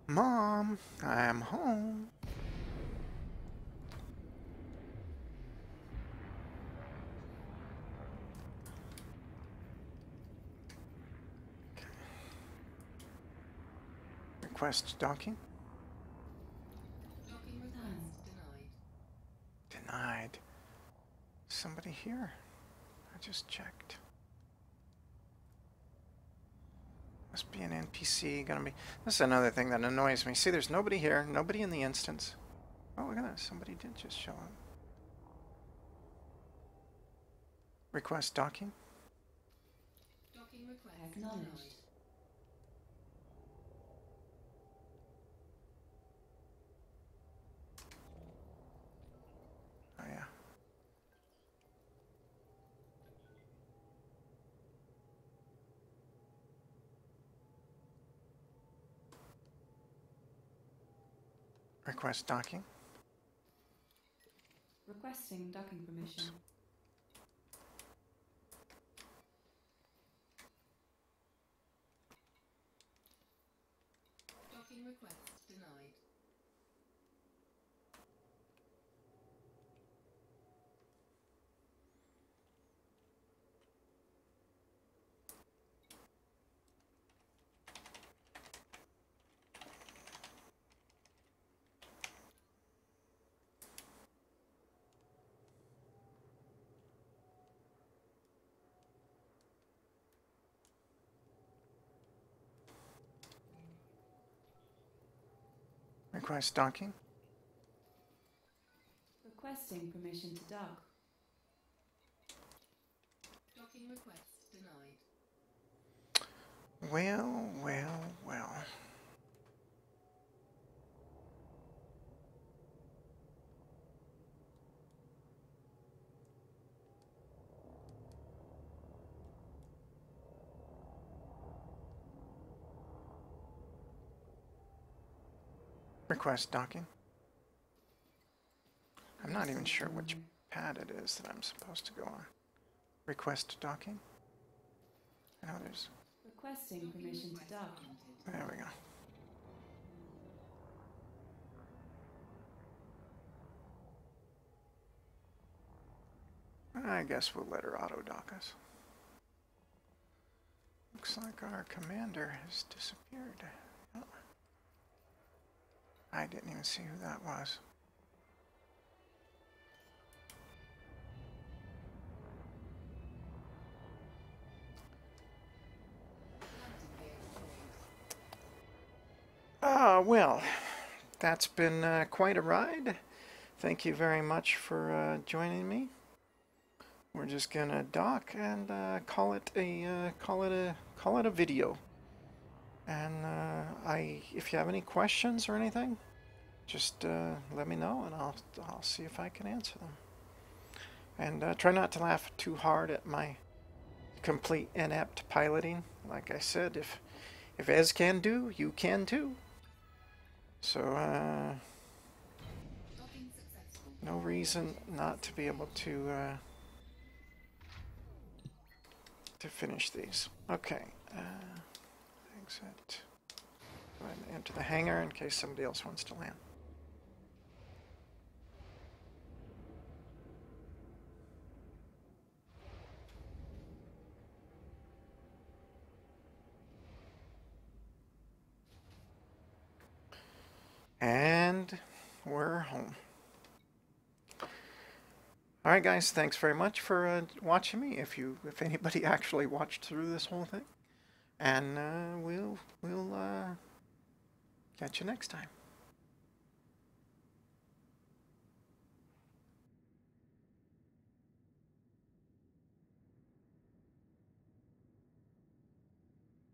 Mom, I'm home. Request docking. Docking request denied. Denied. Somebody here? I just checked. Must be an NPC. Gonna be. This is another thing that annoys me. See, there's nobody here. Nobody in the instance. Oh, look at that. Somebody did just show up. Request docking. Docking request Acknowledged. denied. Oh yeah. Request docking. Requesting docking permission. Docking request denied. Request docking. Requesting permission to dock. Docking request denied. Well, well, well. Request docking. I'm not even sure which pad it is that I'm supposed to go on. Request docking. I know there's... Requesting permission to dock. There we go. I guess we'll let her auto-dock us. Looks like our commander has disappeared. Oh. I didn't even see who that was. Well, that's been quite a ride. Thank you very much for joining me. We're just gonna dock and call it a video. And if you have any questions or anything, just let me know, and I'll see if I can answer them. And try not to laugh too hard at my complete inept piloting. Like I said, if Ez can do, you can too. So Docking successful. no reason not to be able to finish these. Okay. Exit. Go ahead and enter the hangar in case somebody else wants to land. And we're home. All right, guys. Thanks very much for watching me. If anybody actually watched through this whole thing, and we'll catch you next time.